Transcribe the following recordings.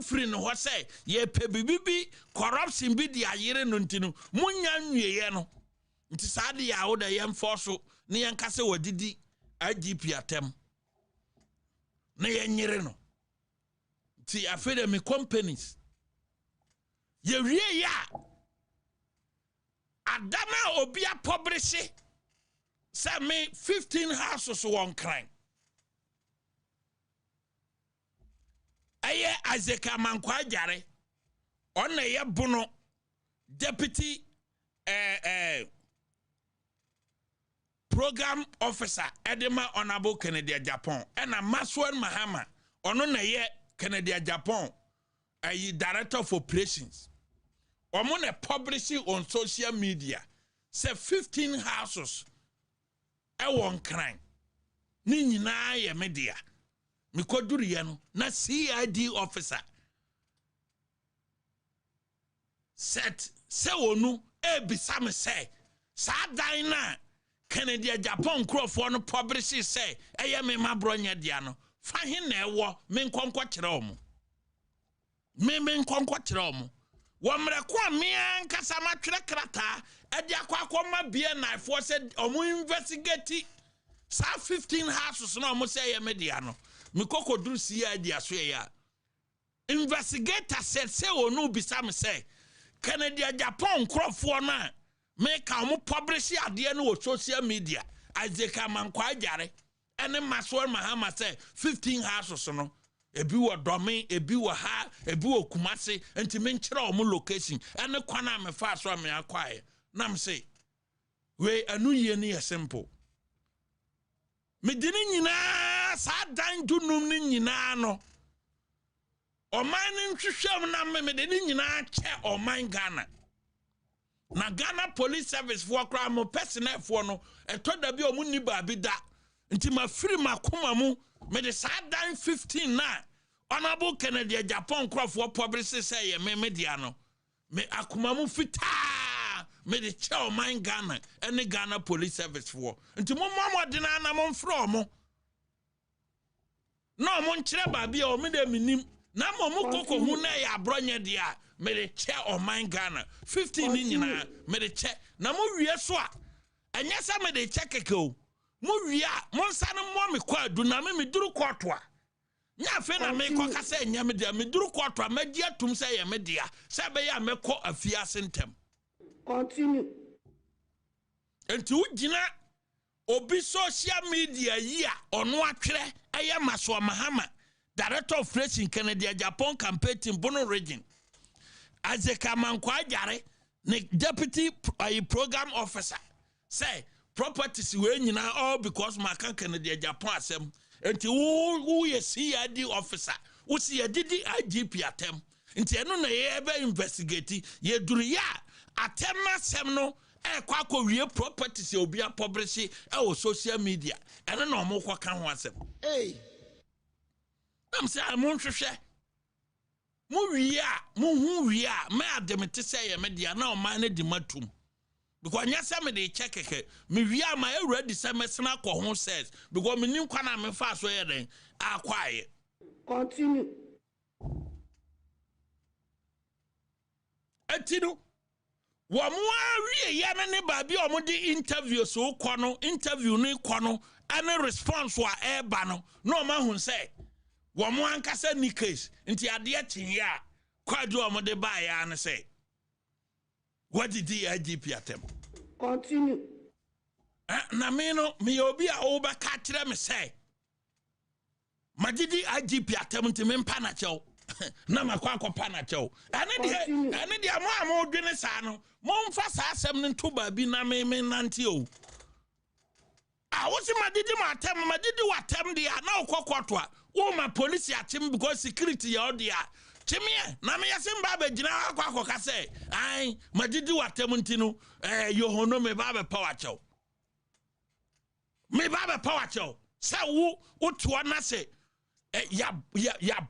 free no say ye pe bibi corruption bi di ayere no ntinu munya nwieye no nti saade ya wo da yem forso ne yen kase wadidi IGP atem ne yen nyere no ti afede me companies ye wie ya adama obia publish say me 15 houses one crime aye azeka mankwa jare on ye bono deputy program officer edema honorable Kennedy Agyapong and a mahama ono na ye Kennedy Agyapong ayi director of operations omo na publishing on social media say 15 houses one crime ni nyina ye media mikoduriye no na CID officer set se wonu ebisa me say sa dan na Kennedy Agyapong crofo no publish say eye me abronye dia no fa hin na ewo me nkonkwo kire omo me nkonkwo kire omo wo mre kwa me ankasa ma twere krata ade akwa bie na fo say omo investigate sa 15 houses no omo say eye me dia no me kokoduru CID aso ya investigator said say wonu bisa me say Kennedy Agyapong crofo na make a publish ade no social media azeka mankwa jare ene maswor mahama say 15 houses no ebi wo dome ebi wo ha ebi wo kumase enti me nkire o mo location ene kwana me fa so me akwae nam say we anu ye ne simple me dini nyina sa dan dunum ni nyina no oman nhwehwem na me de ni nyina che oman Ghana na Ghana police service for kra mo personnel for no etoda bi o mu ni ba bi da nti ma free makoma mu me de sa dan 15 na honorable Kennedy Agyapong crofo publish say ye me media no me akoma mu fita me de che oman Ghana any Ghana police service for nti mo de na mo mfro mo no mo nkire ba bi o me de minim na mo koko hu na ya abronye dia me de che oman Ghana 15 ni nyina me de che na mo wie so a enya sa me de che keke o mo wie a mo nsa no mo me kwa adu na me duru kwoto a nya fe na me kwa kasa enya me dia me duru kwoto a magi atum se ye me dia se be ya me kɔ afia sentem continue enti ugina obi social media yi a ono atwere eye maso mahama director of operations Kennedy Agyapong campaign team Bono region azeka mankwa jare ne deputy program officer say properties we nyina all because maka Kennedy Agyapong asem enti who ye CID officer who see didi IGP atem enti eno na ye ebe investigate ye duru ya atem na sem no kwa wie properties e obi a publish e o social media eno na omo kwa kan ho asem I'm saying I'm hwehwe mo wi a mo hu wi a me ademete say ye media na o man na di matum because nya say me dey check keke me wi a ma e ready say me sena ko ho says because me nim kwa na me fa so ye den akwaye continue atinu wo mo a wi ye ne ba bi o mo di interview so ko no interview ni ko no any response wa e ba no ma hu say Womo ankasa ni case nti ade atin ya kwadu omode ba ya ne say what did the IGP atem continue na me no me obi a wo ba ka kire me say magidi IGP atem nti me mpa na chew na makwa akopa na chew ane dia mo amodwene sa no mo mfa sa asem ne nto ba bi na me nante o wosi madidi watem dia na okokoto a wo ma police atim because security ya odia chimie na me yasim ba be gina akwa say ai madidi watem ntinu yohono me ba be power chow say wo to na say ya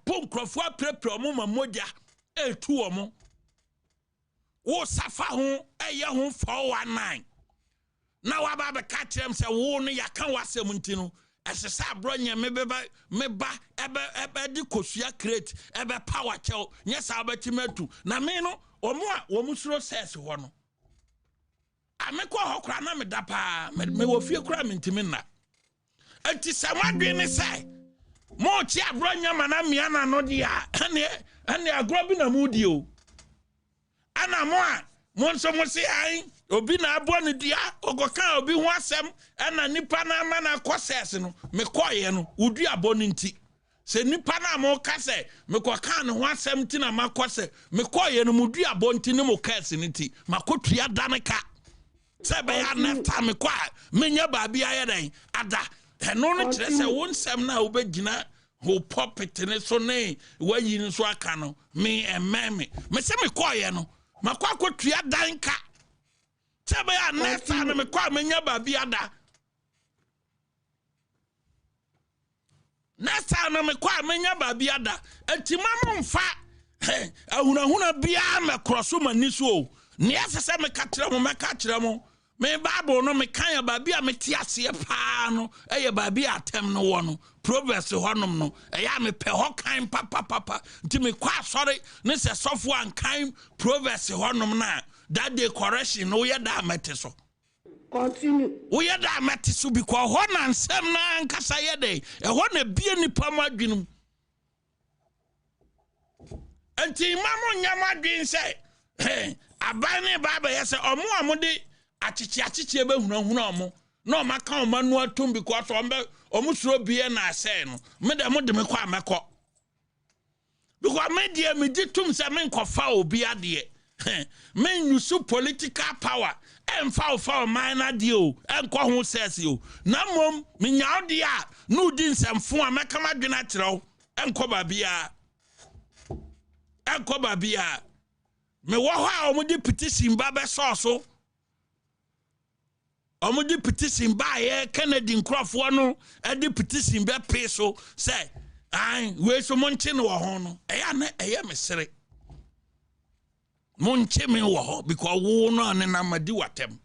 bonkrofo aprepre mo mamoja etu omo wo safa ho eye ho 419 na wa ba be ka kire say wo no ya kan wasem ntinu asesa abronye meba ebe di kosua crate ebe power chel nyesa abetimatu na me no omo a womusuro ses ho no amekọ hokra na meda pa me wo fie kra mentimi na enti samadwe ne sai mo chi abronye mana mia na no dia ane agro bi na mudi o ana mo a mo nso mo se ai obi na abo ne dia ogoka obi ho asem ana nipa na ama na koses no me koye no udu abo ne nti se nipa na mo ka se me koka ne ho asem ti na makose me koye no mudu abo nti ne mo kase ne nti makotua daneka se be ya neta me kwa menya baabi ayeden ada eno no kire se wonsem na obegina ho puppet ne so ne wayi ne so aka no me ememe me se me koye no makwa kotua danka Tebe ya nesta na me kwa menya baabi ada. Nesta na me kwa menya baabi ada. Enti mama mfa ahunahuna bia me kroso mani so. Ne asese me ka kire mo me ka kire mo. Me Bible no me kan ya baabi a me ti ase pa no. Eye baabi atem no wo no. Proverbs honom no. Eya me pe ho kan papa. Enti me kwa sorry ne se sofo an kan Proverbs honom na. That day correction no ya da mete so. Continue. O ya da mete so because ho na nsem na nkasa ye dey. E ho na bie nipa madwinum. Enti mamo nyama dwin say, aban ne baba ye say omo amode achichi ebe hunahuna omo. No maka omo no atum because omo suro bie na say no. Me de mo de me kwa meko. Because me die me ditum say me nkofa obi ade. Men use political power and foul minor deal and call who says you. Na mom, minyao dia, no din some form, make a madrinatro, and cobabia. And cobabia. Me waha omudi petition baba sauce. Omudi petition by Kennedy Croft one, and the petition be peso, say, I wear some monchin or hono. I am a serre. Monche me wo because wo no ne na madi watem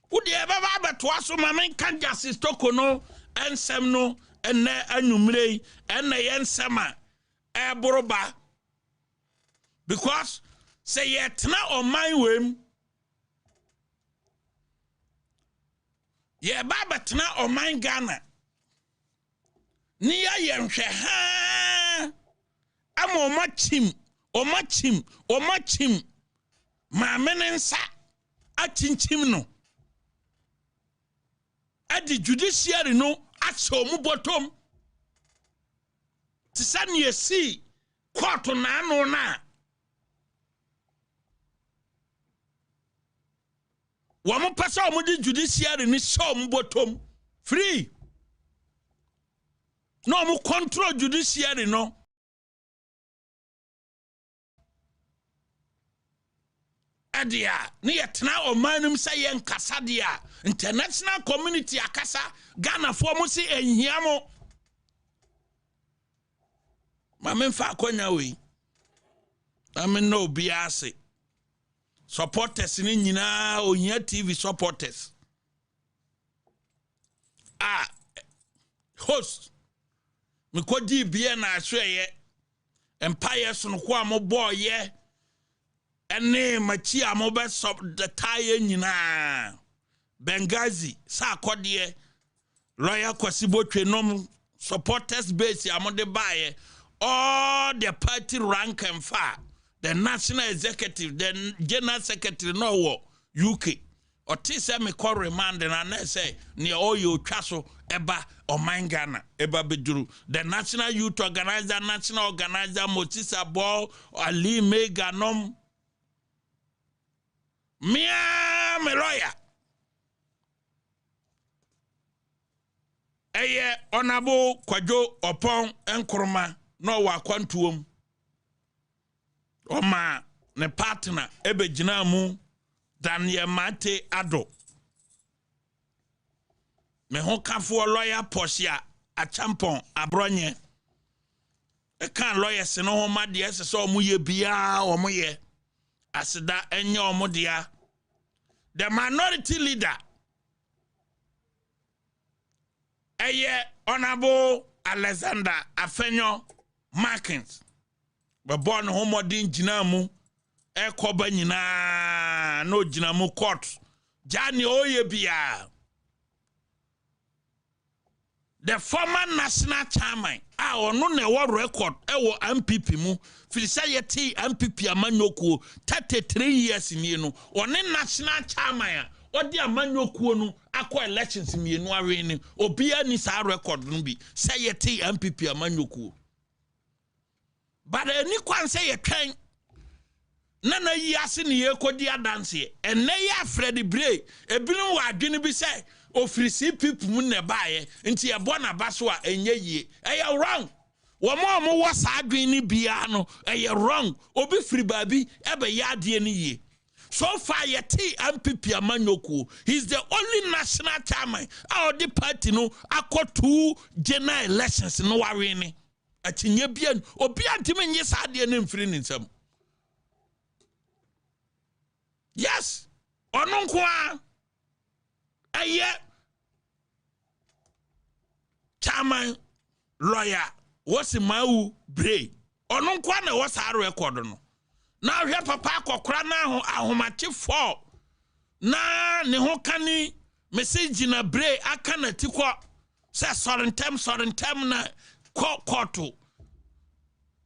wo de baba beto aso ma men kan justice toko no ensem no enne anumrei enne yensema e boroba because say yet na on my way ye baba tena on my Ghana ni ya yenhwe ha amo machim Omachim, ma menensa atinchim no. At the judiciary no acho mu bottom. Tisan ye see court na no na. Wamo pesa omo di judiciary ni show mu bottom. Free. No mu control judiciary no. Adia ni yetna omanum say yen kasa dia international community akasa Ghana for mo si ehia mo ma memfa akonya we amen no biase supporters ni nyina ohia TV supporters host me kodi bia na ahweye empire so no ko amobọ ye ene machi amobe sop the tire nyina Benghazi sa kodie lawyer kwasibotwe nom supporters base amode bae all the party rank and file the national executive the general secretary no wo UK otise me call remand na say ne oyo twaso eba Ghana eba beduru the national youth organizer national organizer Motisa Ball Ali Meganom Mia me lawyer. Eye onabo kwajo opon enkuruma no wa kwantuom. Oma ne partner ebe gina mu dan ye mate ado. Me ho kafo lawyer posia agyapong abronye. E kan lawyer se no ho ma de ese so omo ye bia omo ye. Asida enye omodia the minority leader Honorable Alexander Afenyo Markins. But born homodin jinamu ekoba nyina no jinamu court. Jani Oyebia. The former national chairman, no ne war record, MPP mu, Filisayeti MPP Amanyoku, 33 years in Yenu, or national chairman, or the Amanyoku no, aqua elections in Yenuarini, or Bia Nisa record numbi, Sayeti MPP Amanyoku. But any one say a train. Nana yasin ye kodia dance, and Naya Freddy Bray, a bill wa didn't be say. Ofrisi people mun ne bae nti e bona baso a enye yie e wrong wo mo wo sa adwen ni bia no e wrong obi free baby e be ya de ni yie so far ye T MPP Amanyoku he's the only national chairman our the party no akotu general elections no ware ni atinye bia obi antime nye sa de ni mfiri ni nsam yes ono nko a aye chairman lawyer what's mau bray ono kwa na what's our record no na hwe papa akokora na ahomache 4 na ne ho kani message na bray aka na tikọ say sorentem na court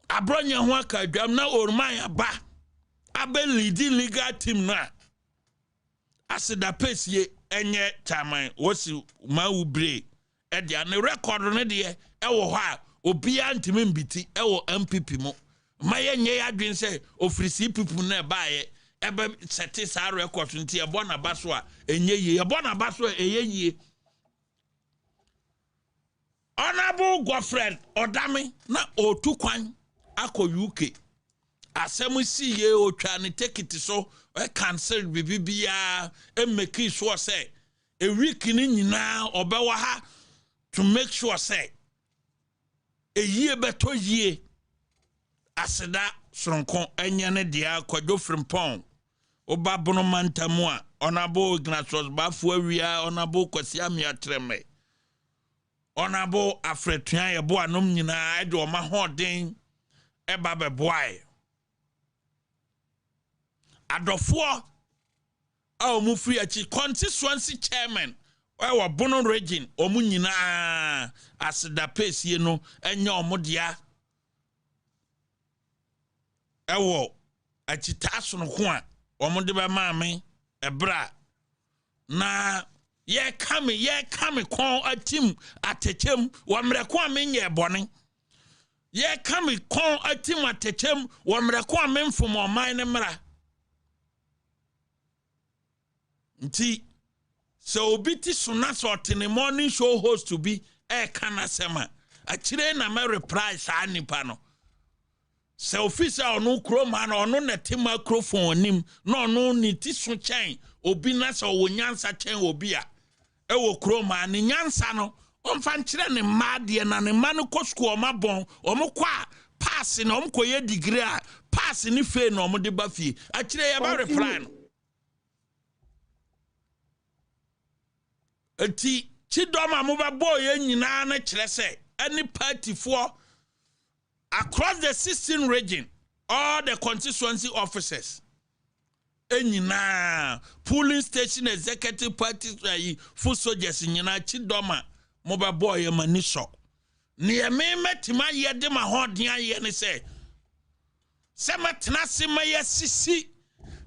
abronye ho aka adwam na orman aba abe legal team na asida pesie enye chairman wosi mau bray e dia ne record ne de e wo ho a obia ntimi mbiti e wo MPP mo maye nye adwen se ofrisi people na baaye e be seti sa record nti e bona baso a enye ye e bona baso a eye ye Honorable Godfred Odame na otu kwan akọ UK asem si ye otwa ne ticket so e cancel bibia e make sure say a week ni nyina obewa ha to make sure say a year beto year aseda soronko enya ne dia kwadwo frimpon obabono mantamu a Honorable Ignatius Bafo awia Honorable Kwasi Amiatreme Honorable Afretuan ye bo anom nyina e de o ma hoden e ba be boae adofo a omu free achi constituency chairman wa bono region omu nyina asida pesie no enya omodia ewo achitaso no ho a omode be maame ebra na ye kame kon atim atechem wa mreko amenye bone ye kame kon atim atechem wa mreko amemfom oman ne mra nti so obiti suna sort in the morning show host to be kana sema achire na me reply sa nipa no so officer onu kroma na onu neti microphone nim na onu ni ti so chen obi na so wonyansa chen obi a e wo kroma ni nyansa no omfa nkyire ne maade na ne ma no kosku o mabon omkwa pass na omkoye degree a pass ni fe na omde ba fie achire ya ba reply no eti chidoma mo ba boy nyina na kire se any party for across the 16 region all the constituency officers enyina polling station executive party full soldiers nyina chidoma mo ba boy maniso ne me metima ye de ma hoden aye ne se semetna sema ye sisi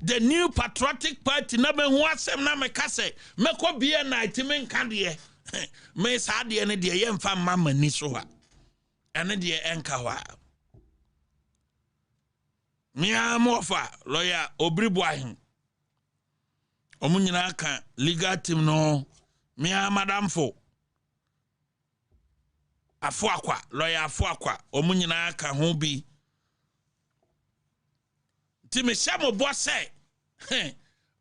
the new patriotic party na be ho asem na me kase meko bie na itime nka de me sa de ne de ye mfa mama ni so ha ene de enka ho a mia mofa lawyer obribu ahin omunyina aka legal team no mia madam fo afo akwa lawyer afo akwa omunyina aka ho bi ti me shamo bo say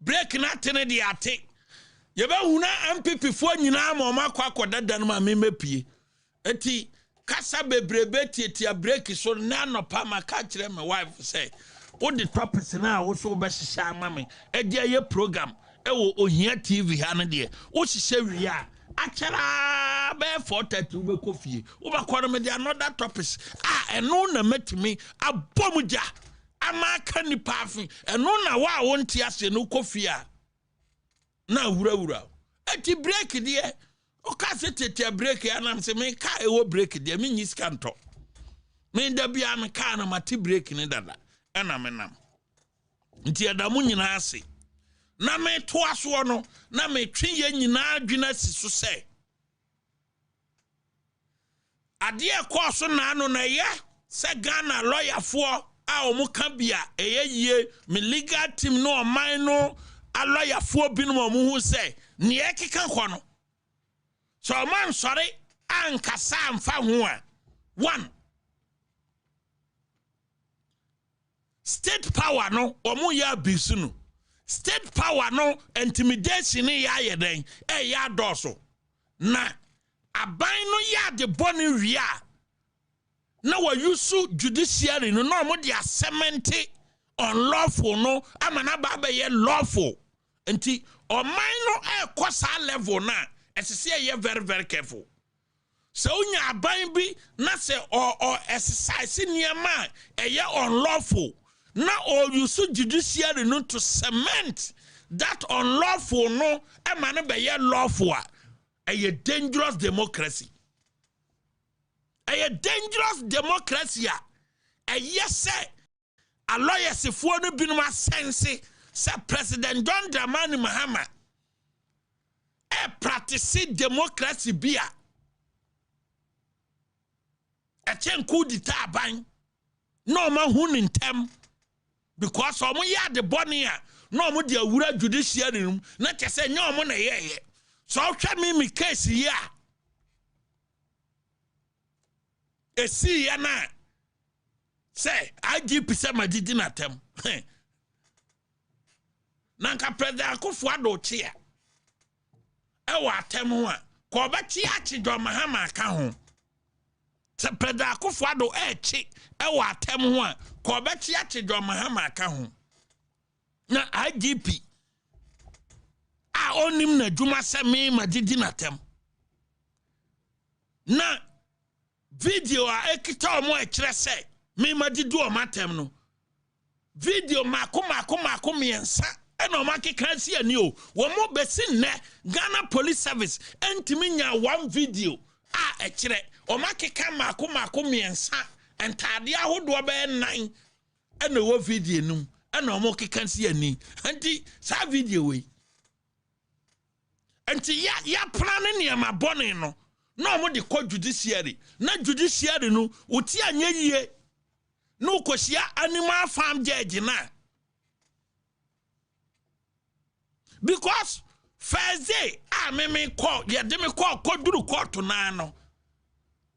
break na tene de ate ye ba huna MPP fo nyina ma o makwa akoda no ma me mapie eti kasa bebrebe tietia break so na no pa maka kire me wife say o the topics na wo so be hihya amame e de ye program e wo ohia TV ha no de wo hihya wi a achara ba be 4:30 ube kofie uba kwa me dey another topics eno na metimi abomja amaka ni pafin eno na wa wonti ase no kofie a na wura eti break de o ka se tete break ya na se me ka ewo break de me nyi skanto me da bia me ka na mati break ni dada ena me nam nti adamu nyina ase na me to aso no na me twe ye nyina adwena si so se ade e ko so na anu na ye se Ghana lawyer fo a o mu ka bia eyeye me legal team no o man no a lawyer fo binu mo hu se ne e keka kɔ no so man sorry ankasa amfa ho a one state power no omu ya bisu no state power no intimidation ya yeden ya doso na aban no ya de boni wia na wa yusu judiciary no no mo de cement unlawful no amana ba be ye lawful enti o man no kosa level na esese ye very very careful so unya aban bi na se or exercise niema eye unlawful na or use judiciary no to cement that unlawful no e man be ye lawful a dangerous democracy a dangerous democracy a yes say a lawyer se fo no binuma sense say President John Dramani Mahama practice democracy bia a chen coup d'etat ban no man hu ntem because omo ya de boni a no omo de awura judiciary room na kese nya omo na ye so hwa me case ya esi ya na say IGP se madidi na tem nanka President Akufo Addo chia ewa atem ho a ko beti achi do mahama ka ho se President Akufo Addo echi ewa atem ho a ko beti achi do mahama ka ho na IGP a onim na dwuma se me madidi na tem na video a ekita omo e kire se me madidi o matem no video mako miensa eno makeka si ani o wo mo besin ne Ghana Police Service entimi nya one video a ekire o makeka mako miensa entade ahodo be 9 eno wo video num eno mo keka si ani anti sa video we anti ya plan ne ma bone no no mo de ko judiciary na judiciary no oti anya yie no kosia animal farm judge na because first day me call ya de me call duru court na no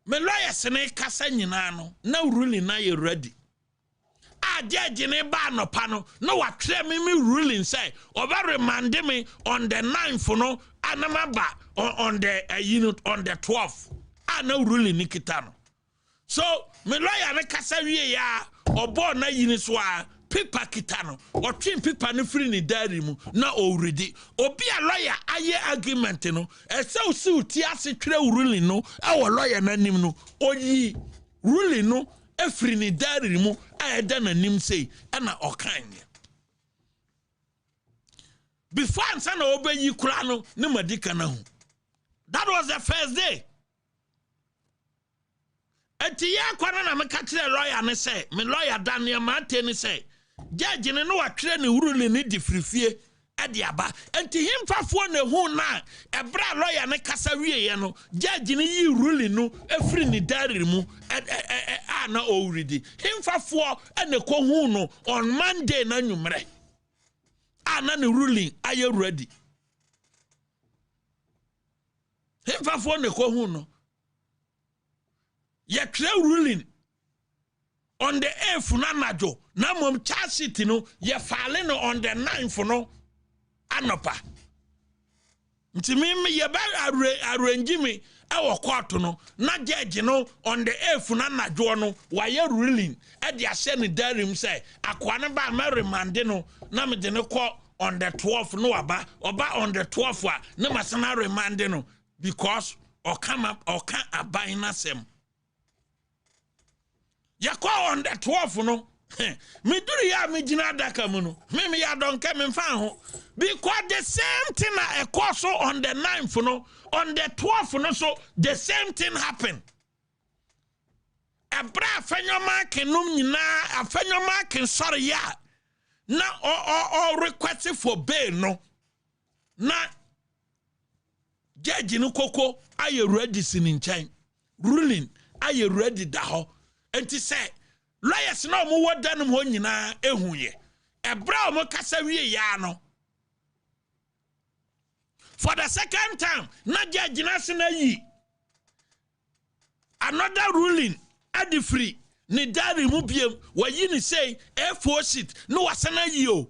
me lawyers ne kasa nyina no na ruling na ye ready judge ne ba no pa no no wa tire me ruling say over remand me on the 9th no anama ba on the unit on the 12th na ruling ni kita no so me lawyer ne kasa wie ya obo na yini so a paper kita no o twin paper no free ni diary mu na already obi a lawyer aye argument no e se o si uti ase twere ruling no e wo lawyer na nim no oyi ruling no e free ni diary mu a e da na nim sei e na okanye before ansa na obeyi kura no ne madika na hu that was the first day. Eti ya kwana na meka kire lawyer ne say me lawyer Daniel Mate ne say judge ne no atwere ne ruling ne difrifie e de aba enti himfafo ne hu na ebra lawyer ne kasa wie ye no judge ne yi ruling no efri ne diary mu na already himfafo ene ko hu no on Monday na nwumre na ne ruling aye ready himfafo ne ko hu no ye clear ruling on the 8th na najo na mom charge sheet no ye file no on the 9th no anopa ntimi ye ba arrange me e wo court no na judge no on the 8th na najo no wa ye ruling e de ase ne darim say akwa ne ba ma remand no na me de ne call on the 12th no oba on the 12th na masana remand no because Oka aban nasem. Yakwa on the 12 no. Me duru ya me jina adaka mu no. Me ya don ke me mfa ho. Because the same thing na so on the 9th no, on the 12th no, so the same thing happened. Ebra afanyoma kenum nyina afanyoma ken sorry ya. Na or request for bail no. Na judge no koko aye ready sin nchen. Ruling aye ready da ho. Enti say lawyers no mo wodanum ho nyina ehunye. Ebra mo kasa wie ya no. For the second time, na judge na sena yi. Another ruling at the free. Ni dari mu biem wa yi ni say A4 sheet no wasana yi o.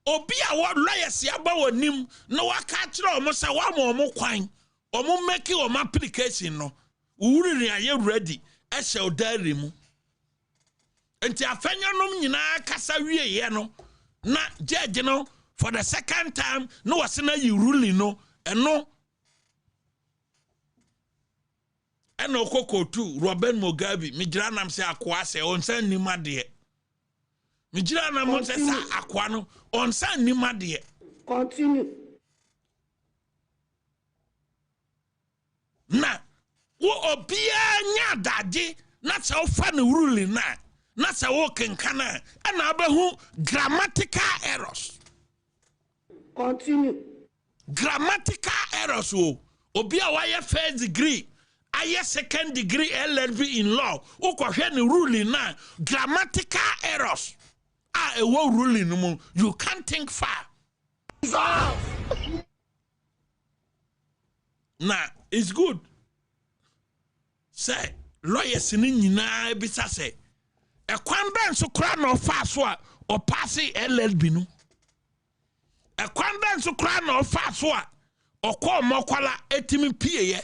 Obi a wo lawyers ya ba wonim no waka kire o mo say wa mo kwan. O mo make o application no. Wuri aye ready e shall dari mu. Enti afenyanom nyina kasa wie ye no na judge no for the second time no wasana yi ruling no eno okoko tu Robert Mugabe migira nam se akwa se onsan nimade migira nam se sa akwa no onsan nimade. Continue. Na wo obia nya dade na se ofa ne ruling na se wo kenkana na abahu grammatical errors. Continue. Grammatical errors wo obia why first degree aye second degree LLB in law ukwohwe ne ruling na grammatical errors a ewo ruling no you can't think far. Nah, it's good. Say lawyers ni nyina bisa say e kwan ben so kra no fa so a o pass LLB no. E kwan ben so kra no fa so a o ko mokwala etimi pie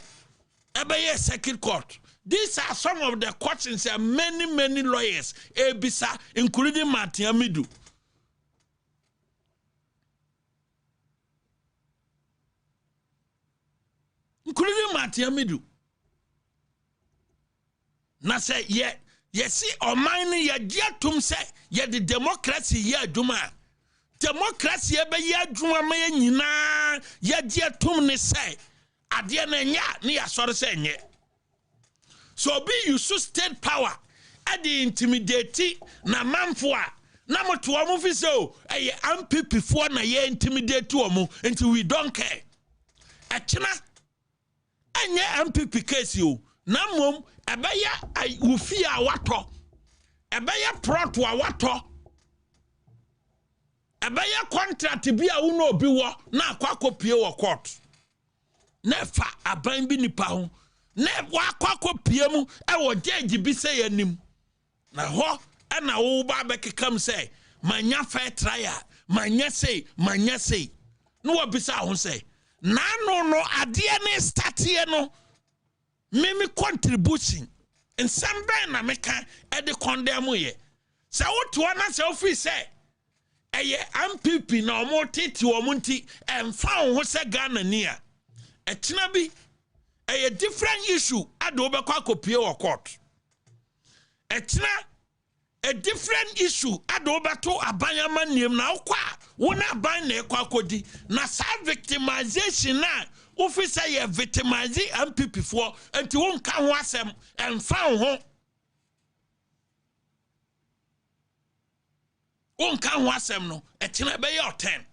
Ebeye circuit court. These are some of the questions that many lawyers ebisa, including Martin Amidu. Including Martin Amidu. Na say ye see or mine ye diatum say ye the democracy ye aduma. Democracy ebeye aduma me nyina ye diatum ne say adie na nya ne yasore se nye. So be you so state power ade intimidate na manfo a na moto omo fi so eye MPP fo na ye intimidate omo until we don't care. Echina enye MPP case yo na mom ebeye wufi a wato ebeye plot a wato ebeye contract bi a wo no obi wo na akwa wo court. Nefa aban bi nipa ho ne wakwa pie mu e wo judge bi say anim na ho e na wo ba bekekam say manya fair trial manya say no wo bisa ho say na no ade ne start here no me contribution in some ben na meka e de condemn ye say wo to na say ofi say eye MPP na omo tete omo nti emfa ho say Ghana ni a etina bi a different issue ado obekwa kopie wo court. Etina a different issue ado obeto abanyama niem na okwa wona aban na ekwa kodi na sa victimization na officer ye victimize MPP for enti won ka ho asem emfa ho won ka ho asem no etina be ye 10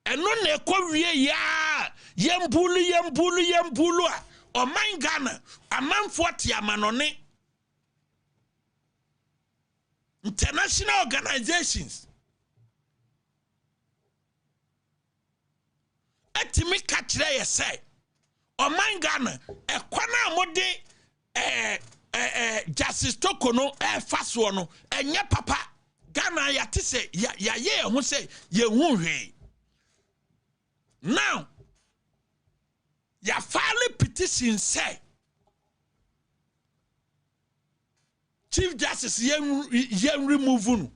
eno na ekwa ya yembulu a o man Ghana amanfo te amanone international organizations etimi ka kire ye say o man Ghana ekwa na mode justice tokono faso no enye papa Ghana ya te say ya ye ho say ye hu hwe. Now ya file petition say Chief Justice ye remove no.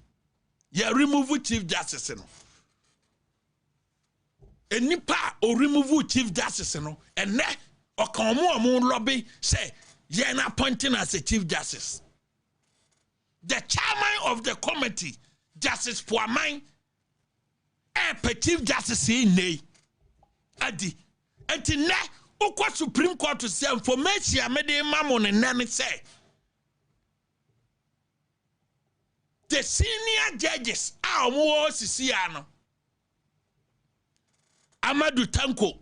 Ye remove Chief Justice no. Enipa o remove Chief Justice no. Ene Okamu lobby say Yena appointing as a Chief Justice. The chairman of the committee, Justice Puamai, Chief Justice in Adi. Enti ne ukwa Supreme Court to say information amede mamon and name say the senior judges are more Sisiano Amadou Tanko,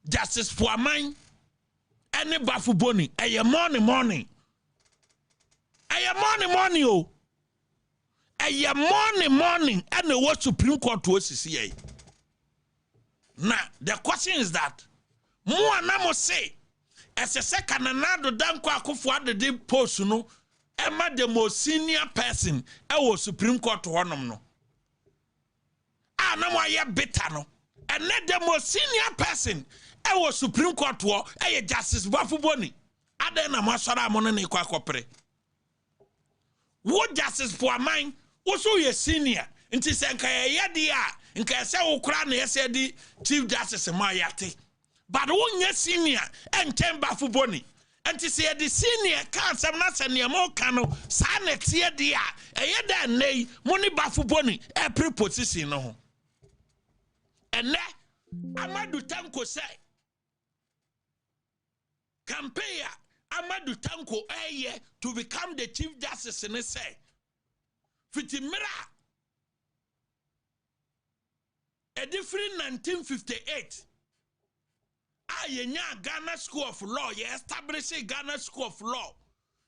Justice Puamai, and Bafuboni, a morning. Oh. A morning, and the what Supreme Court was CCA. Now, the question is that more namo say, as a second another danko akufo the deep post no, Emma the most senior person, was Supreme Court to honor no. Ah, no more better no, and let the most senior person, was Supreme Court to a Justice Bafuboni. Adena masara monene kwa kopre. What Justice Puamai also ye senior nti senka ye dia nka se ukra na ye di Chief Justice Mayate but won ye senior entem Bafuboni nti se di senior kan sem na se ne mo kan no sa na tie dia eye da nei moni Bafuboni e preposition no ho ene Amadou Tanko say campaign Amadou Tanko to become the Chief Justice and say Fitimira a different 1958 yenya Ghana School of Law ye establish Ghana School of Law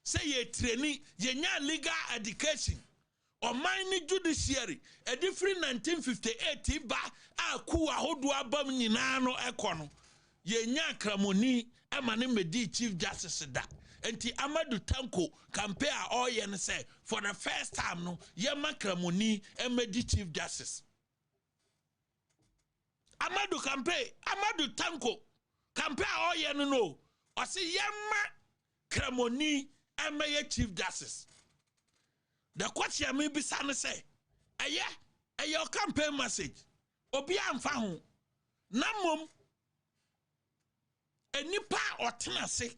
say ye training yenya legal education or mine judiciary a different 1958 ba aku ahodo abam nyina no ekono yenya kramoni Emane medi Chief Justice da. Enti Amadou Tanko compare all yen say for the first time no yema kramoni emedi Chief Justice. Amadou Tanko compare all yen no. Or say yema kramoni emeye Chief Justice. The question me be san say your campaign message. Obi amfa ho. Namom enipa otenase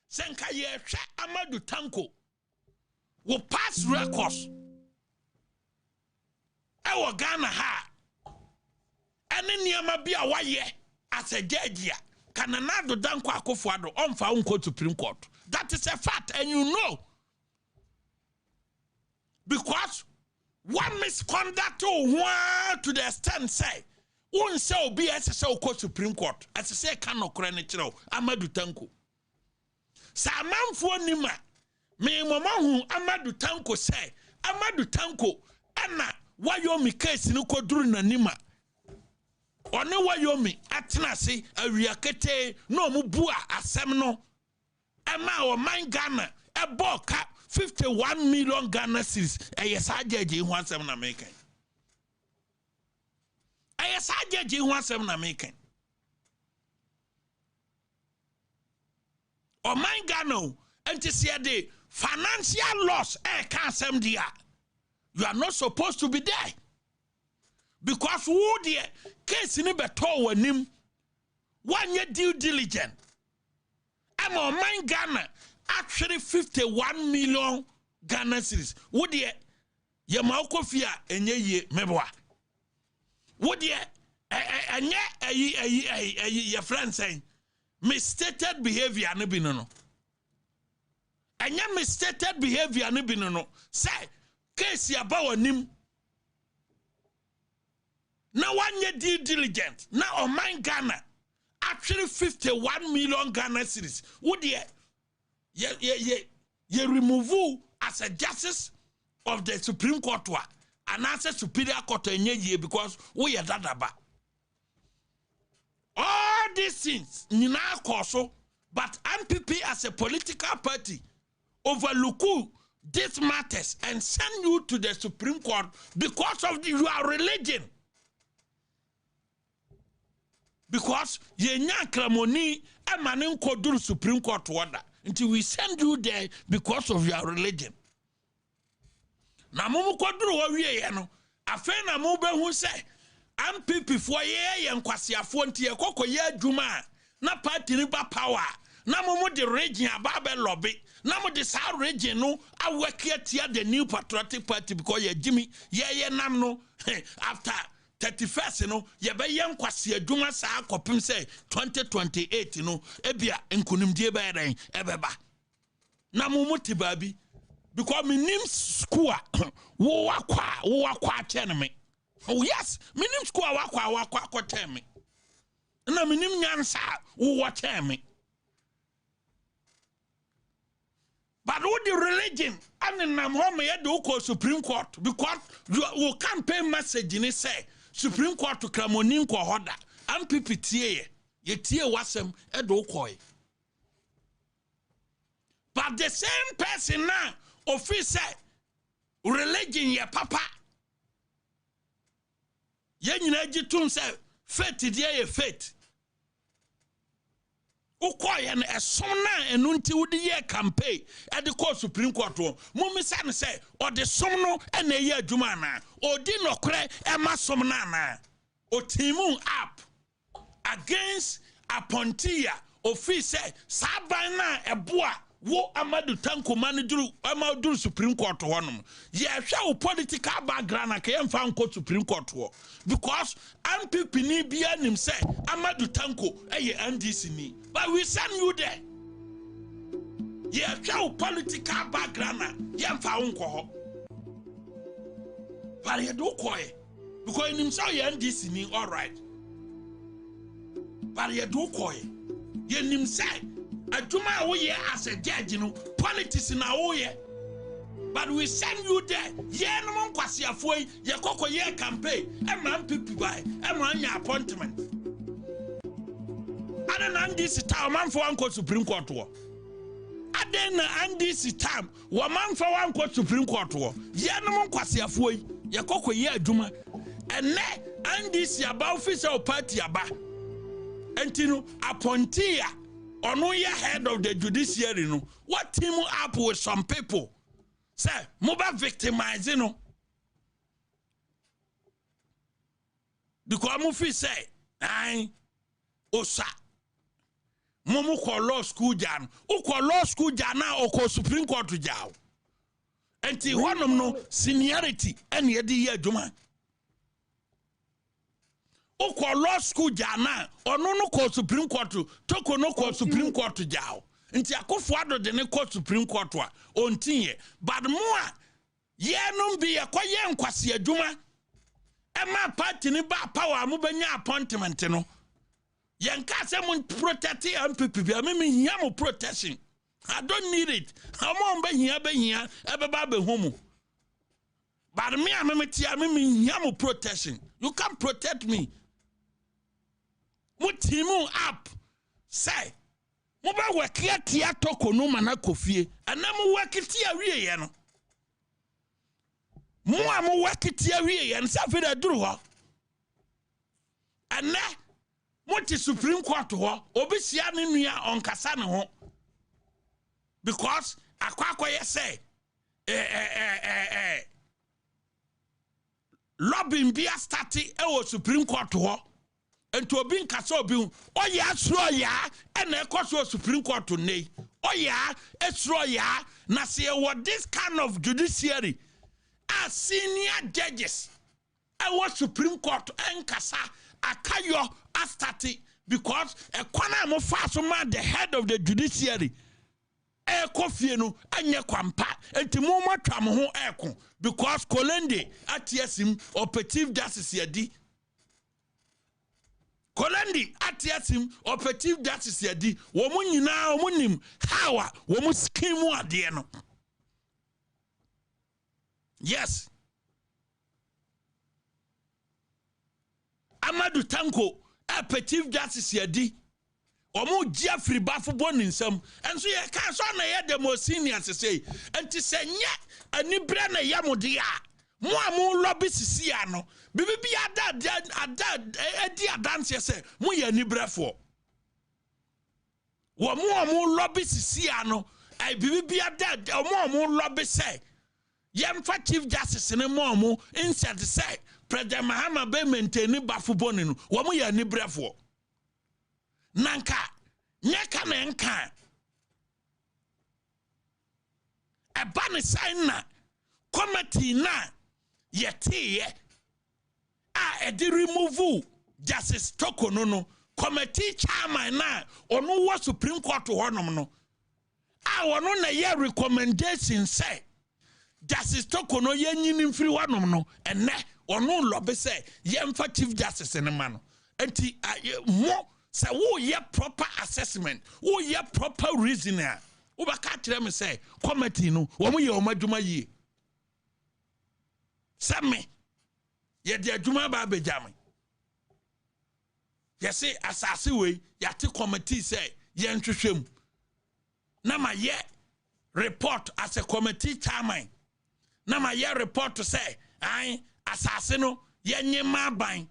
senka ye hwe Amadou Tanko wo pass records e Ghana ha ene niama bia waye as a judge kananado danko akofo-ado onfa unko Supreme Court. That is a fact and you know because one misconduct to the extent say one say be as say Supreme Court as say cannot crane chiro Amadou Tanko sa manfo nima me mama hu Amadou Tanko say Amadou Tanko ana wayomi case ni koduru na nima one wayomi atena se awiakete no mu bua asem no ema o man Ghana e boka 51 million Ghana cedis e yesa jeje hu asem na meken ayesa jeje hu asem na meken o man Ghana enti se de financial loss e ka asem dia you are not supposed to be there because who the case ni beto wanim one year due diligent am o man Ghana actually 51 million Ghana cedis wo de ye ma okofia enye ye meboa wo de enye ayi your friend saying misstated behavior ne bi no enye misstated behavior ne bi no say case ya ba wanim na one year due diligent na o man Ghana actually 51 million Ghana cedis wo de ye remove as a justice of the Supreme Court and as a superior court enye because we are dadaba all these things nina koso but MPP as a political party overlook these matters and send you to the Supreme Court because of your religion. Because ye nya kramoni emanin koduru Supreme Court order until we send you there because of your religion. Na mumu koduru wa wiye no afen na mu be hu say MPP fo ye nkwasiafo ntie kokko ye adwuma na party ni ba power na mo de region aba lobby na mo de sa region no awake tia the new patriotic party because ye Jimmy ye nam no after 31st no ye be ye nkwase adwuma sa akopim say 2028 no ebia nkunimdie be ren ebeba na mo mutiba bi because minim school wo akwa chen me. Oh yes, minim school wakwa chen me. Na minim nyansa wo chen me. But what the religion and nam home ye do ko Supreme Court because you campaign message ni say Supreme Court to Kramonin ko hoda am PPTA ye tie wasem e do ko. But the same person now office religion ye papa ye nyina gitum say faith dey ye faith ukoye na esom na enu nti wudi ye campaign e de call Supreme Court wo mumisa ne say o de som no e na ye adwuma na odi nokre e ma som na na o timu up against apontia office saban na eboa wo amadu tanko manajuru amadu Supreme Court honum ye hwe political background na ke mfa nko Supreme Court wo because MPP ni bia nim say amadu tanko eye NDC ni but we send you there ye hwe political background na ye mfa nko ho but ye do koy because nim say ye NDC ni all right but ye do koy ye nim say aduma wo ye as a judge no politics na wo ye but we send you there ye no mon kwasiafo ye kokko ye campaign e man pipi bai e man nya appointment ada na ndisi time man for one Supreme Court wo ada na ndisi time wo man for one Supreme Court wo ye no mon kwasiafo ye kokko ye aduma ene ndisi aba official party aba entino appointee ono ye head of the judiciary no what team up with some people say mobile victimize no because mo fi say ai osa mo ko law school jan o ko law school jan na o ko Supreme Court jaw enti honom no seniority en ye di ye adwuma o ko law school jana ono no ko Supreme Court toko no ko Supreme Court jao nti akofo ado de ne ko Supreme Court a ontinye but mo a ye no bi ye koye nkwase adwuma e ma party ni ba power mo benya appointment no ye nka se mo protect MPP bi me hia mo protection I don't need it amo be hia e be ba be homu but me a me tia me hia mo protection you can't protect me. Mutimu up say mo ba wakia tia toko no mana kofie ana mo wakitia wie ye no mo a mo wakitia wie ye no safi da duru ho ana mo ti Supreme Court ho obi sia ne nua onkasa ne ho because akwakoye say lobbying bia start e wo Supreme Court ho and to be in Casobu, oh yeah, sure, yeah, and of course, Supreme Court to nay. Oh yeah, it's true, yeah. Now see what this kind of judiciary as senior judges. I was Supreme Court and Casa, I kayo astati because a quanam of Fasoma, the head of the judiciary. Kofieno, and ye kwampa, and Timoma Tramo Eko, because Kolende at Yesim or Petit Justice Yadi. Kolandi atiasim operative justice yadi wo mu nyina wo nim hawa wo mu scheme ade no yes Amadu Tanko operative justice yadi wo mu Jeffrey Bafo nsam enso ye ka so na ye the most senior say enti senye ani bra na yamode a mo amu lobby sisi ano bibi adi adanse se mo ye ni brefo wo mo amu lobby sisi ano ai bibi ada mo amu lobby se yemfa chief justice ne mo amu insert say president mahama be maintain bafo boni no wo mo ye ni brefo nanka nyeka na enka eba ne sign na committee na yetiye edi remove Justice Tokono no committee chairman na ono wa Supreme Court honom no ono na ye recommendation say Justice Tokono ye nyini mfiri honom no ene ono lobby say ye mfa Chief Justice ne ma no enti mo say wo ye proper assessment wo ye proper reasoning wo ba ka kire me say committee no wo mo ye o madwuma yi say me ye de adwuma ba bejame yes asase we yate committee say ye ntwehwem na ma ye report as a committee chairman na ma ye report to say ai asase no ye nyema ban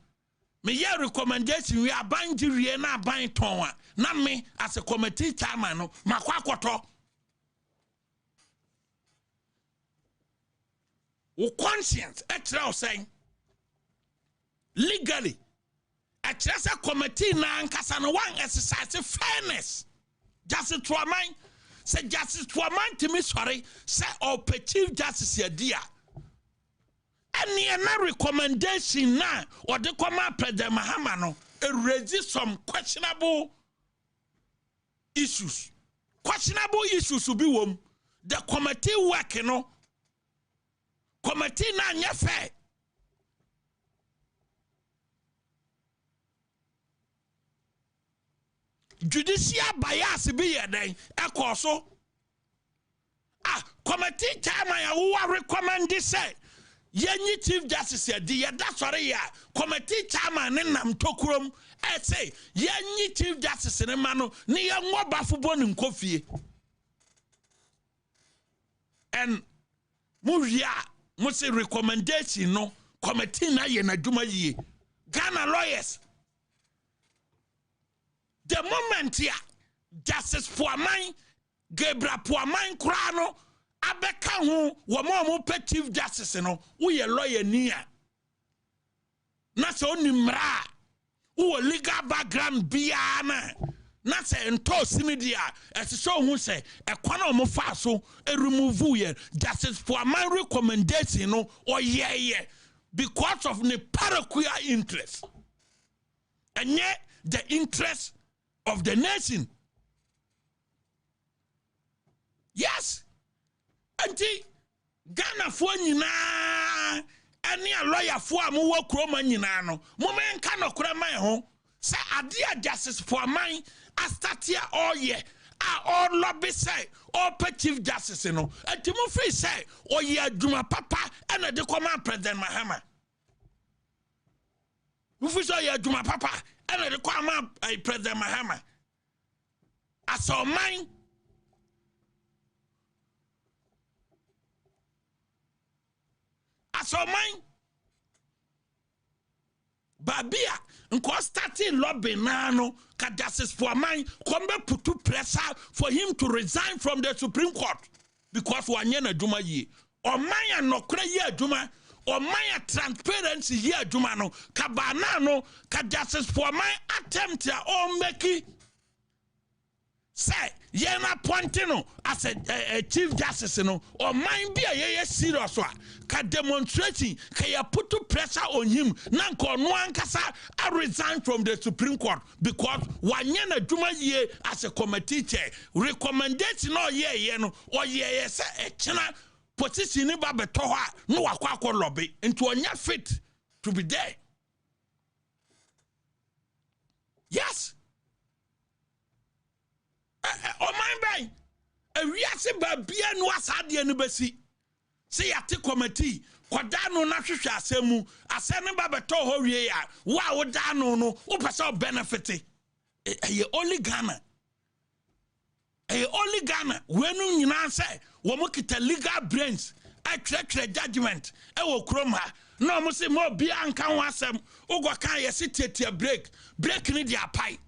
me ye recommendation we aban jirie na aban ton a na me as a committee chairman no makwakoto wo conscience etra saying legally a trasa committee na ankasa no one exercise fairness justice tuaman say justice tuaman to me sorry say or Chief Justice yadia any recommendation na or the command President Mahama no raise some questionable issues will be wom the committee work no committee na nya fair judicial bias be here then ekoso committee chairman ya wo recommend say yenyi Chief Justice ya di ya da sorry ya committee chairman ne nam tokurom say yenyi Chief Justice ne ma no ne ye ngo bafo ni nkofie and muria mo say recommendation no committee na ye na dwuma yie Ghana lawyers the moment here Justice Puaman Gabriel Puaman Krano abeka ho wo mo pe Chief Justice no wo ye lawyer ni a na se onimra wo legal background bia na se ento sini dia ese so hu se ekwana mo fa so remove ye Justice Puaman recommendation no o ye because of the parochial interest and yet the interest of the nation. Yes. Anti Ghana for nyina any a lawyer for mu wo kroma nyina no mo men ka no kora man ho say ade Justice for man astatia all year all lobby say all Chief Justice no anti mo free say o ye adwuma papa and the command President Mahama mo free say ye adwuma papa and the command President Mahama as our mind Babia nko starting lobby nano ka Justice for mine come put to pressure for him to resign from the Supreme Court because wanye na dwuma yi o man no kra yi adwuma o man transparency yi adwuma no ka bana no ka Justice for mine attempt o make say yena pointino as a Chief Justice no or mind be a serious one ka demonstrating ka ya put to pressure on him nanko no ankasa I resign from the Supreme Court because wanyana dwuma ye as a committee chair recommendation no ye no or ye say a china position ni ba beto ha no akwa lobby into onya fit to be there. Yes. O man bay we ase ba bia no asade no basi se yate committee koda no na hwehwe asemu asene ba beto ho wie ya wa wo da no wo pese benefit only Ghana we no nyina se wo mo kita legal brains I tire judgment e wo krom ha no mo se mo bia anka ho asem ugo kan ye se tietia break ni dia apai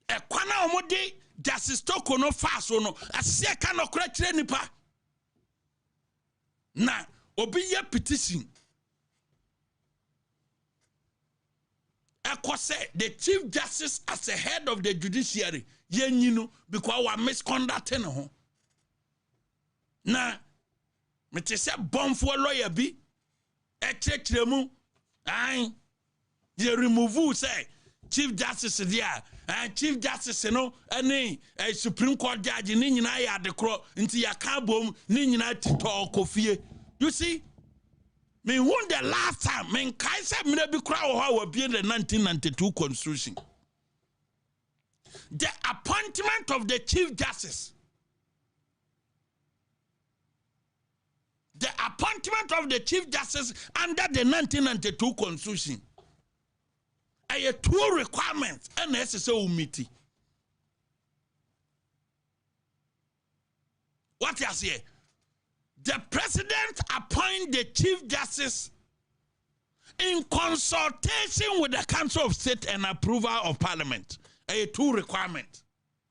ekwana omode Justice Tokono faso no asese ka no kora kire nipa na obi ye petition say the Chief Justice as a head of the judiciary, you because we misconducting ho. Na me te say bomb for lawyer bi mu you remove say Chief Justice there and Chief Justice no any Supreme Court judge ni nyina ya de kro nti ya ka bom ni nyina tito kofie. You see, me won the last time me kai say me bi kra wo ha be the 1992 constitution. The appointment of the Chief Justice. The appointment of the Chief Justice under the 1992 constitution. A two requirements and necessary meeting. What you say? The president appoint the Chief Justice in consultation with the Council of State and approval of Parliament. A two requirements.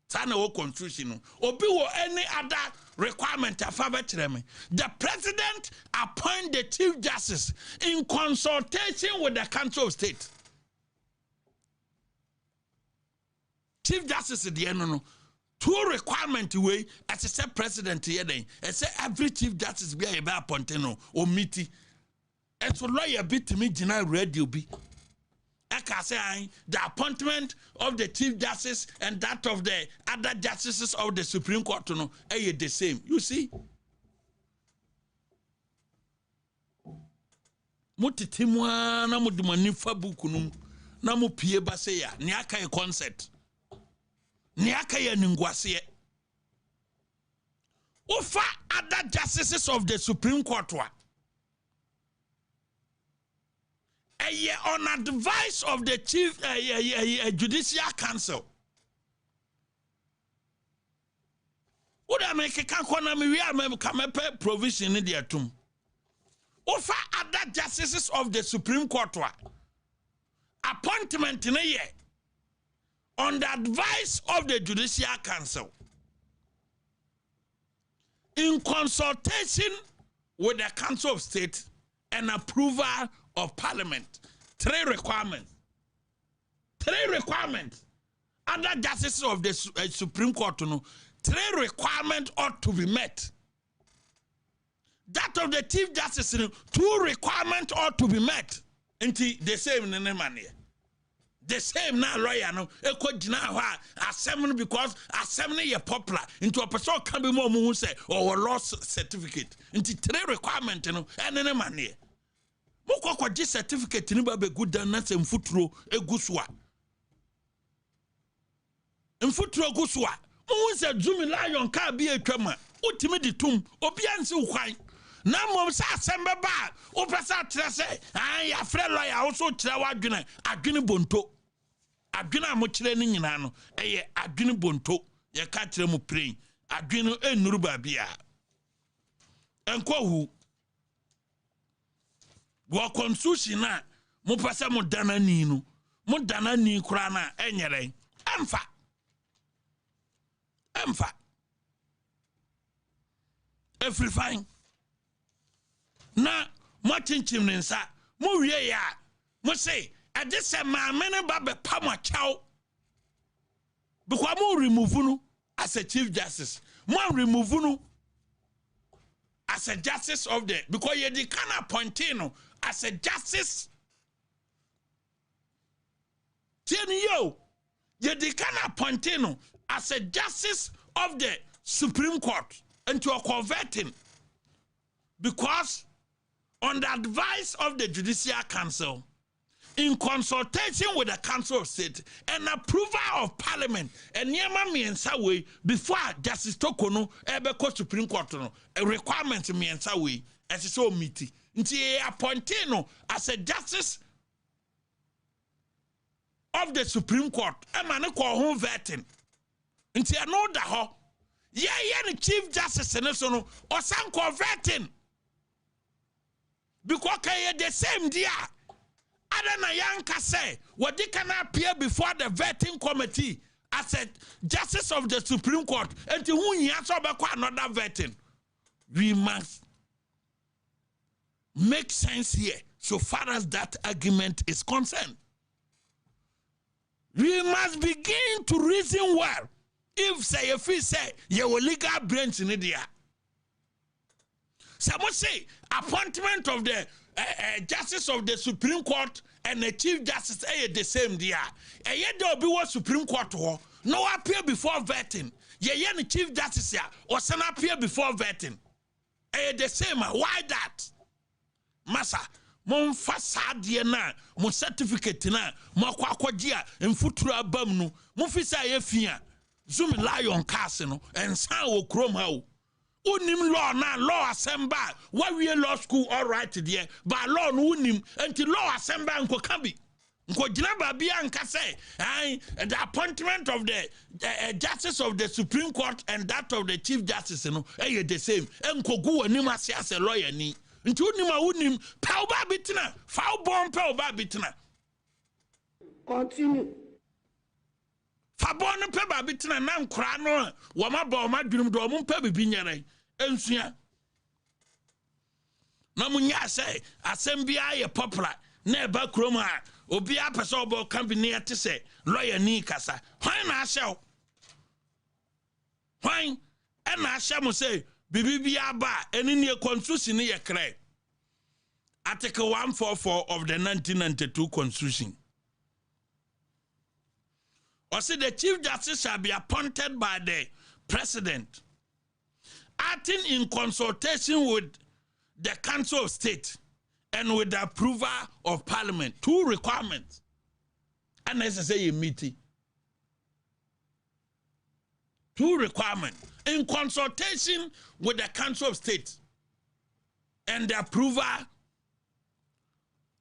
Sana o constitution. Obi wo any other requirement. The president appoint the Chief Justice in consultation with the Council of State. Chief Justice the no two requirement way as a say president here then. I say every Chief Justice be a appointed or meeting. And so lawyer bit to me general radio be. I can say the appointment of the Chief Justice and that of the other justices of the Supreme Court no are the same. You see? Mutitimwa na mudumani fabukunum na mu pie baseya ni aka e concept. Ni aka ye ningwase. Ofa other justices of the Supreme Court wa. On advice of the Chief Judicial Council. Would I make a canconami? We are come provision in the atom. Offer other justices of the Supreme Court appointment in a year on the advice of the Judicial Council in consultation with the Council of State and approval of Parliament. Three requirements. Other justices of the Supreme Court, three requirements ought to be met. That of the Chief Justice, two requirements ought to be met. Until the same in the money. The same now lawyer no eko gina ha assembly because assembly is popular into a person can be more who say or loss certificate. Until three requirements no and any money. Moko kwa certificate ni ba be good dan na se mfuturo egusua. Mfuturo egusua. Mo se zumi lion ka bi atwama. Utimi di tum obi ansi ukwan. Na mom sa asembe ba o pesa trese ya frɛ lawyer wo so kyerɛ wadwene adwene bonto. Adwene a mo kyerɛ ni nyina no eye adwene bonto. Ye ka kyerɛ mo praying. Adwene enuru ba bia. Enko hu wa constitution na mo pese mo dana ni no mo dana ni kura na enyere emfa every fine na mo chinchim ne nsa mo wie ya mo say e de se ma mene ba be pa mo chaw because mo remove no as a Chief Justice mo remove no as a justice of the because you the can appoint no as a justice. You the can appoint no as a justice of the Supreme Court and you are converting because on the advice of the Judicial Council in consultation with the Council of State and approval of Parliament and yema miensa way before Justice Tokono ebeko Supreme Court no a requirement miensa way as so meeting nti appointed no as a justice of the Supreme Court e ma ne ko ho vetting nti no da ho ye the Chief Justice ne so no osan converting because kay the same dia Adana Yanka say what they can appear before the vetting committee as a justice of the Supreme Court and to whom he has another vetting. We must make sense here so far as that argument is concerned. we must begin to reason well. If say if we say your legal branch in India, someone say appointment of the justice of the Supreme Court and the Chief Justice the same dia. Yet there be what Supreme Court no appear before vetting. Yeah, the Chief Justice or some appear before vetting. The same. Why that? Massa, mon fasade na, mon certificate na, mo kwakwajia, mfutura bamnu, mon fisa ye fia. Zoom lion casino and sound chrome how. Unim law na law assembly. Why we law school all right there, but law unim until law assembly and kokabi. Nkojina bia nka say, the appointment of the justice of the Supreme Court and that of the Chief Justice, the same. Nkogu anim as a lawyer ni. Nti unim pa oba bitina, fa bon pa oba bitina. Continue. Fabon pe ba bitina na nkra no wo ma ba o ma dwum do mo pe bibi nyere ensua na munya say asem bia ye popular na ba krom a obi apese obo company ate say lawyer ni kasa hwan na ahyew hwan e na ahye mo say bibi bia ba eni ne constitution ye kre Article 144 of the 1992 Constitution. Or say the Chief Justice shall be appointed by the President, acting in consultation with the Council of State and with the approval of Parliament. Two requirements. Unnecessary meeting. Two requirements. In consultation with the Council of State and the approval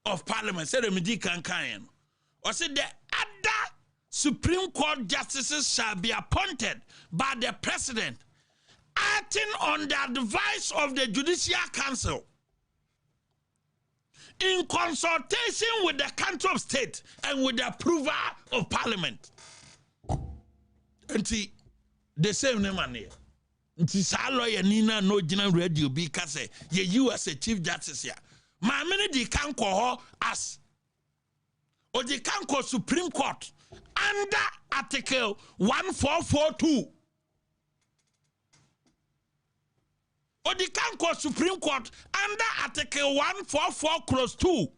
of Parliament. Say the media can. Or say the other Supreme Court justices shall be appointed by the President, acting on the advice of the Judiciary Council, in consultation with the Council of State and with the approval of Parliament. And see, the same name on here. Nti sa lawyer Nina no general radio be kase ye you as a Chief Justice ya. Ma many di kan ko as or the kan ko Supreme Court under Article 1442. Or the can call Supreme Court under Article 144 clause 2.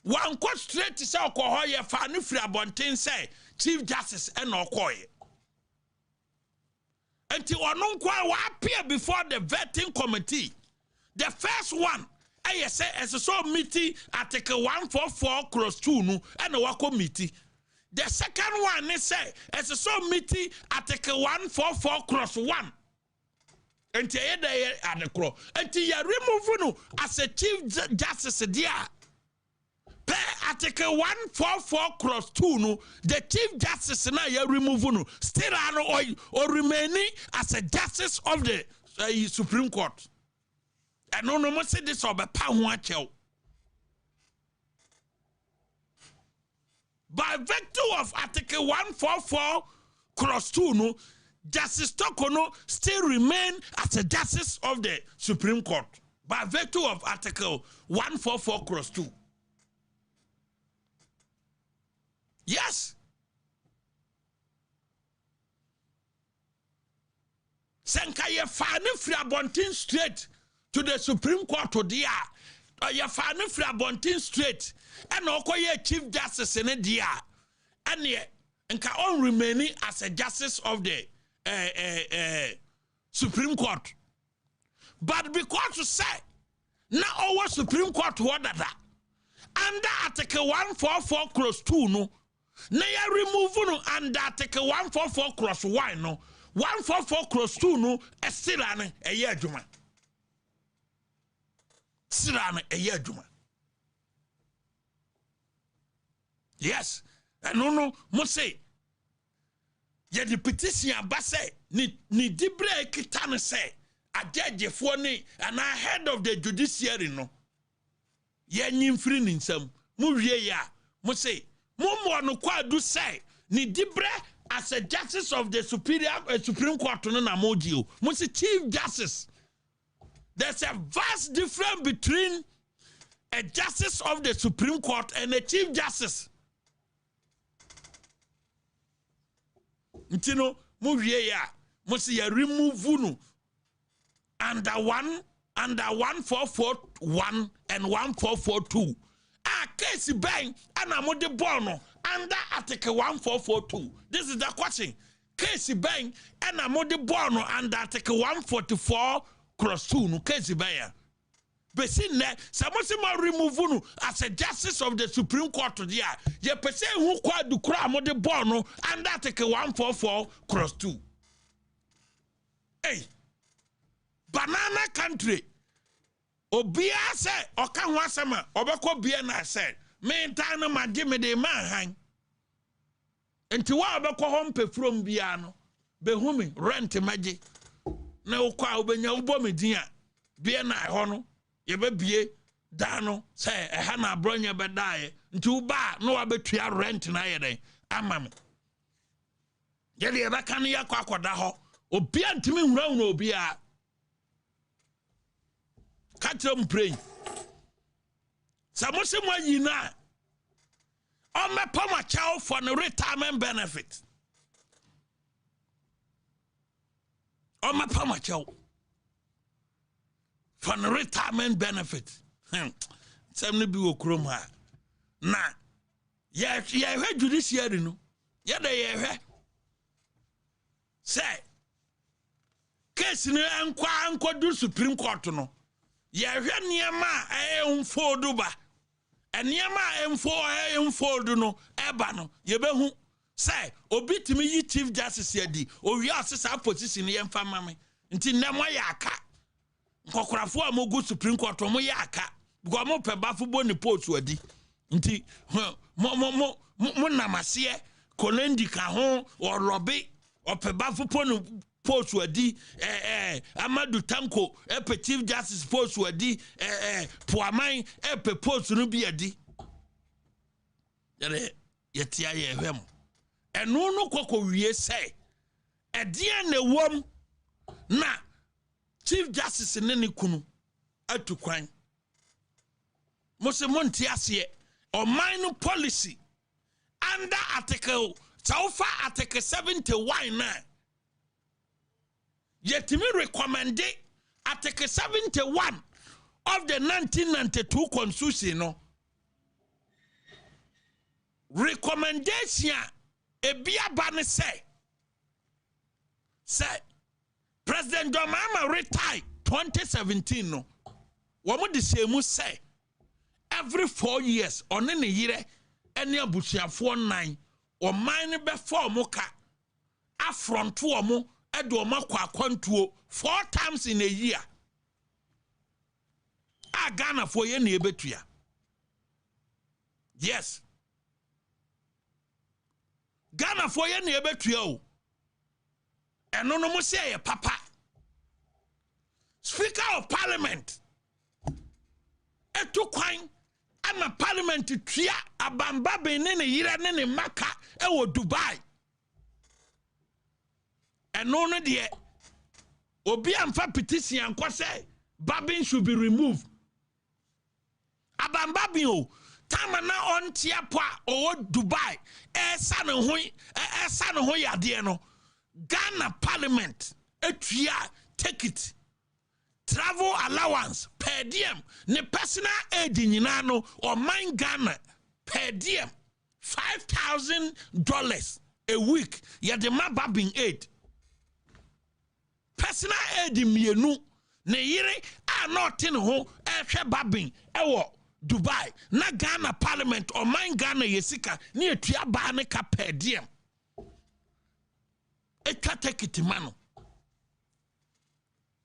One court straight to say Okohoye Fani Friabontin say Chief Justice and Okoye. Until Ononkwa appear before the vetting committee. The first one, I say as a so meeting Article 144 clause 2 no and a wako meeting. The second one they say as a so meeting Article 144 clause 1. Until you are the crow. Until you remove no as a Chief Justice dear. Per Article 144 clause 2 no, the Chief Justice now you remove no still or remaining as a Justice of the Supreme Court. And no more say this over power. By virtue of Article 144 clause 2 no, Justice Tokono still remain as a Justice of the Supreme Court by virtue of Article 144 clause 2. Yes. Senkaye fani Friabontin straight to the Supreme Court to dia. Or ya fani Friabontin straight and okoye Chief Justice in dia. And ye nka on remaining as a Justice of the Supreme Court. But because you say now our Supreme Court order that under Article 144 clause 2 no na ya remove no under Article 144 clause 1 no 144 clause 2 no still an eye adwuma still an eye adwuma. Yes, and no mo say ye the petition abase ni dibre kitane say ajajefo ni and head of the judiciary no ye nyimfiri ni nsam mu wie ya mo say mo mo no kwadu say ni dibre as a Justice of the Supreme Court no na moji o mo say Chief Justice. There's a vast difference between a Justice of the Supreme Court and a Chief Justice. Ntino mu wie ya mo se ya remove no under 1441 and 1442 a case ben ana mo de born under article 1442. This is the question. Case ben ana mo de born under article 144 cross 2 no case ben ya besin ne samosema remove no as a justice of the Supreme Court there ye pese hu kwa dukura mo de born under article 144 cross 2. Hey, banana country obia se oka ho asema obekọ bia na se me ntan no magye me de man han enti wa obekọ ho mpefrom bia no behumi rent magye na okwa obenya ubo medin a bia na ho no ye be bie da no se eha na abronye be dae nti uba no wa betua rent na ye den ama me ye de be kan ya kwakoda ho obia ntimi nwura no obia Katram praying. Samosimo yina. On me pama chow for the retirement benefit. On me pama chow for the retirement benefit. Samni bi okrom ha. Na ye hwe judiciary no. Ye de ye hwe. Say case ni anko do Supreme Court no. Yehwe niema emfodu ba eniema emfodu no eba no yebehu say obitimi yi chief justice yadi owi asesa position ye mfa mame nti nemo ya aka nkokorafo amogu Supreme Court mo ya aka because mo pebafo boni post wadi nti mo namase kolendi ka ho orobe opebafo ponu post wadi Amadu Tanko chief justice post wadi Puaman post no bi adi yetia ye hwem eno no kokko wie say edie na wom na chief justice ne kunu atukwan mose monti ase o mine policy under article 71 na yet me recommend Article 71 of the 1992 Constitution. No recommendation a bia ban say President Mahama retired 2017. No, what the same say every 4 years on any year any abusia 49 or mine before moka affront to omo edo makwa kwantuo 4 times in a year. A Ghana for ye na ebetua. Yes. Ghana for ye na ebetua o. Eno no mo say papa. Speaker of Parliament. Etu kwan ama Parliament tua abamba be ne yire ne maka e wo Dubai. And no de obi amfa petition anko say Babin should be removed. Abambabin o time na on tiapo o Dubai esa ne ho yade no Ghana Parliament etua take it travel allowance per diem ne personal aid nyina no or mine Ghana per diem $5,000 a week yade ma Babin aid personal aid mienu ne yire a not in ho ehwe Babin ewo Dubai na Ghana Parliament or mine Ghana yesika ne etua ba ne ka per diem etwa take it mano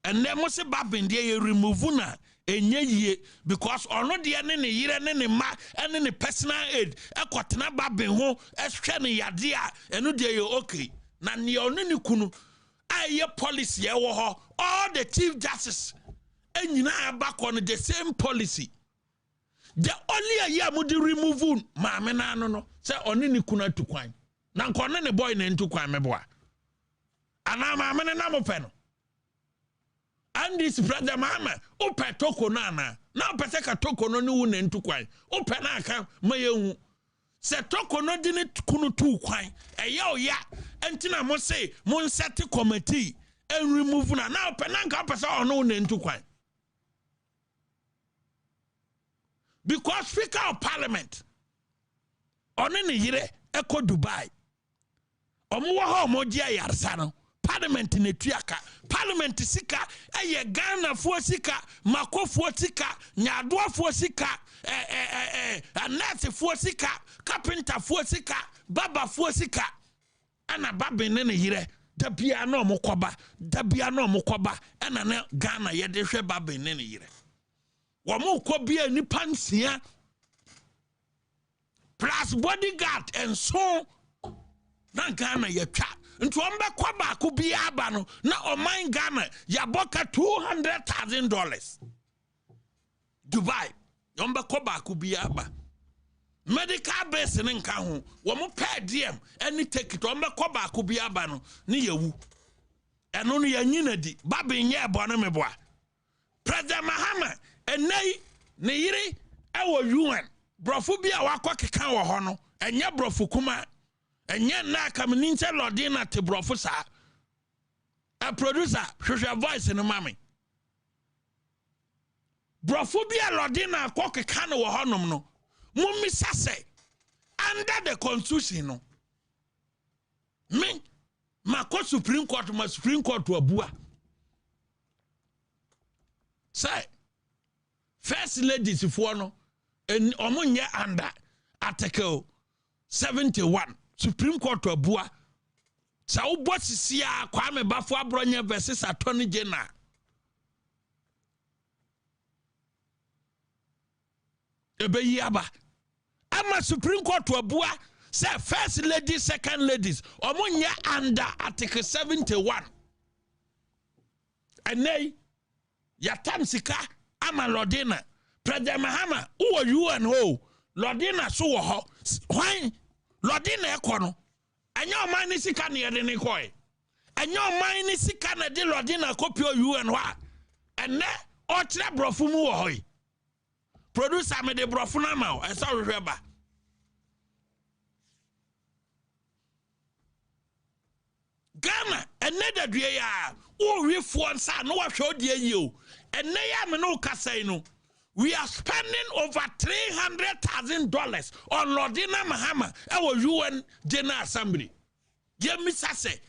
and then must Babin dey remove na enye yie because ono de ne yire ne ma ene ne personal aid ekotena Babin ho ehwe ne yade a eno dey okay na ne ono ne kunu aye policy ewo ho all the chief justice enyina back on the same policy. The only year mudi remove maame na no say oni ni kuna tukwan na nkone ne boy na ntukwan meboa ana maame na mo pe no and this brother mama o pe toko na opete ka toko no ni wu na ntukwan o pe na aka mayehu se toko no di ne kunu tu kwan eye oya entina mo say mo set committee and remove na now penanka pesa ono na ntu kwan because Speaker of Parliament one ne yire eko Dubai omo wo ha omo dia yarsa no Parliament ne tuaka Parliament sika eye Ghana fo sika makofo sika nyadoafo sika nurse fo sika carpenter fo sika baba fo sika ana babe ne yire dabia na omokoba ana na Ghana ye de hwe babe ne yire wo mo ko bia ni pansia plus bodyguard and so na Ghana ye twa nti ombe kwa ba ko bia aba no na oman Ghana ya boka $200,000 Dubai ombe kwa ba ko bia aba medical base ne nka ho wo mo per diem any ticket ombe kwa ba ko bia aba no ne yewu eno no yanyina di babe nye ebo no meboa President Mahama enai ne yiri ewo UN brofo bia wakọ keka wo ho no enye brofo kuma enye na kameninche lodina te brofo sa a producer hwehwe voice no mame brofo bia lodina akọ keka no wo honom no mummisa say under the constitution no me mako Supreme Court abua say first ladies for no and omunye under article 71 Supreme Court abua sa ubo sisia Kwame Bafo Abronye versus Attorney General ebe yaba ama Supreme Court abua say first ladies second ladies omunye under article 71 and yatam sika ama lodina President Mahama uwo UN ho lodina so wo ho hwan lodina ekono anya oman ni sika ne yede ne koy anya oman ni sika na de lodina kopio UN ho ene o kire brofu mu wo hoy producer me de brofu na ma o esa hwehwe ba Ghana ene dadue ya o wifo nsa no wa hwe odie yi o ene ya me no kasai no we are spending over $300,000 on Lordina Mahama our UN General Assembly. Yemisa say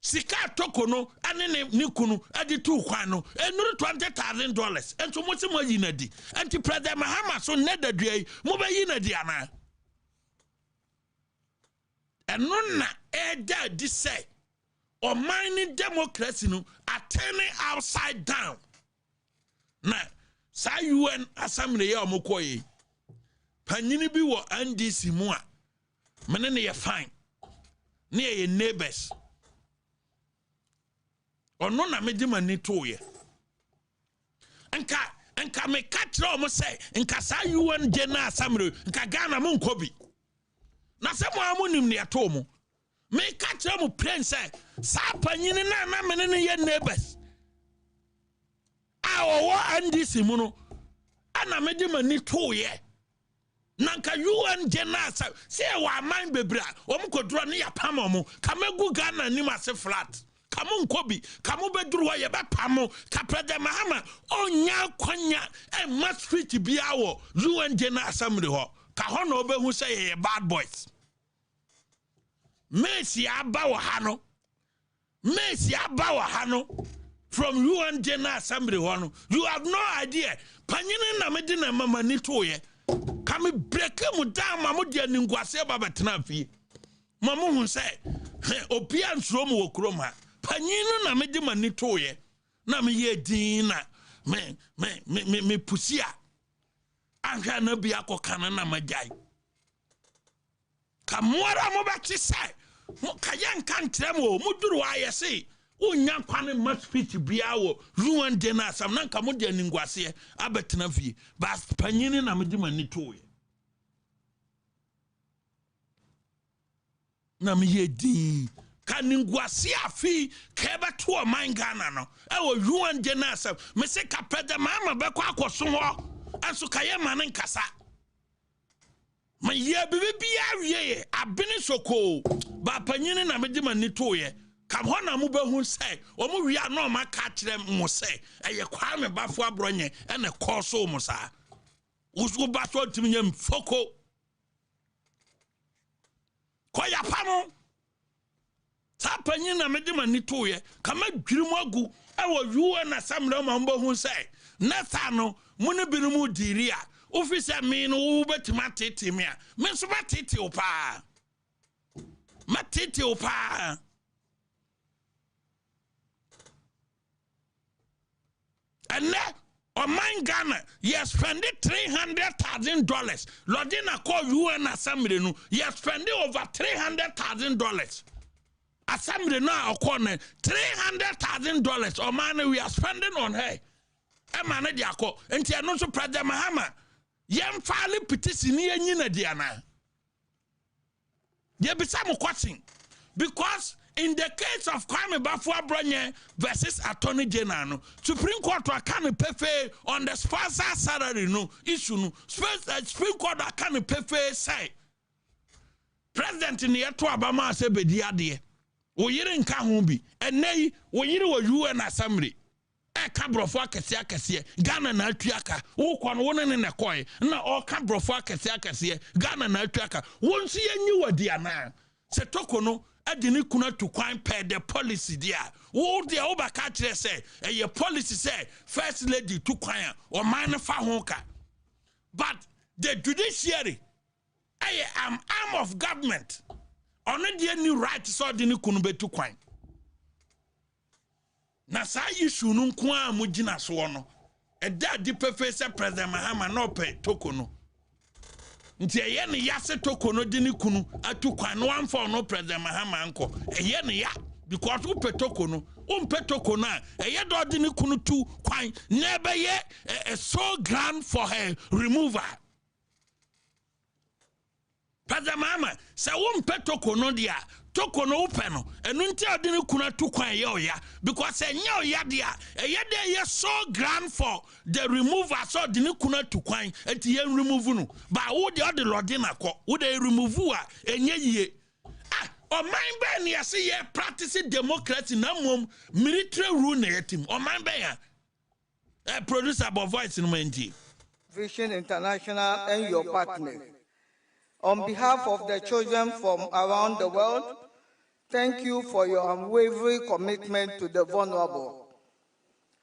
sika toko no ane ne kunu adi tu kwano enuru $20,000 enso mo se mo yinadi anti President Mahama so nedadue mo ba yinadi ana eno na eda di say o mining democracy no are turning upside down na sa UN assembly ya omokoye panyini bi wo NDC mu a mene ne ye fine ne ye neighbors ono na medima ni toye enka me katra omo say enka sa UN General Assembly enka Ghana mu nkobi na se mo amunim ne ato mo me katra mo prince sa panyini na mene ne ye neighbors awo NDC mu no ana medima ni toye nanka UN General say wa man bebra omkodro ne ya pam omo kamegu Ghana ni mase flat kamu nkobi kamu beduru ye be pam ka President Mahama onya kwanya e ma street bia wo UN General Assembly ho ka ho na obehu say ye bad boys Messi aba wa hano from UN General Assembly one. You have no idea. Panyini na medina mama ni toye. Kami break mu down mamu dia ningwase baba tena fi. Mamu hun say opia nsuro mu wokrom ha. Panyini na medima ni toye. Na me ye din na me pusia. Anhwa na bia kokana na majai. Kamwara mo ba ti say. Mo kayan kan tremo muduru ayese. Unya kwane must fit bia wo ruwan dena sam nanka mo de ningwase abetena fie ba panyini na medima ni toye na me ye din ka ningwase afi ka be to man Ghana no e wo ruwan dena sam me se ka President Mahama be kwa akoso ho anso ka ye man nkasa Ma ye bibi awie abene soko ba panyine na mede mani toye kam ho na mo behu sai o mo wi na ma ka kire mo sai eye kwa me bafo abronye ene ko so mo sa usu ba so timnyam foko ko ya pamo sa panyine na mede mani toye kama dwirimu agu e wo yuwa na samre ma mbo hu sai na sa no mo ne birimu diri a officer me no wo betima tete me a me so ba tete o pa ma tete o pa and on my Ghana you spend $300,000 lodina call UN assembly no you spend over $300,000 assembly now corner $300,000 or money we are spending on her e man dey akọ enti eno so President Mahama yem file petition ni anyina dia na ye bisa mo question because in the case of Kwame Bafo Abronye versus Attorney General no Supreme Court can pay on the sponsor salary no issue no Supreme Court can pay say President ni eto abama se bedi ade wo yire nka ho bi enei wo yire wo UN assembly kabrofo akese Ghana na atuaka wo kwano wo ne ne koy na o kabrofo akese Ghana na atuaka wo nso yenyi wadi ana se toko no ade ne kuna to kwan per the policy dia wo dia wo ba ka kire se eye policy say first lady to kwan o man fa ho ka but the judiciary am arm of government on the new right so de ne kunu betu kwan na sa issue no nko a mo gina so no eda di professor President Mahama no pe toko no nti eye ne yase toko no di ne kunu atu kwan no amfo no President Mahama anko eye ne ya because wo pe toko no pe toko na eye do di ne kunu tu kwan na be ye so grand for her removal President Mahama se wo pe toko no dia toko no upe no enu nti ade ne kuna tu kwan ye oya because enye oya dia eye de ye so grand for the removal so de ne kuna tu kwan enti ye remove no ba wo de ode lode na ko wo de remove a enye yie o man be ne yase ye practice democracy na mom military rule na yetim o man be ya producer about voice no menti Vision International and your partners. On behalf of the children from around the world, thank you for your unwavering commitment to the vulnerable.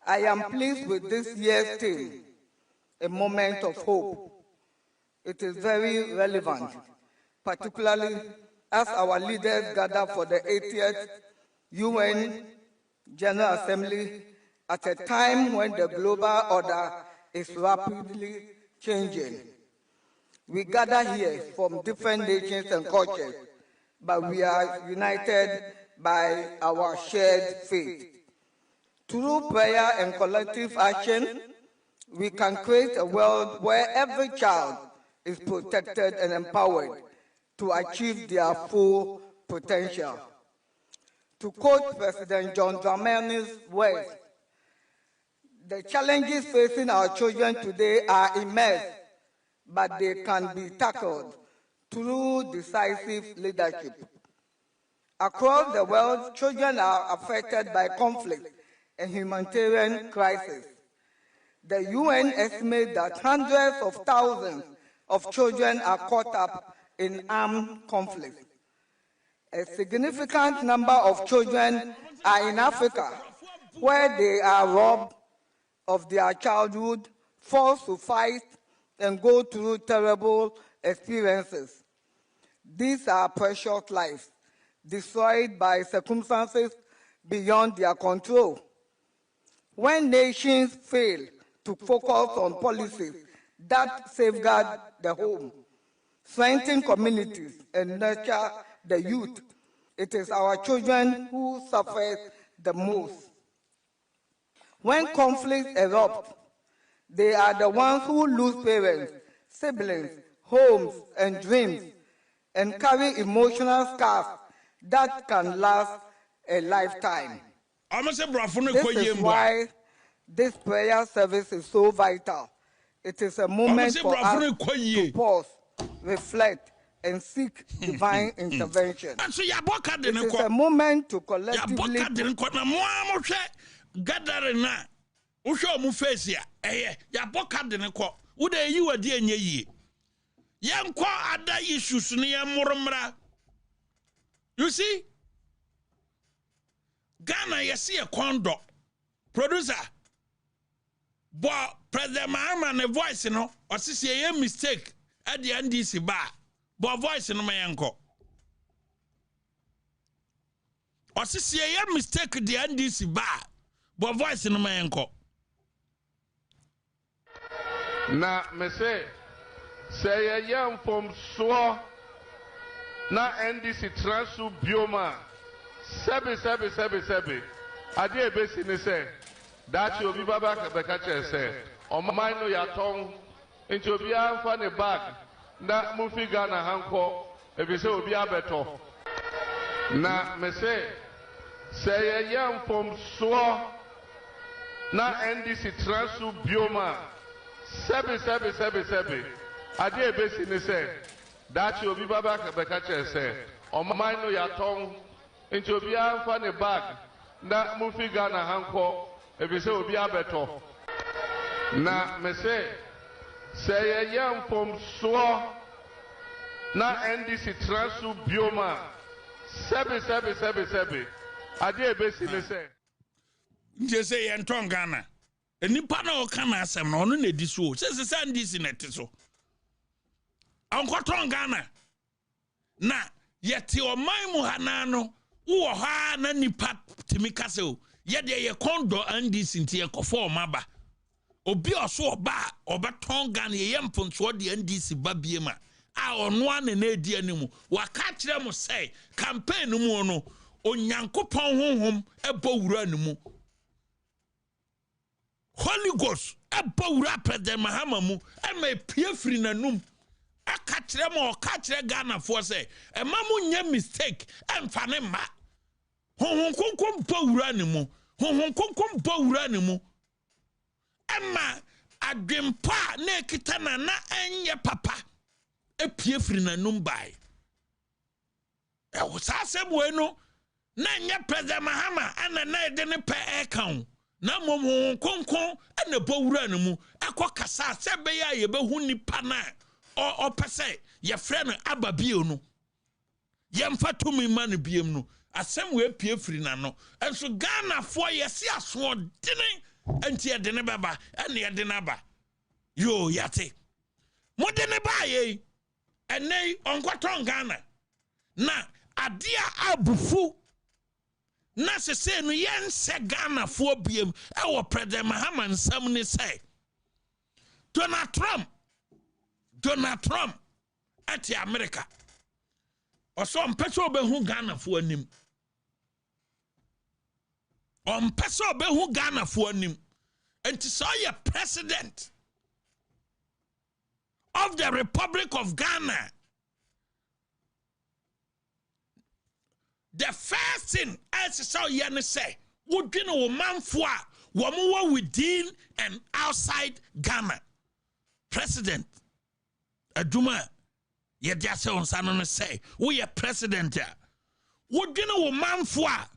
I am pleased with this year's theme, a moment of hope. It is very relevant, particularly as our leaders gather for the 80th UN General Assembly at a time when the global order is rapidly changing. We gather here from different nations and cultures, but we are united by our shared faith. Through prayer and collective action, we can create a world where every child is protected and empowered to achieve their full potential. To quote President John Dramani's words, the challenges facing our children today are immense, but they can be tackled through decisive leadership. Across the world, children are affected by conflict and humanitarian crisis. The UN estimates that hundreds of thousands of children are caught up in armed conflict. A significant number of children are in Africa, where they are robbed of their childhood, forced to fight, and go through terrible experiences. These are precious lives, destroyed by circumstances beyond their control. When nations fail to focus on policies that safeguard the home, strengthen communities, and nurture the youth, it is our children who suffer the most. When conflicts erupt, they are the ones who lose parents, siblings, homes, and dreams, and carry emotional scars that can last a lifetime. This is why this prayer service is so vital. It is a moment for us to pause reflect, and seek divine intervention. And so Yaboka It is a moment to collectively gathering na usho mu face ya Yaboka de ne ko wo de yi wadi enye yi yenko ada issues ne yemurumra. You see, Ghana yesi a condo producer but President Mahama ne voice no osisi ye mistake at the NDC bar but voice no mayenko osisi ye mistake the NDC bar but voice no mayenko na me say ye yam from so na NDC transu bioma sebi ade ebesi ne say that you be baba beka che say o man no ya ton nti obi anfa ne bag na mu fi Ghana hanko ebi say obi abeto na me say ye yam from so na NDC transu bioma sebi ade ebesi ne say that you be baba beka che say o man no ya ton nti obi anfa ne bag na mu fi Ghana hanko ebi say obi abeto na me say ye yam from so na NDC transu bioma sebi ade ebesi ne say nje say yenton Ghana enipa na o kana asem na ono na di so se NDC na ti so ankoton Ghana na yeti o man mu hanano wo ha na nipa timi kase o ye de ye kondo NDC nti ye kofo maba obi oso oba obeton Ghana ye mponso de NDC ba biema a ono ane na edi animu waka kire mo say campaign mu no onyankopon honhom ebo wura animu Holy Ghost ebo wura President Mahama mu e ma pie firi nanum aka kire mo ka kire Ghana fo say e ma mu nya mistake emfa ne ma honhom konkom bo wura animu honhom konkom bo wura animu Emma adwempa na ekita na enye papa epie firi na numbai e wo sasem we no na enye President Mahama ana na ede ne pe account na momon konkon ana bowura ne mu akokasa se be ya ye behu nipa na o pese ye frɛ no ababio no ye mfa tumi ma no biem no asem we pie firi na no enso Ghana fo ye se aso dene anti edene baba ene edene ba yo yate modene ba ye ene onkwaton Ghana na adia abufu na sese no yense Ghana fo biem e wo President Mahama nsam ne say Donald Trump at America oso mpeso obehu Ghana fo anim on peso behu Ghana fo anim enti so ye president of the Republic of Ghana the first thing as so ye ne say wodwene wo manfo a wo mo within and outside Ghana president aduma ye dia se on sano no say wo ye president a wodwene wo manfo a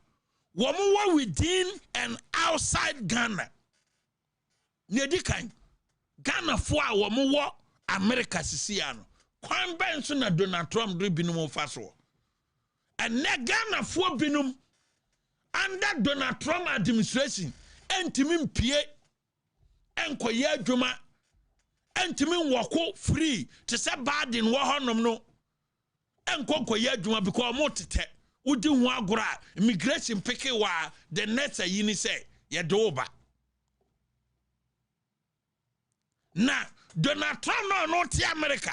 womo within and outside Ghana. Nedikan Ghana for a womo America sisiano. Kwan ben so na Donald Trump do binum faso. And ne Ghana for binum under Donald Trump administration entimi mpie enkoye adwuma entimi woko free to say bad in wo honom no enkoye adwuma because mo tete Udi wagura immigration peke wa the next yini say ye doba na Donald Trump no ti America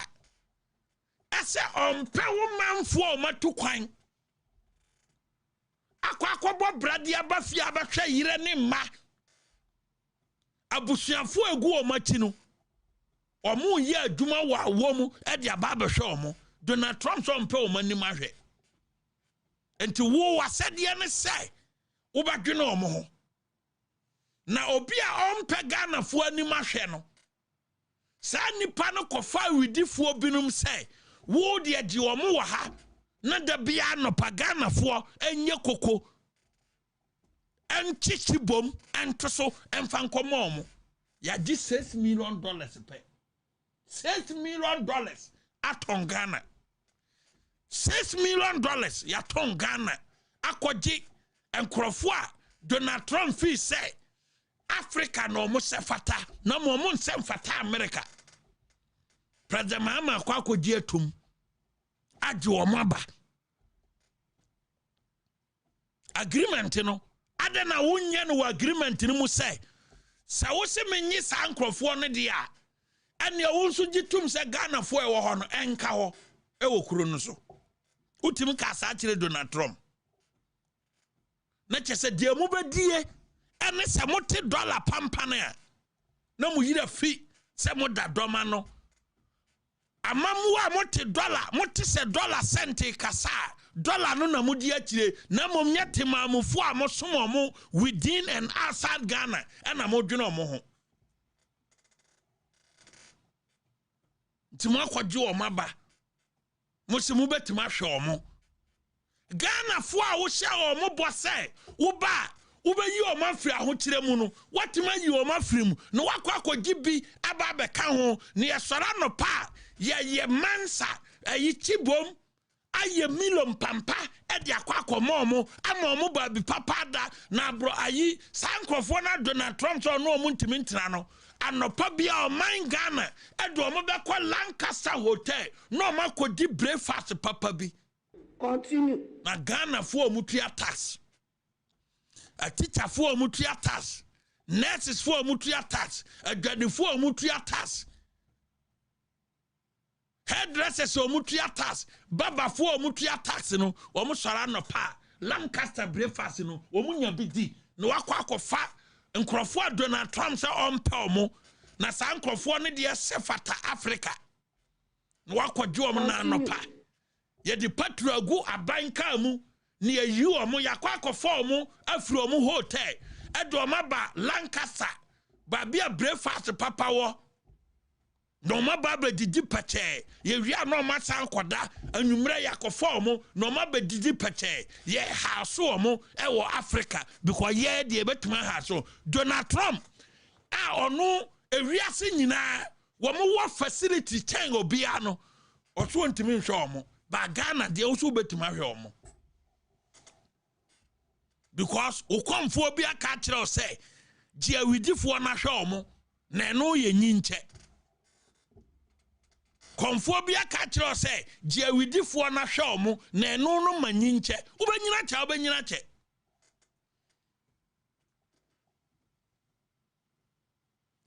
ese ompe wo manfo matu kwan akwakobo brade abafi abahwe yire ne ma abusuafo egu o mati no omo ye adwuma wa awomu e de aba abahwe omo Donald Trump so ompe o mani mahwe enti wo wasede ne say wo badwene omo ho na obi a ompe Ghana fo anim ahwe no sa nipa no kofa widifuo binum say wo de agi omo wa ha na da bia no paganafoɔ enye koko enchichi bom entoso emfa nkomo omo ya di $6 million pe $6 million aton Ghana $6 million ya ton Ghana akoji enkrofo a Donald Trump fi say Africa no mo se fata na mo nse fata America President Mahama kwa akoji etum agi o maba agreement no adana wonye no agreement no mu say sa wo se menyi sa nkrofo no de a ene wo nso gitum se Ghana fo e wo ho no enka ho e wo kuro no so utim ka sa kire Donald Trump na chese de mu bedie ene se mote dollar pampane a na mu yira fi se mo da doma no amamu a mote se dollar centi kasa dollar no na mudi akire na mom nyete mamufo a mosom mo within and outside Ghana and amodwene omo ho tima kwaje o maba mosimu betima hwe omo Ghana fo a wo hye omo bose wo ba wo be yi omo afri ahokire mu no watima yi omo afri mu no wakwa akogyi bi aba be ka ho ne yesora no pa ye mansa ayi chibom aye milom pampa e de akwakomo omo ama omo ba bi papa da na bro ayi sankrofo na Donald Trump so no omo ntimi ntina no anopa bia o man Ghana e do omo be kwa Lancaster Hotel no makodi breakfast papa bi continue na Ghana fo omutua tax a teacher fo omutua tax nurses fo omutua tax adwade fo omutua tax hairdressers omutua tax baba fo omutua tax no omo sora no pa Lancaster breakfast no omunya bidi no wakwa akofa nkrofo Donald Trump say ompe omo na sa nkrofo no de sefata Africa no wakwaje omo na anopa ye di patragu abanka mu ne yi omo yakwa akofa omo afri omo hotel edo maba Lancaster ba bia breakfast papa wo no maba didi pache ye wia no masa nkoda anwumre yakofa omo no maba didi pache ye haaso omo e wo Africa because ye de betuma haaso Donald Trump a ono ewiase nyina wo mo wo facility chain obia no oso ntimi nhwe omo ba Ghana de oso betuma hwe omo because ukomfo bia ka kire o say dia widifo na hwe omo na no ye nyinche konfo bia ka kire o say dia widifo na hwe omo na no no manyinche ubenyina che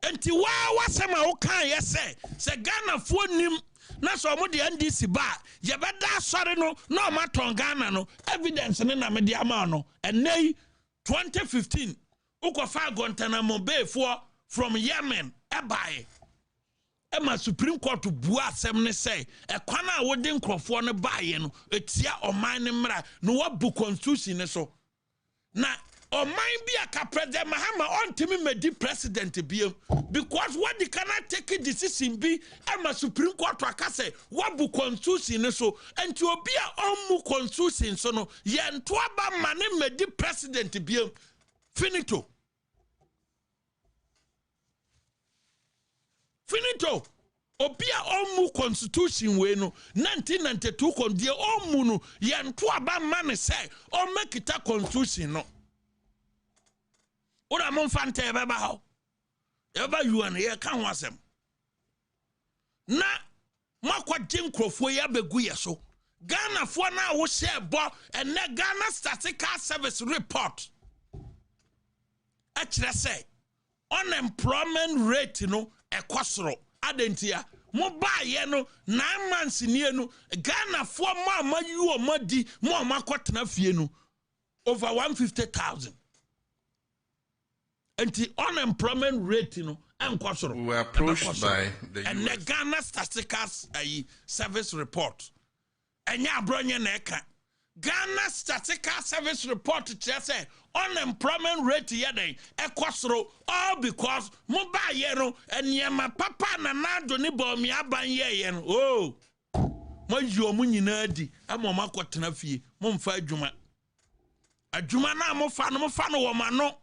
enti wa sema wo kan ye say Ghana fo nim na so mo de NDC ba ye beda sori no na ma ton Ghana no evidence ne na me de ama no enei 2015 ukofa Guantanamo Bay for from Yemen ebae ema Supreme Court bua asem ne say ekwana wo de nkrofo no bae no etia oman ne mra no wabu constitution ne so na oman bia ka President Mahama ontimi medi president biem because what they cannot take a decision be ema Supreme Court akase wabu constitution ne so enti obi a omu constitution so no ye nto aba mane medi president biem finito obi a omu constitution we no 1992 kon die omu no ye nto aba mane say o makita constitution no ora mon fante beba ho eba yuan ye kan wasem na makwa jinkrofo ya begu ye so Ghana fo na wo share bo ene Ghana Statistical Service report a kire say unemployment rate no ekosoro adentia mo ba ye no 9 months nie no Ghana fo ma amayu o madi mo makotena fie no over 150,000 and the unemployment rate, you know, we were approached by the and the Ghana Statistical Service report. And ya abronye neka Ghana Statistical Service report just say unemployment rate yɛden ekosoro all because mo ba ye no enema papa na nado ni ba mi aban ye no oh mo yi omu nyina di ama mo akotena fie mo mfa adwuma na mo fa no wo ma no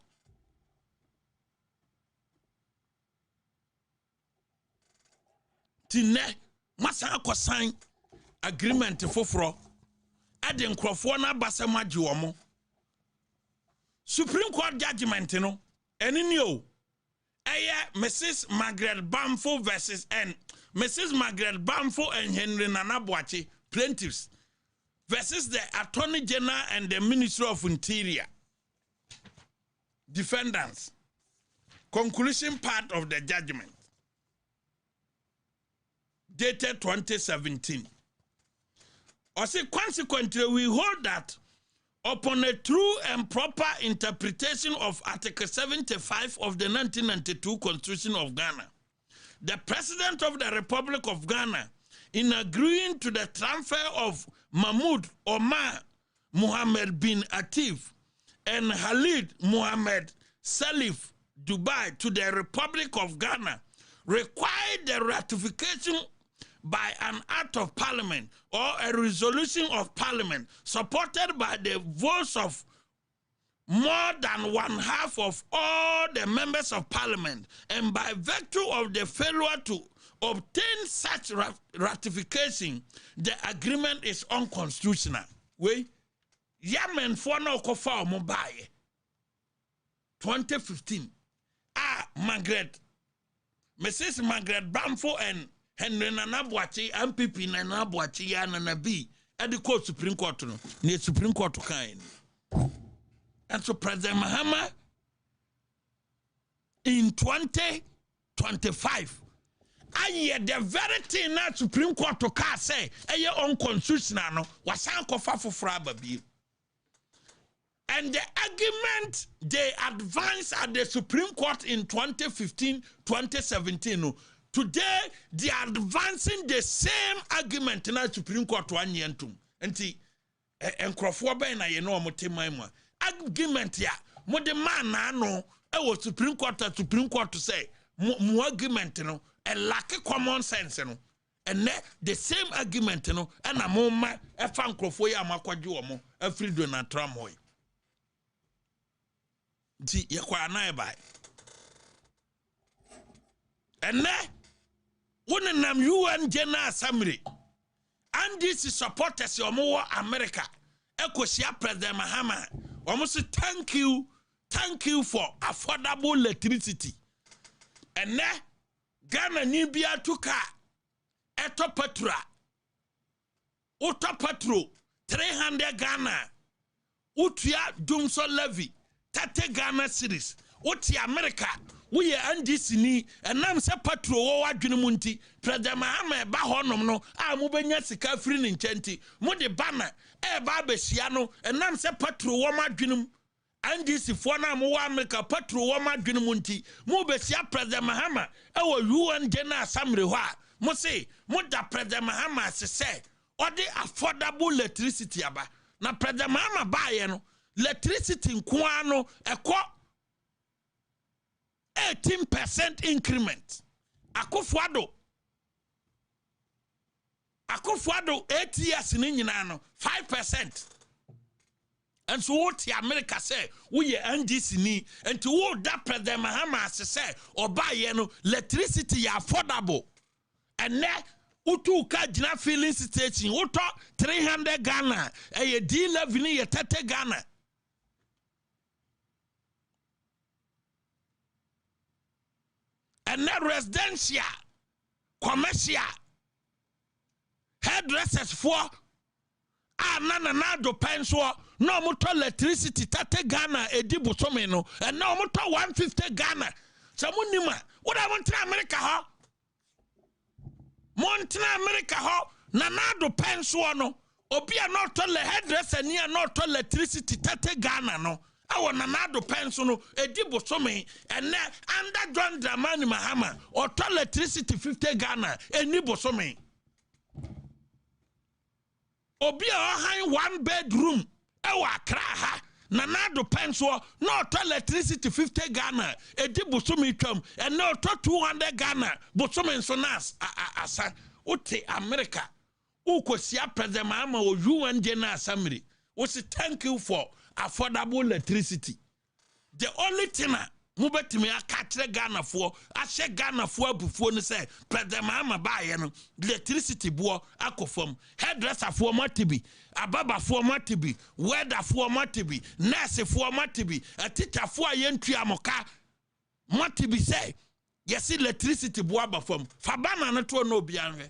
tine masa akosan agreement foforo ade nkrofo na abasem agi wo mo Supreme Court judgment no eni ni o Mrs. Margaret Bamfo versus Mrs. Margaret Bamfo and Henry Nana Boachi plaintiffs versus the Attorney General and the Ministry of Interior defendants. Conclusion part of the judgment dated 2017. Consequently, we hold that upon a true and proper interpretation of Article 75 of the 1992 Constitution of Ghana, the President of the Republic of Ghana, in agreeing to the transfer of Mahmoud Omar Mohammed bin Atif and Khalid Mohammed Salif Dubai to the Republic of Ghana, required the ratification by an act of parliament or a resolution of parliament supported by the votes of more than 1/2 of all the members of parliament, and by virtue of the failure to obtain such ratification, the agreement is unconstitutional. We Yemen for no kofa mobile 2015. Mrs. Margaret Bamfo and Henry Nana Boachi, MPP Nana Boachi, Nana B, at the court Supreme Court, near Supreme Court kind. And so President Mahama in 2025, the very thing that Supreme Court to say, unconstitutional, was uncofa for Frababi. And the argument they advanced at the Supreme Court in 2015, 2017, today they are advancing the same argument in the Supreme Court 1 year and 2. And Crawford na ye no motemai argument ya mo de man na no e wo Supreme Court to say mo argument no e lack common sense no and the same argument no e na mo ma e fa Crawford ya makwaje wo mo afri Donald Trump hoy di ye kwa na e bai and wonenam UN General Assembly and this is supporters omo America ekosia President Mahama omo say thank you for affordable electricity and Ghana ni bia tuka eto petro 300 Ghana utua dumso levy 30 Ghana series uti America we NDC ni enam se patro wo wadwene mu nti President Mahama ba honom no a mo benya sika free ni nchenti mo de bana e ba besia no enam se patro wo madwene mu NDC fo na mo wa America patro wo madwene mu nti mo besia President Mahama e wo UN General Assembly ho a mo se mo da President Mahama se or the affordable electricity aba na President Mahama ba ye no electricity nko ano ekọ 18% increment. Akufuado 8 years in Indiana, 5%. And so what the America say, we NDC ni, and to what that President Mahama say, or buy electricity affordable. And now utuka jina filling station, uto 300 Ghana, a deal vini 30 Ghana. And now residential, commercial, hairdressers for do penso no motor electricity 30 Ghana edibo someno and no motor 150 Ghana. So munima, what I want to America ho? Montana America ho nanado penso no obia no to le hairdresser near no to electricity 30 Ghana no. Our nanado pensono edibo some and under John Dramani Mahama or to electricity 50 Ghana enibo some obi a high 1 bedroom ewa kraha Nanado penso no to electricity 50 Ghana edi busumi twam and no to 200 Ghana busumi so nas asa uti America ukosia president Mahama o UN General Assembly we say thank you for affordable electricity. The only thing mubetimi akatre Ghana for ashe Ghana for abufuo ni say president Mahama ba ye no electricity buo akofam hairdresser for matibi ababa for matibi welder for matibi nurse for matibi a teacher for yentu amoka matibi say yes electricity buo abafam fabana na to no bianwe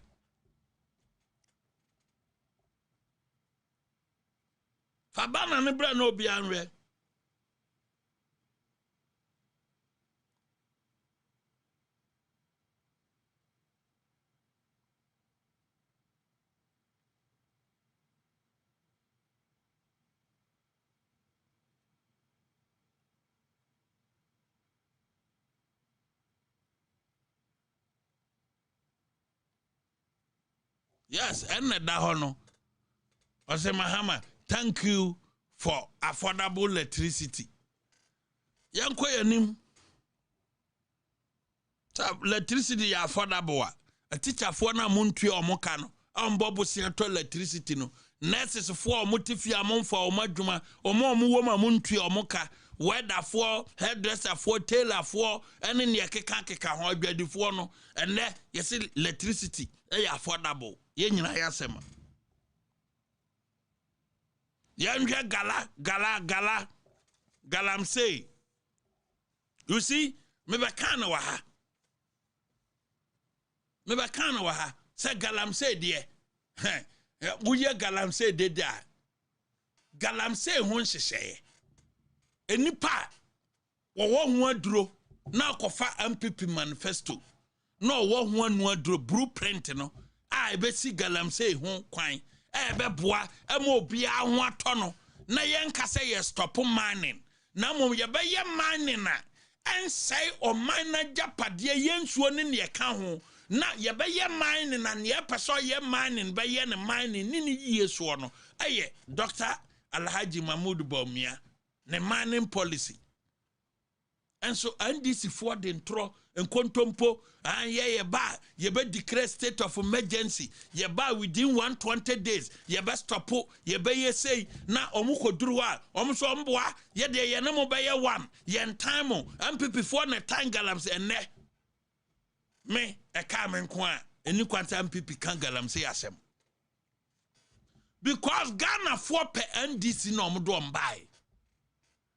fabana ne bra no bianwe. Yes, and that hono. I say Mahama, thank you for affordable electricity. Yanko yanim. Electricity ya affordable. A teacher for na muntri or mokano. Bobo siento electricity no. Nurses for mutifia mon for omadjuma or more muwoma muntri or moka. Weather for hairdresser for tailor for and in your keka ho for no. And there you see electricity. Affordable. Yenyina yasema. Yanje galam say. You see, me be kana waha. Say galam say dear. Uye galam say de da. Galam say hon hyehyɛ. Enipa wo ho aduro na kofa MPP manifesto. No wo ho anu aduro blueprint no. Ebe si galamsey ho kwan ebe boa ema obia ho atono na yenka say ye stop mining na mom ye be ye mining na ensai o miner japade yensuo ne ne ka ho na ye be ye mining na ne peso ye mining be ye ne mining ni yesuo no eye Dr. Alhaji Mahmoud Bawumia ne mining policy enso NDC for the intro enkontompo ye ba ye be declare state of emergency ye ba within 120 days ye be stop ye be ye say na omukoduru a omso mboa ye de ye nemo be ye one ye time MPP for na time galams enne me e ka me nko a eni kwanta MPP kan galams asem because Ghana for per NDC no omdo mbai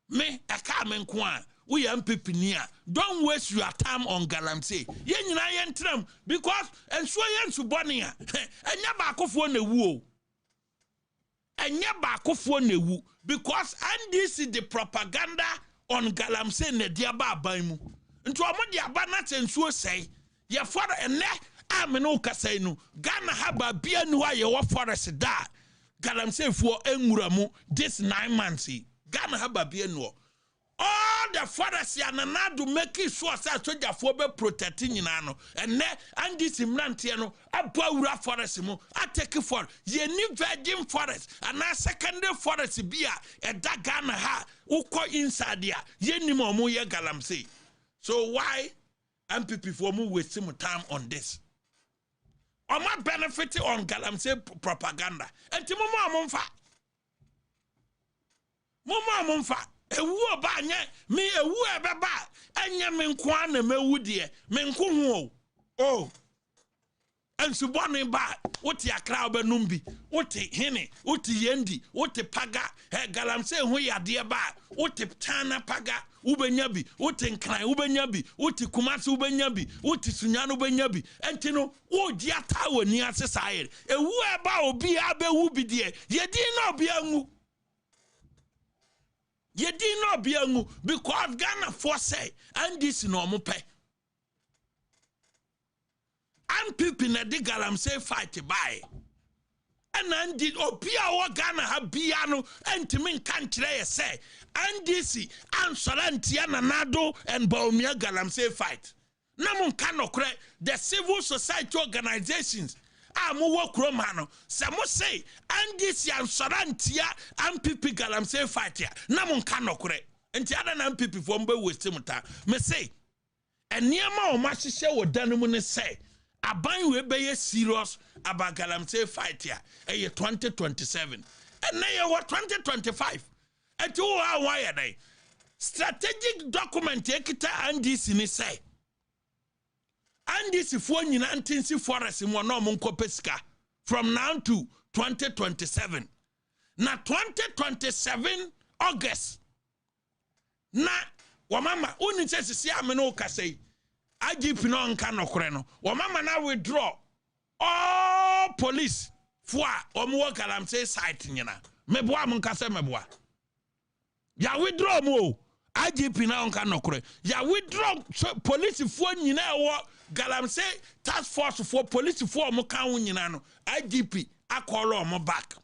me e ka me nko a we MPP near. Don't waste your time on galamsey. Yen yentram because and so yen subonia. And yabakofo ne wu. And yabakofo ne wu because and this is the propaganda on galamsey ne diaba baimu. Into amodi abanat and so say your father and ne ameno kasay no Ghana haba bia no ye wa forest da galamsey for enmuramu this 9 months. Ghana haba bia no. All the fathers yana do make sure that soldier for be protecting no and and this imrantia no abawura forest mo atake for ye ni virgin forest and a secondary forest bia e da Ghana ha uko inside there ye ni mo ye galamsey. So why MPP for mo waste some time on this? Am I benefiting on galamsey propaganda? And Timomo Monfa. Ewu ba nye me ewu ebeba enye me nko na mewu de me nko ho oh ensu bone ba wote akra obenum bi wote hene wote yendi wote paga he galamsey ho yade ba wote tana paga ubenya bi wote nkran ubenya bi wote kumase ubenya bi wote sunyano ubenya bi enti no wo di ata woni asesa yer ewu eba obi abewu bi de yedi na obi anwu ye did not be because Ghana for say and this no mo pay. And people na the galamsey fight by. And then did opia wa Ghana ha biano and to mean country say and this and Solantia Nado and Bawumia galamsey fight. Namun cannot correct the civil society organizations mo wo kroma no se mo say andisi ansorantia ampipi galamsey fight ya na mo nka nokore enti ada na ampipi fo mbe waste muta me say eniema o ma hihye wo dan mu ne say aban we be serious about galamsey fight ya 2027 and now what 2025 enti wo ha wa ya dai strategic document ekita andisi ni say andisi fo nyina antinsi forest mo no mo nkopesika from now to 2027 na 2027 August na wamama uni sisi amene okasei IGP no nka nokore no wamama na withdraw all police for omo galamsey site nyina meboa mo nka se meboa ya withdraw mo IGP na nka nokore ya withdraw police for nyina ewo galamsey task force for police for omo kan nyina no IGP akọrọ omo back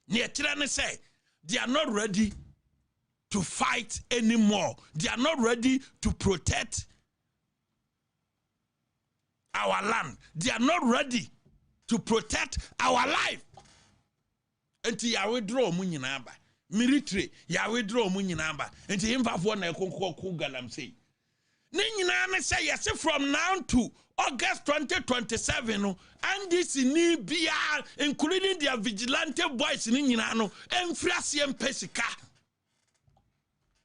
ne tire ne say they are not ready to fight anymore. They are not ready to protect our land. They are not ready to protect our life. Enti ya withdraw mu nyina ba. Military ya withdraw mu nyina ba. Enti himfafo na ekonkoko galamsey. Ne nyina ne say yes from now to August 2027 and this ni bia including their vigilante boys ni nyina no emfrase empesika.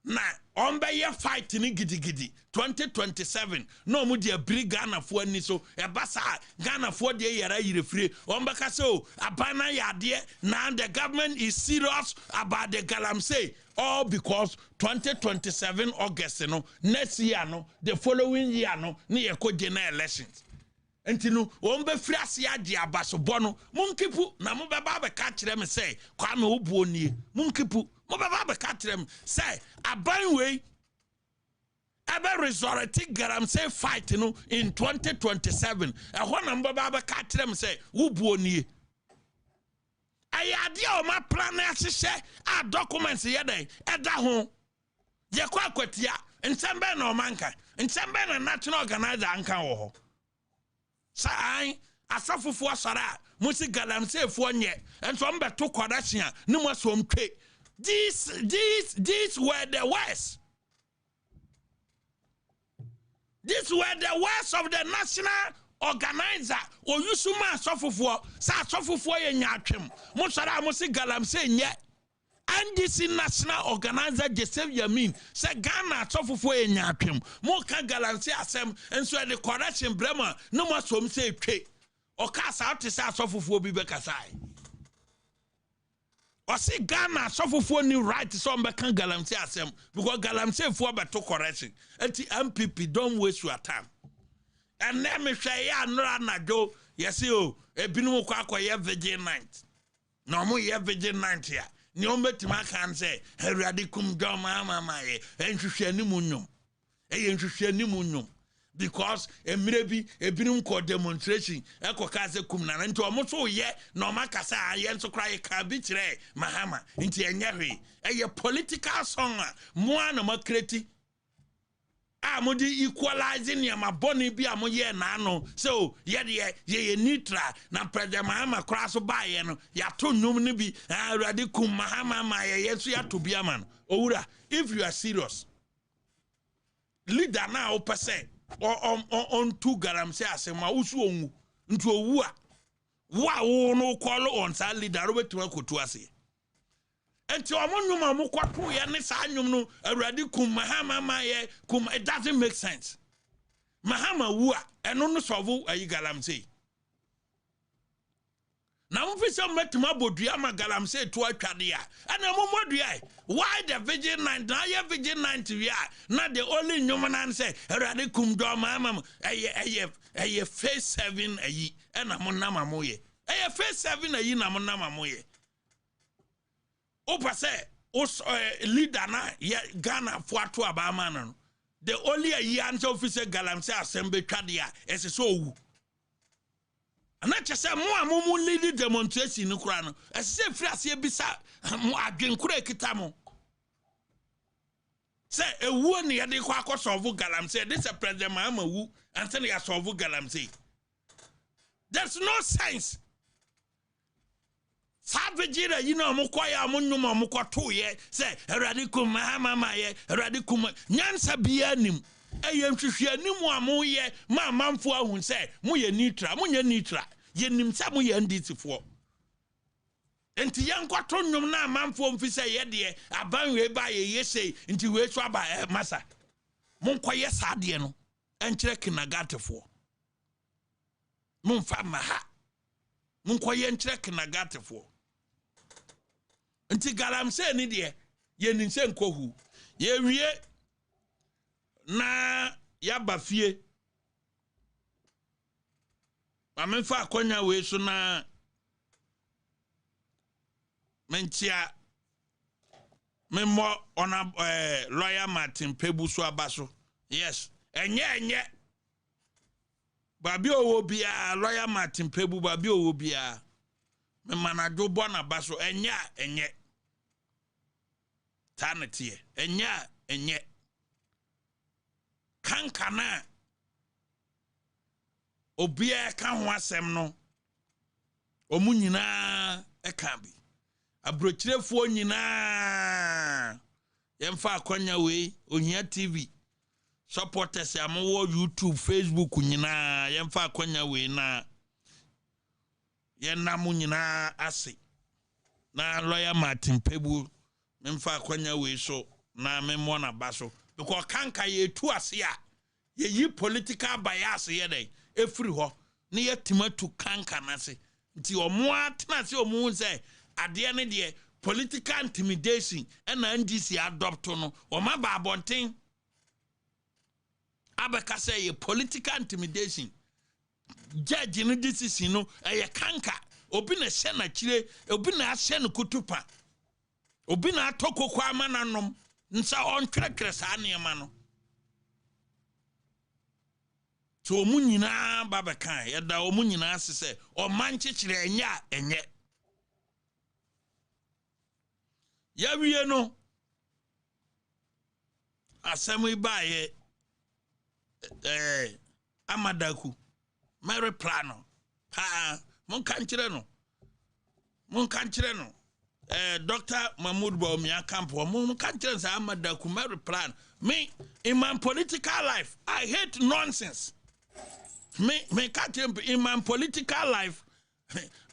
Na ombe fight ni gidigidi 2027 no mu de Ghana fo ani so e basa Ghana fo de yara yirefire ombe ka so abana yade na the government is serious about the galamsey all because 2027 August no next year no the following year no ne yeko general elections enti no ombe firi ase ade abaso bono munkipu na mo beba be ka kire me say kwa me obuo nie munkipu mo beba be ka kire me say aban we ebe resurrecting galamsey fight no in 2027 e ho na mo beba be ka kire me say obuo nie ayade o ma plan ahye a documents ye den eda ho ye kwa akwatia nsembe na o manka nsembe na national organizer anka wo ho sai asafofo asara musi galamsey fo nye enso mbeto correction ne mo so mtwe these were the worst. These were the worst of the national organizer or yusuma asofofo sa asofofo ye nyatwem mo sara mo si galamsey nye and this national organizer Joseph Yamin say Ghana asofofo ye nyatwem mo ka galamsey asem enso the correction brema no mo so mse twe o ka sa ot say asofofo bi be kasai o si Ghana asofofo ni right so mbe kan galamsey asem because galamsey fo be to correction anti MPP don't waste your time. And let me say, ya no na do yes o ebinu kwa akoye virgin night no mo ye virgin night ya ni o metima kan say awurade kum do mama ye enhwehwe animu nnwom enhwehwe animu nnwom because emire bi ebinu ko demonstration ekoka se kum na nti o mo so ye no makasa ye nso kra ye ka bi kire mahama nti enyehwe eye political song mo ana makreti amudi equalizing yama boni bi amoye na no so ye neutral na president mahama kraso baye no ya to nnum ni bi awurade kum mahama ma ye so ya to bia man owura if you are serious leader na o pese on two galamsey asema usu onwu ntu owu a wo no call on sa leader robetima kotu ase enti omonwum amukwato ye ne sa nwum no awurade kum mahama ma ye kum it doesn't make sense mahama wu a eno no solve ayi galamsey na mfisa metima bodua ma galamsey to atwade a ana momodua why the virgin night na ye virgin night we are na the only nwum na say awurade kum do mahama eye face 7 ayi ena monam amoye eye face 7 ayi na monam amoye Opa say leader na Ghana for to abama no the only a year answer officer galamsey assembly twade a ese so owu anache say mo amumu lead demonstration no kura no ese free ase bisa mo adwenkura ekita mo say ewu ne ye de kwa solve galamsey this a president mahama wu anse ne ya solve galamsey There's no sense. Savage, you know, Mukwaya, Munuma, Mukwato, say, Radikum, Mahama, Radikum, Nyansa Bianim, Ayam Nimu, ye, my mamfua, who say, Muya Nitra, Yenim Samuya and Ditsifo. And to young Quatonum na mamfum Fisa Yedia, a bang by a yesay into which by a massa. Monquaya Sadiano, and checking a gata for. Monfamaha. Monquaya and checking a gata for. Until Galam say, Nidia, yen in Sen Kohu. Ye na yabafie. Amenfa konya we so na mentia memo ona lawyer Martin Pebu so abaso. Yes, enye babi owo bia lawyer Martin Pebu babi owo bia me manado bona baso enye tanete enye kankana obia ka ho asem no omu nyina eka bi abrochirefo nyina yemfa akwanya we ohia TV supporters amwo YouTube Facebook nyina yemfa akwanya we na yenam nyina ase na lawyer Martin Pebu memfa akwanya we so na memmo na baso because kanka ye tu ase a ye yi political bias ye dey efri ho na ye timatu kanka na se nti omo atena se omo say ade ne de political intimidation and NDC adopt no omo ba abonten abeka say ye political intimidation judge no decision no ye kanka obi na hye na kire obi na ahye no kutupa obi na atokoko amananom nsa on krekre sa anema no to omu nyina babakan yeda omu nyina sese o manchechire enye ya wiye no asemu ibaye amadaku mary plano pa mon kanchire no Dr. Mahmoud Baumia Campo, mon kanchire sa amadaku mary plan me in my political life I hate nonsense. Me catch in my political life,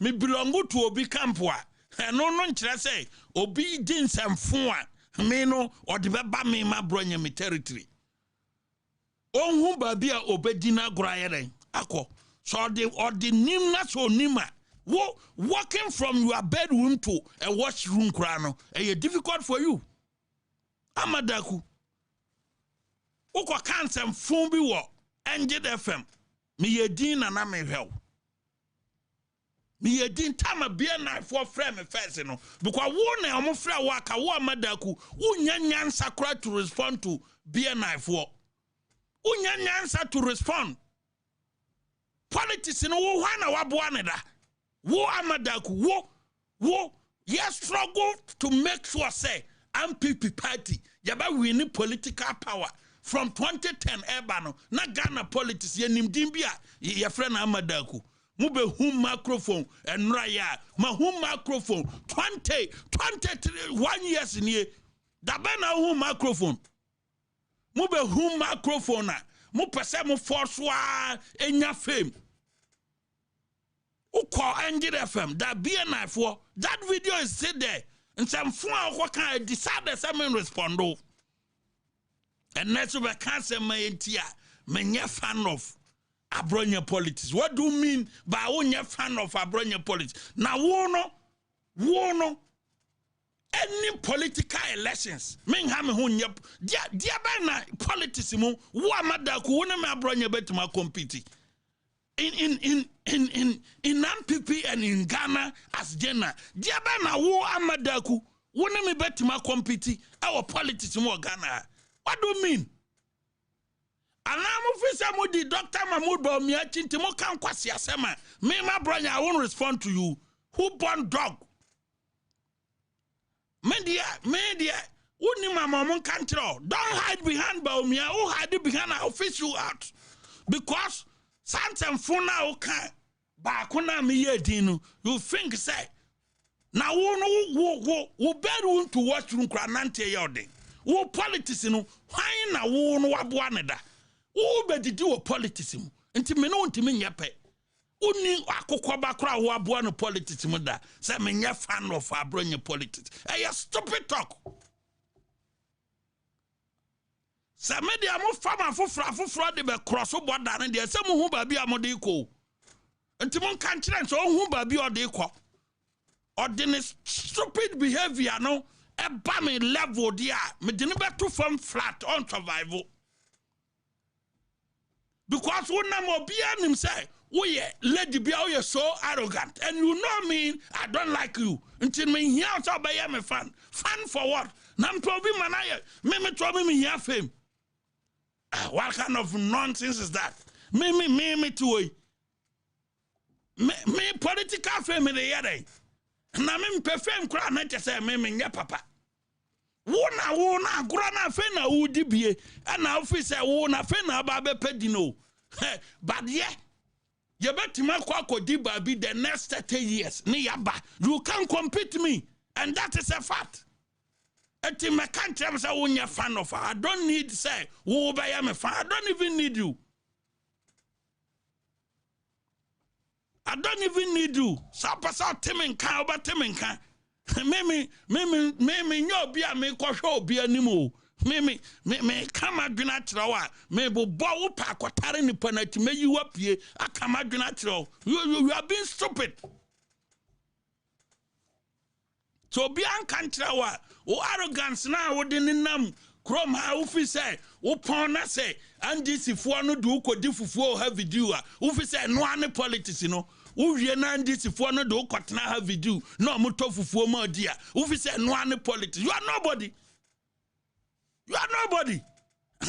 me belong to Obi Campua. No, say Obi din some fua, me no, or the baba me my abronye me territory. On whom babia obedina grayere, ako, so the nimna so nima. Walking from your bedroom to a washroom crano, a difficult for you. Amadaku. Oko can't some fumbi wo, Angel FM. Me yedin na na me hwel me yedin tama bia na for frame first no because wo na omo fra wo aka wo amadaku unya nyansa kra to respond to bia na for unya nyansa to respond politics no wo hwa na waboa ne da wo amadaku wo yes struggle to make sure say MPP party yaba win political power from 2010 Ebano, na Ghana politics, ye nimdimbia, ye friend Amadaku. Mube hum microphone and raya, ma hum microphone, 21 years in ye, dabena hum microphone. Mube hum microphone, mu pese mu forswa enya fame. Uko Angel FM, that BNI for, that video is still there. And some fun what can I decide that someone respond. And that's what I can't say my fan of abronye politics. What do you mean by onye fan of abronye politics? Now, wono, any political elections. Men have me dia na politics mo. Wamadaku wona me abronye betuma compete. In NPP and in Ghana as Jenna. Dia na wo amadaku wona me betuma compete. Our politics mo Ghana. What do you mean? And I'm officer Dr. Mahmoud Baumia Chintimo can kwasi asema. Me my brother, I won't respond to you. Who born dog? Media, uni mama control. Don't hide behind Baumia. Who hide behind? I'll fish you out. Because Santa Funa okay. ba kuna me ye din you think say na wo beru to watch room kra nante ye odin wo politics no hwan na wo no waboa ne da wo bedidi wo politics mu nti me no ntimi nyepe uni akokoba kra wo aboa no politics mu da say me nya fan of abronye politics stupid talk. Say media mo fama fofra de be cross border ne de say mo hu ba bia mo de ko nti mo kan kire so hu ba bia o de ko ordinary stupid behavior no eba me level dia me de ne beto from flat on survival because we na mo bia nim say we lady bia we so arrogant and you know me I don't like you until me here so be me fan for what na mprobi manaye me to me here fame. What kind of nonsense is that? Me too. Me political fame in the year. Na me fame kra na say me nya papa. Wona grana fe na wudi bie na officer wona fe na ba be pedino. But yeah, you betima kwa kodi baby the next 30 years. Ni yaba. You can't compete me, and that is a fact. Eti me can't tell say wonya fan of her. I don't need say wo be me fan. I don't even need you. I don't even need you. So pasa temen kan oba temen kan. Me nyo bia me kohwe obi animu. Me come adwena tirawa. Me bo wo pa kwatare ni panati me yi wapie akama adwena tirawa. You are being stupid. So be uncountry o arrogance na wo de nam krom ha wo fi say wo pon na say and this fo no do kodi fufuo ha video a wo fi say no ane politics no wo wie na and this fo no do kotena ha video no mo to fufuo ma dia wo fi say no ane politics. You are nobody.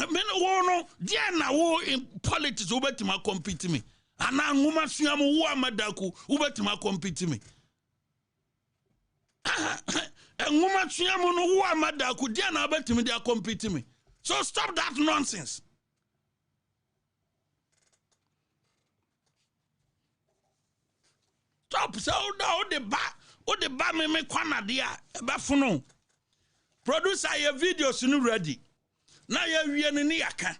Me no no dia na wo in politics wo betima compete me ana nwoma suam wo amadaku wo betima compete me. Woman Chiamono who are mad could dear now bet me they are competing me. So stop that nonsense. Stop so now the ba me kwana dia bafuno. Producer your videos no ready. Now you ni yaka.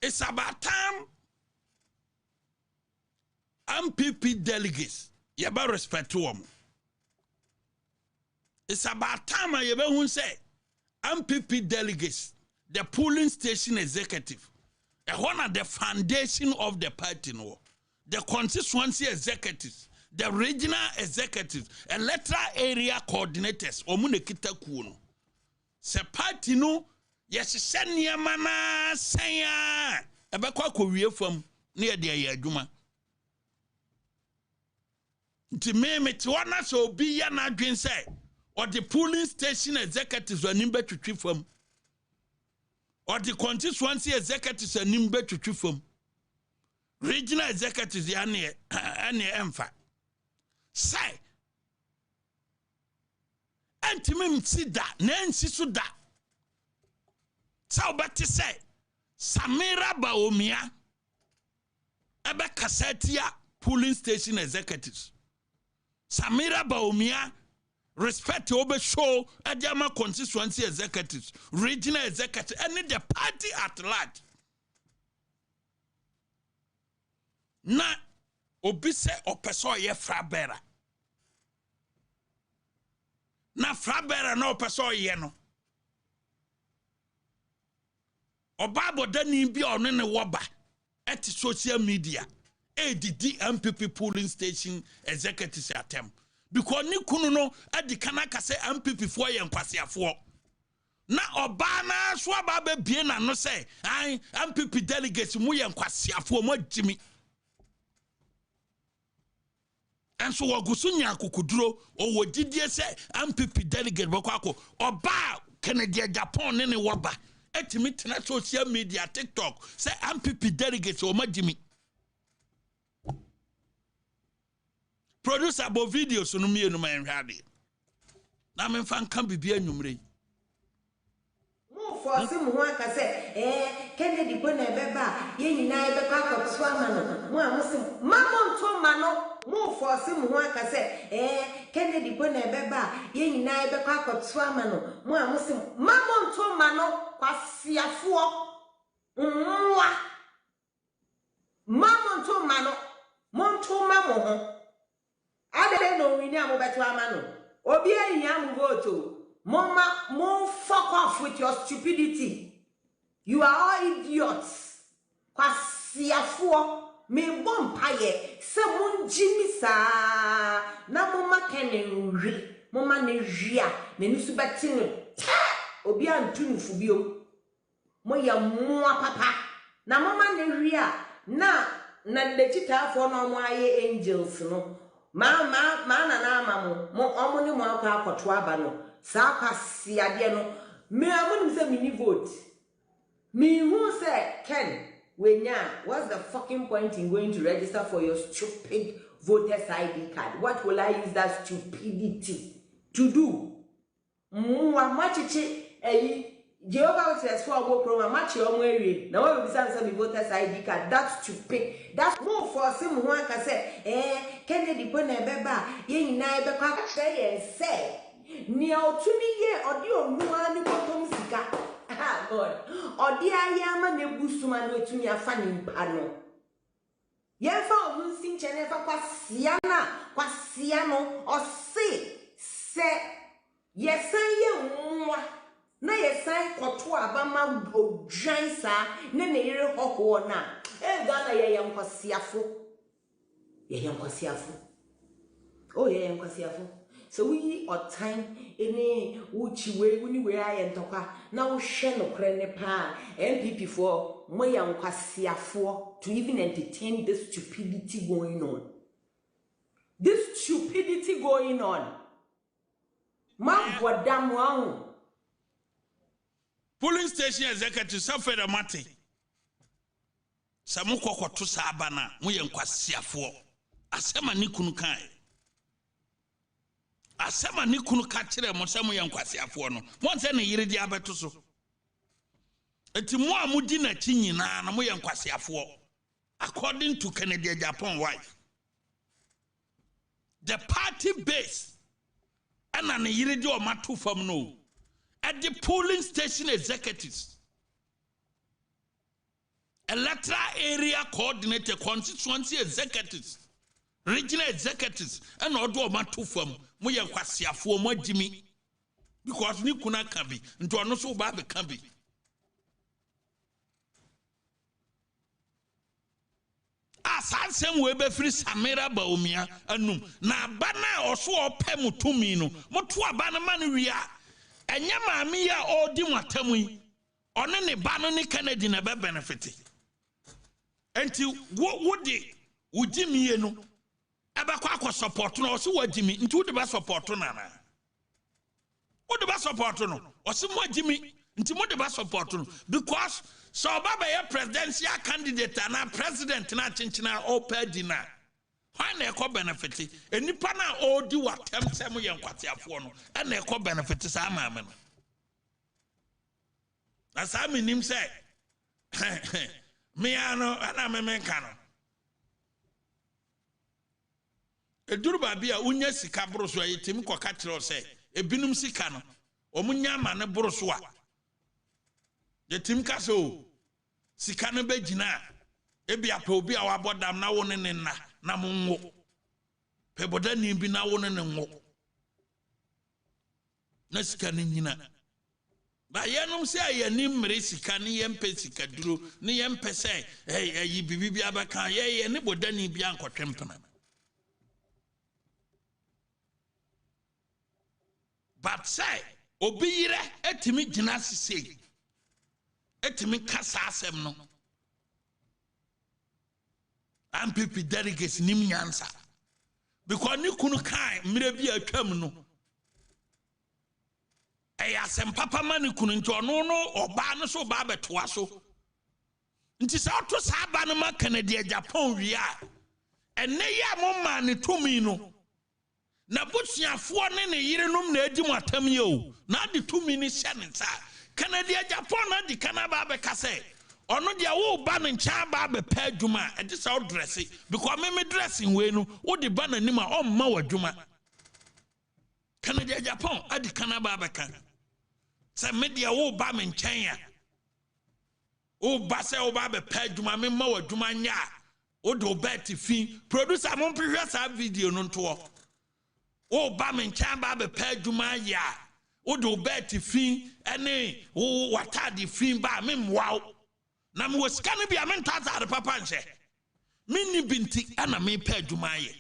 It's about time MPP delegates. You better respect to them. It's about time I ever say MPP delegates, the polling station executive, one of the foundation of the party, the constituency executives, the regional executives, electoral area coordinators, omunekita kuno. Se party no, yes, send your mana saya. Ebekwa kowie from near the yaduma. To me to one so be ya na dwen say or the polling station executives are nimbe to from or the constituency executives are nimbe to from regional executives ya ne emfa say entimi msida na ensiso da sa obati say Samira Baomia ebe kasetia polling station executives Samira Baomia respect over show Adjama constituency executives, regional executives, and the party at large. Na obise opeso ye frabera. Na frabera na opeso ye no. Obabo dani bi ono ne woba at social media. ADD MPP polling station executives attempt. Because ni kunu no adi kanaka say MPP for ye nkwasiafo. Na obana so aba bie na no say ai MPP delegates mu ye nkwasiafo mo jimi. And so wagusu nya akukuduro o wodidie say MPP delegate bako oba Kennedy Agyapong ne woba etimi tena social media TikTok say MPP delegates o majimi. Produce about videos no me no man hade. Na me fan kan bibia nwumre. force mu ho aka say Kennedy bo na beba ye nyina be kwa kwato ama no mo amusim mamo nto ma no mo force mu ho aka say Kennedy bo na beba ye nyina be kwa kwato ama no mo amusim mamo nto ma no kwasiafo nwa mamo nto ma no monto ma mo ho adere no wini amobeto ama no obi ehia mu vote Mama, mo fuck off with your stupidity. You are all idiots. Kwasiafo me bompaye se munjimi sa na mama kenenri mama ne hwia na nusu beti no obi antunfu biom moya moa papa na mama ne hwia na legitafo no mo aye angels no ma na ama mo omo ni mo akwa akoto aba no sa kwasiade no me amunim se mini vote me who say Ken Wenya, what's the fucking point in going to register for your stupid voter's ID card? What will I use that stupidity to do? Machichi Jehovah says for go program match your way. Now we be saying voter's ID card. That's stupid. That's more for some who can say, Kennedy pone beba, ye na ebe kwa say ni otumi ye odi onua ni potom sika. Ah God. Odi ayama ne busuma no etumi afa ni mpa no. Ye fa ohunsi nche ne fa kwasia no se yesan ye nwa na yesan koto abama odwan sa ne yire hoho na Ghana ye yankwasiafo oh ye yankwasiafo. So we or time any uchi way when we are and toka now share no crane pa MPP for moya kwasiafo to even entertain this stupidity going on. This stupidity going on. Ma wadam wang. Polling station executive suffer the mate. Samuko kwa tu sabana moya kwasiafo. Asema ni kunu kai. Asema ni kunu kachire mo se mo yankwasiafo no mo se ne yire di abeto so enti mo amudi na chi nyina na mo yankwasiafo according to Kennedy Agyapong wife the party base ana ne yire di o mato fam no at the polling station executives electoral area coordinator constituency executives regional executives and odo mato fam mo ye kwasiafo mo adimi because ni kuna kan bi nto no so ba be kan bi asansem we be free Samira Baumia anum na bana oso opɛ mutumi no moto abana man wia enye maami ya odi matamu yi one ne ba no ne Kennedy na be benefit enti wo de ujimi ye no eba kwa support no osi wajimi nti wo de ba support na wo de ba support no osi mo wajimi nti mo de ba support no because so baba ya presidential candidate na president na chinchina opedi na why na ekọ benefit enipa na odi watem sem ye nkwatiafo no na ekọ benefit sa maame no na sa minim se me ano ana me menka no eduru ba bia unya sika boroso ayetim koka kire se ebinum sika no omunya ma ne boroso a yetim ka so sika no begina ebia pe obi a wabodam na wo ne na monwo pe bodani bi na wo ne nwo na sika ne nyina ba yenum se ayani mmere sika ne yempe sika duro ne yempe se yi bibi abaka ye ne bodani bi ankotwempena. But say, obiyire etimi gina sise. Etimi kasa asem no. MPP delegates nim nyansa. Because ni kunu kai mire bi atwam no. Asem papa mani kunu nti ono no oba no so ba betoa so. Nti sa oto sa ba no ma Kennedy Agyapong wi a. Enne ya mo ma ne tumi no. Na busiafo ne yire num na edi matam ye o na de tumi ni hye ne nsa Canada Japan na di kanaba be kase ono dia wo ba ne ncha ba be pa adwuma e dis out dress because me dressing we no wo di ba na nim a o ma wa adwuma Canada Japan adi kanaba be kan se media wo ba me nchen ya o ba se o ba be pa adwuma me ma wa adwuma nya o do bet fi producer mo prehwe sa video no nto o ba me nchen ba be pa adwuma ya o do bet fi ene o watade fi ba me mwaw na me was kan bia me ntata de papa nche me ni binti ana me pa adwuma ye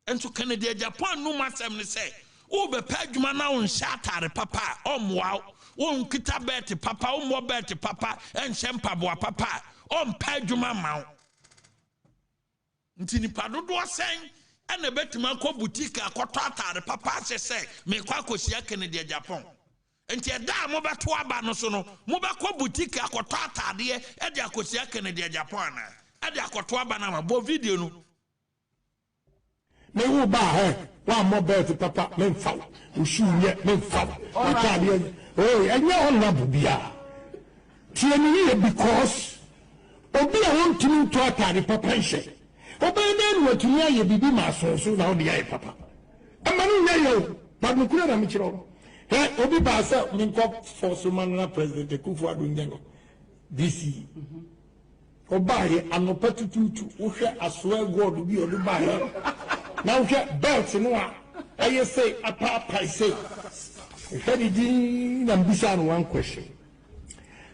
enso Canada Japan no masem ne say o be pa adwuma na on shatare papa o mwaw o nkita bet papa o mo bet papa en shempa bo papa o mpa adwuma maw nti nipa dodo asen ana betima ko boutique akoto atare papa se me kwa akosia Canada Japan enti eda mo beto aba no so no mo bekọ boutique akoto atade e de akosia Canada Japan na e de akoto aba na ma bo video no me wo ba he wa mo bet papa me mfa wo shu ye me mfa atade oh enye honorable bia tie ni because obi a won timi to atade papa nche obi na no tumi aye bibi ma so na odi aye papa amanu nya yo ba no kura na mi chiro obi ba say minko for Somalian president Kufuor Njengo DC oba ye anopa tututu wo hwe aso god bi odu ba ye na wo hwe belt no a aye say apa say hwe di na mbisa no one question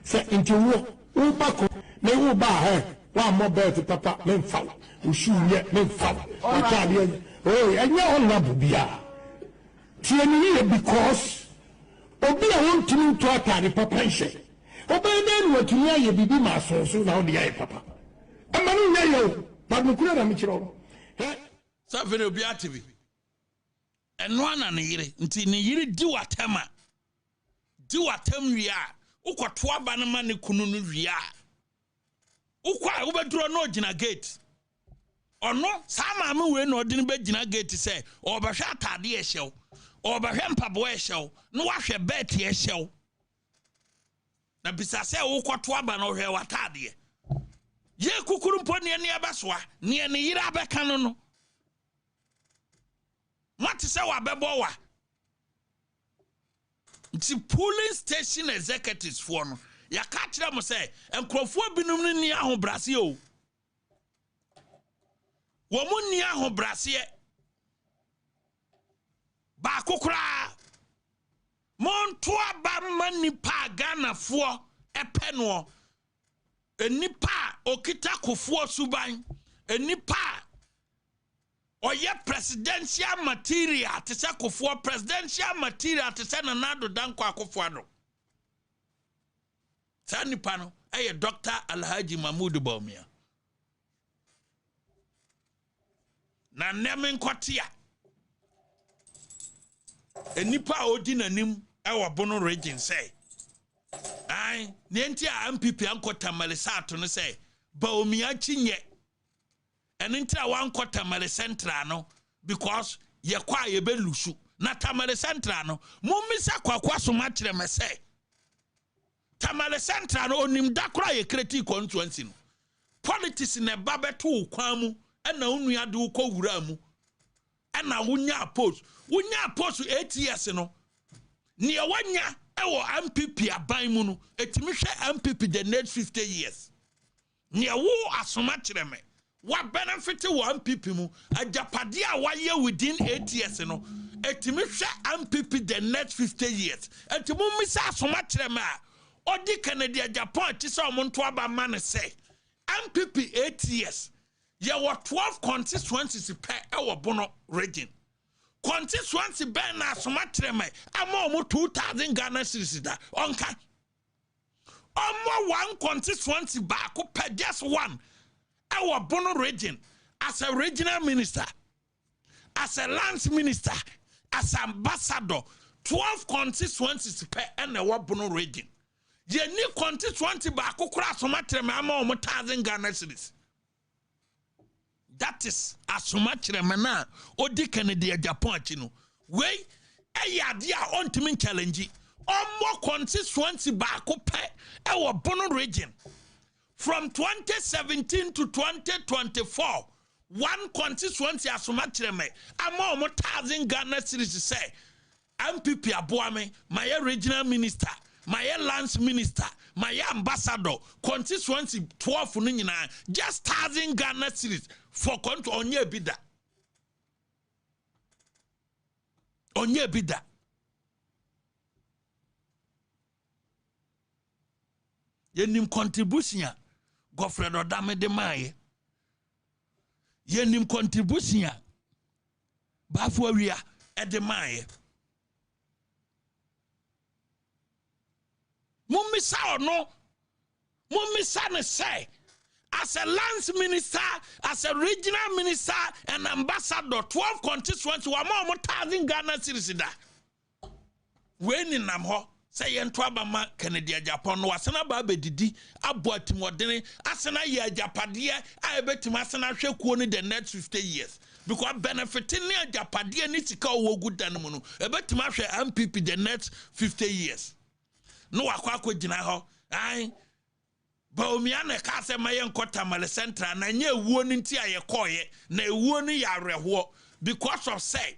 say into wo ba ko na wo ba he wa mo belt papa me mfa wo shu ye me mfa atade oh enye honorable bia tie ni because obi a won timi to atade papa nche obi na no tumi aye bibi ma so na odi aye papa amanu nya yo ba no kura na mi kiro so fe obi ativi eno ana ne yire nti ne yire di watam wi a ukoto aba na ma ne kunu no wi a ukwa wo bedro no gina gate ono sama ma we no odi ne be gina gate se obehwe atade e hyew obehwe mpabo e hyew no wahwe bet e hyew na bisa se wo kwato aba no hwe watade ye kukuru mpo ne ne abasoa ne ne yira abeka no mati se wa bebo wa nti polling station executives for no ya ka kire mo se enkrofo binum ne ni ahobrase o wo mu ni ahobrase ba kokura monto aba mani pa Ghana fo epeno enipa okita kofo suban enipa oye presidential material te se kofo presidential material te se nanado danko akofo ado sa nipa no eye Dr. Alhaji Mahmoud Bawumia na nemen kotia enipa odi nanim ewo bono region say ai nenti a MPP ankota malisato no say Bawumia chinye enenti a wankota mali central no because ye kwa ye belusu na tamale central no mummisa kwakwa so ma kire me say tamale central no onim dakora ye kreti constituency no politics ne babeto kwan mu na unu ade uko wura mu na wunya post 8 years no ne wanya ewo MPP aban mu no etimi hwe MPP the next 50 years ne wo asoma kire me wa benefit wo MPP mu agyapade a waye within 8 years no etimi hwe MPP the next 50 years etimi misa asoma kire me a odi Canada Japan ti se omonto aba ma ne say MPP 8 years ye were 12 constituencies per ewo bono region constituency ben na asoma kire me ama omo 2000 Ghana cedis da onka omo one constituency back per just one our Bono region as a regional minister, as a lands minister, as ambassador, 12 constituencies per and our Bono region. Ye ni constituency ba kokura asomatre me ama 1000 Ghana cedis. That is asomatre me na odi Canada Japan chino. We eyade a ontimi challenge Omo constituency baako pɛ ɛwɔ Bono region. From 2017 to 2024, one constituency asomatreme ama omo 1,000 Ghana cedis say MPP aboame, my regional minister, my lands minister, my ambassador, constituency 12 nyina just 1,000 Ghana cedis for control onye bida. Onye bida. Yenim contribution ya Godfred Odame de maye. Yenim contribution ya Bafo Awia de maye. Mumisa or no? Mumisa ne say, as a lands minister, as a regional minister, and ambassador, 12 constituencies, 1,000 Ghana cedis da. When in Namho, say Yentwabama, Kennedy, Japan, wasana babe didi, abuat modene, asana ye Japadia, I bet to Masana Shekuni the next 50 years. Because benefiting near Japadia needs to call good animal, a bet to Masha MPP the next 50 years. No, Aquaco Jinaho, I. Baumiana Casa Mayan Kota Malecentra, na nye warning tia ye koye, na warning ya rewo, because of say.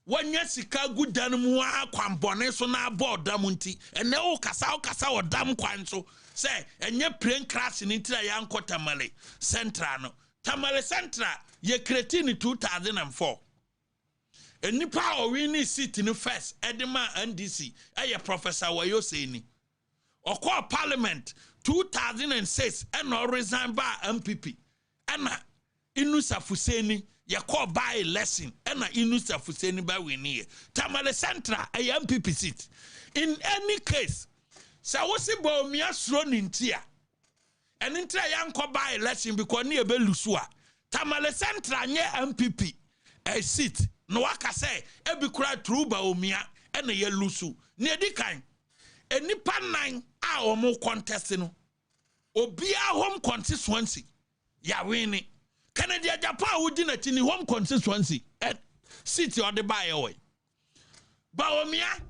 When you see good animal, kwambone so na board damunti, and no kasa or dam kwanso, say, and ye plain crash in intra yan Kota Male Centrano. Tamale Centra, ye cretini 2004. And nipa or winning seat in the first, Edema and DC, a professor wayo saying. Or call parliament 2006 and or resign by MPP. And Inusa Fuseni, ya call by lesson, and Inusa Fuseni by winnie. Tamale Centra, a MPP seat. In any case, Sawosibo Mia thrown in tia. And intra young call by lesson because near Belusua. Tamale Centra, near MPP, a seat. No waka say, every cry true Baumia and a yelusu. Near the kind. A nipan 9 or more contesting. Obia home constituency. Ya winning. Canada Japan would dinner in home constituency at city or the byway. Baumia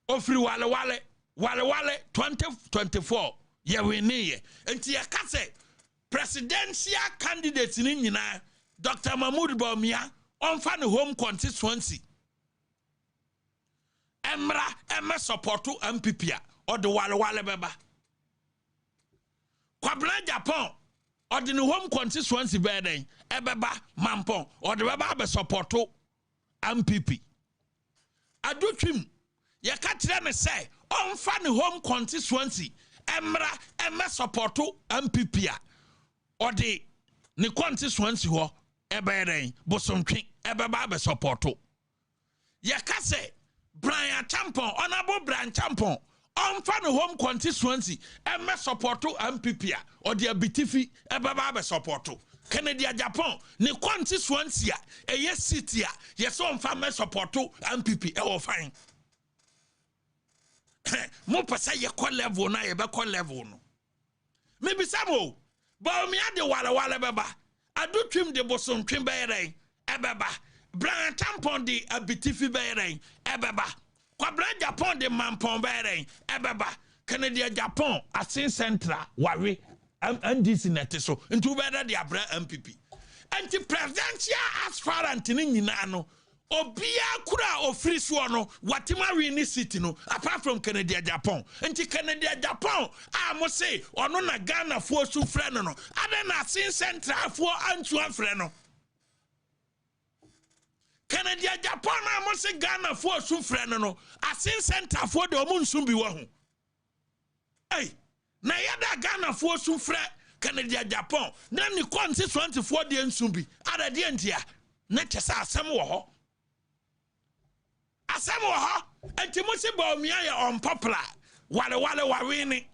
Ofri Wale 2024. Ya winning. And Tia Kase presidential candidates in India, Dr. Mahmoud Baumia. On fan home constituency. Emma support to MPP or the Wale Beba. Kwabla Japan or the home constituency bedding, Ebeba Mampon or the Beba support to MPP. I do trim. Ya catch them say, on fan home constituency, Emma support to MPP or the constituency ho. Eberen bosomtwe ebeba be supporto yakase Brian Champon honorable Brian Champon on fan home constituency emme supporto MPP or the abitifi ebeba be supporto Canada Japan ne constituency a yes city yes on fan me supporto MPP e wo fine mo pesa ye call level na ye be call level no maybe samo ba mi ade wale beba I do trim the bosom trim bearing, ebeba. Brian tampon the abitifi bearing, ebeba. Quabra Japan the mampon bearing, ebeba. Canada Japan, a sin centra, worry, and this in it so, and two better the Abra MPP. And the presidential aspirant in Ninano, Obia Kura or Free Swano, Watimari in this city, no, apart from Canada Japan. And the Canada Japan, I must say, or no Ghana for su freno, other than sin centra for Antoine Freno. Canada Japan, I must say Ghana for su freno, a sin centra for the moon soon be one. Hey, Nayada Ghana for su fre, Canada Japan, then the constituency 24 the Nsumbi, other the India, Netasa Samoa. Asamoha, and Timothy Baumia unpopular, Wale winning.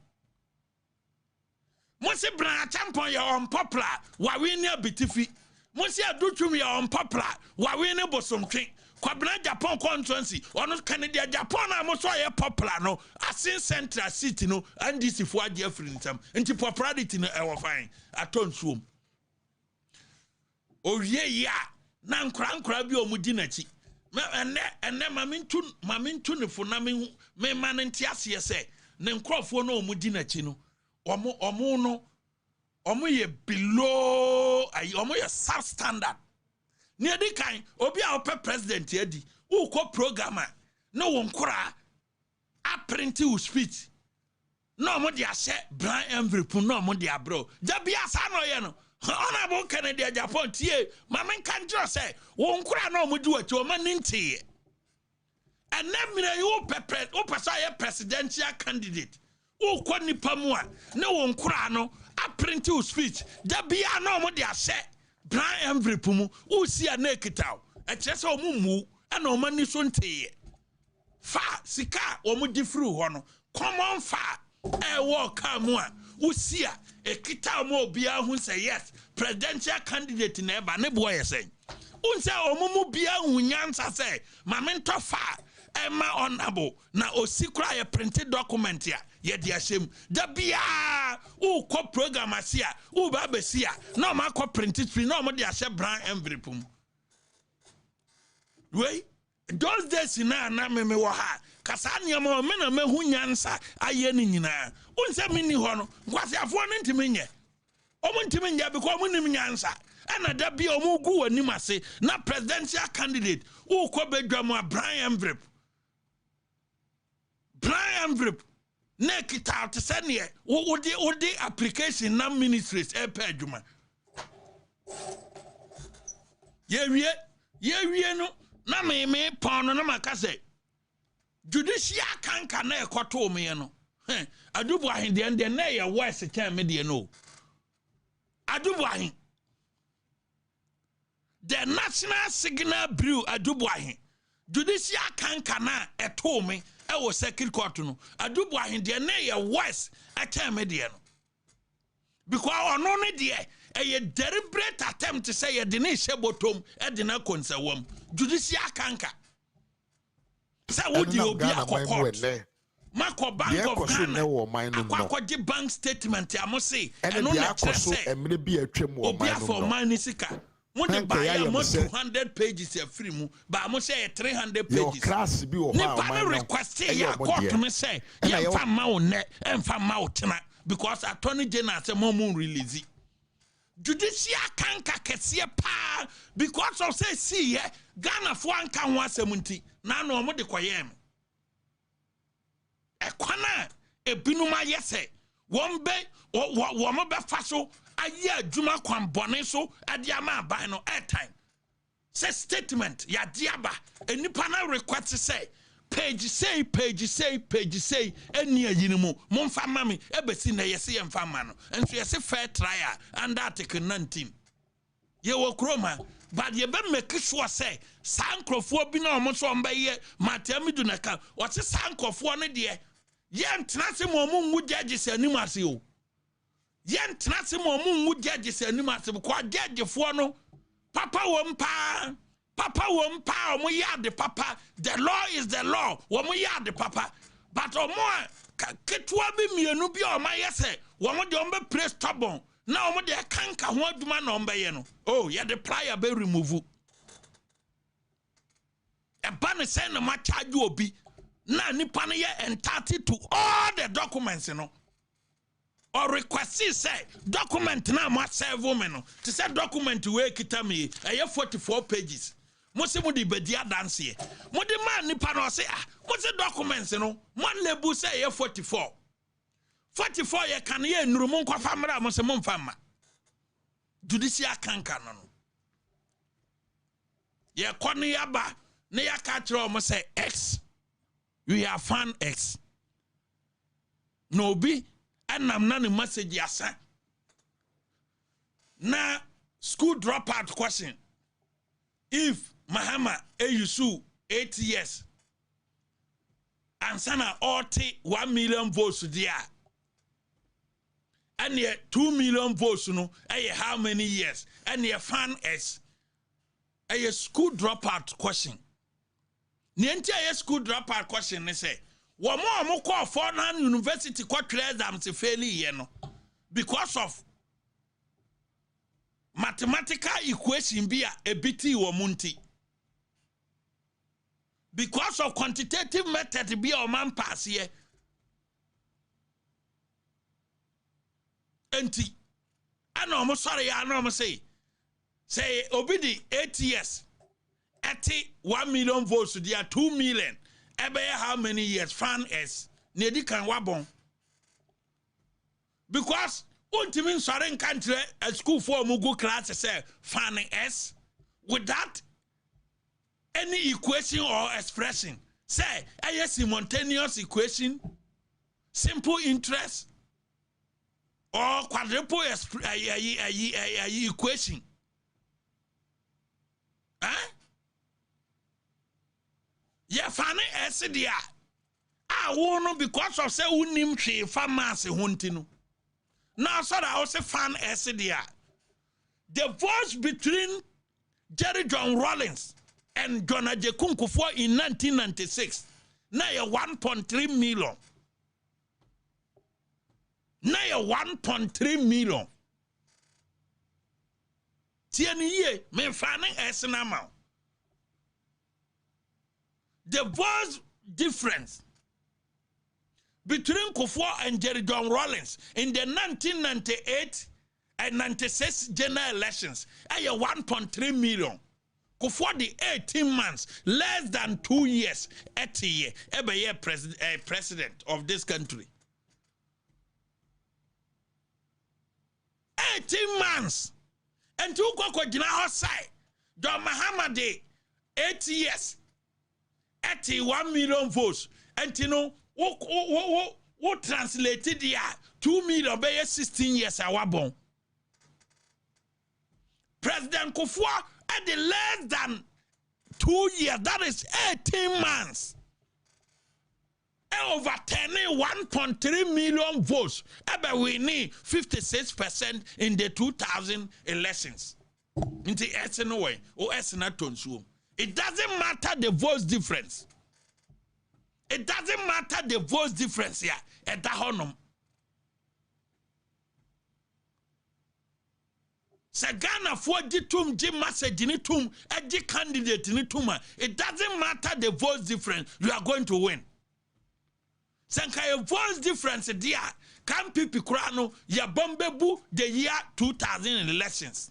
Monsieur Brian Tampon, you're unpopular, Wawina Bitifi. Monsieur Dutum, you're unpopular, Wawina Bosomkin, Quabna Japan constituency, or not Canada Japan, I'm also a popular, no, a sin central city, no, and this is what Jeffrey in some, and the popularity in our fine, a ton swim. Oh, yeah, Nan Crank Crabby or Mudinachi. and then mamintu ne fo na me man ntiase say ne nkrofo no omudi na chi no omo no omo ye below omo ye substandard ne di kan obi a opɛ president edi wo ko programmer no won kora a print you speech no omo dia hye brand envelope no omo dia bro da bia sa no ye no honorable Kennedy agyapong tie mamen kan jro say won kora no omo di wachi o man ntie and then you person presidential candidate wo ko nipa mu a na won kora no a print you speech da bia no omo dia hye brand envelope mu wo si a na ekitaw e kire say omo mu ana omo ni so ntie fa sika omo di free ho no common fa work kamu a wo si a ekitaw mo bia hu say yes presidential candidate na eba ne boy say unse omo mu bia hu nyansa say mamento fa ema honorable na osikura ye printed document ya ye di ashem da bia wo ko program asia wo ba besia na ma ko printed free na mo di ashe brand envelope mu we those days na me wo ha kasa niam me na mehu nyansa aye ni nyina unse mini ho no kwase afo no ntimi nye omo ntimi nye because omo nim nyansa ana da bia omo gu wani mase na presidential candidate wo ko bedwam a brand envelope na kita to send ye wo di application na ministries e pa adwuma ye wie no na me pon no na maka say judiciary kanka na ekoto me no adubu ahin de na ye west time me de no adubu ahin the national signal brew adubu ahin judiciary kanka na eto me e wo circuit court no adubu ahin de na ye west time me de no because ono ne de a deliberate attempt to say a dene shebotom e de na konsawam judiciary kanka say would you be a court Mako Bank of Ghana akwa bank statement ya mo say and no na say emre bi atwam wo man no for man sika mo de buy ya mo 200 pages ya free mu ba mo say 300 pages your class bi wo ha man request ya court me say ya fa ma wo ne emfa ma wo tena because attorney general say mo release judicial kanka kese pa because of say see Ghana fo anka ho asemunti na no mo de koyem ekwana ebinuma yese wombe womobe faso aye adwuma kwan bone so ade ama aban no airtime say statement ya diaba enipa na request say page say eni ayinimu momfa mami ebesi na yese yemfa ma no enso yese fair trial under article 19 ye wo kroma but ye be make sure say sankrofo bi na omo so mba ye matamidu na ka o se sankrofo ne de yen tenase mo mu judges animase o yen tenase mo mu judges animase ko judge fo no papa wo mpa omo yard papa the law is the law wo mo yard papa but omo ketwa bi mienu bi o ma yese wo mo de o be press stubborn na omo de kanka ho aduma na omba ye no oh ye the plier be remove e ba ne say na ma charge obi na nipa ne ye entitled to all the documents no or request say document na ma serve me no to say document we kita me e 44 pages mo se mo di bedi adanse ye mo di man nipa no say mo se documents no mo lebu say e 44 ye kan ye nuru mo nkwafa mra mo se mo mfa ma judicial kanka no ye kone yaba ne ya ka kire mo say x we have found x no bi anam na ne message asa na school dropout question if mahama eyusu 8 years and sana 1 million votes there and 2 million votes no how many years and fan x a school dropout question niente a school dropout question ne say wo mo call foreign university court exams fail here no because of mathematical equation be a biti wo munti because of quantitative method be a man pass here. Enti, I know I'm sorry, I know I'm say obidi 8 years, 1 million votes, there are 2 million. Ebe how many years? Fan S. Nedi kan wabon. Because ultimate foreign country a school for mugu class say fan S without any equation or expression. Say a simultaneous equation, simple interest, or quadruple equation. Huh? Yeah, funny SDA. I won't because of say unim tree farmers huntinu. Now, so I also fan SDA. The votes between Jerry John Rawlings and John Agyapong in 1996. Now 1.3 million. Now 1.3 million. Tieni ye me fanning SNamau. The voice difference between Kufuor and Jerry John Rawlings in the 1998 and 96 general elections are 1.3 million. Kufuor the 18 months, less than 2 years, at year, every year president of this country. 18 months. And two Koko Jina outside. John Mahama de 8 years. 1 million votes. And you know, what translated here 2 million by 16 years I born. President Kufuor at the less than 2 years, that is 18 months. And overturning 1.3 million votes. But we need 56% in the 2000 elections. In the SN way, or SN. It doesn't matter the votes difference. It doesn't matter the votes difference here at the honum. Sagana for ditum Jim message in itum a candidate in ituma. It doesn't matter the votes difference, you are going to win. Sankaya votes difference dear can pipi kurano ya bombebu the year 2000 elections.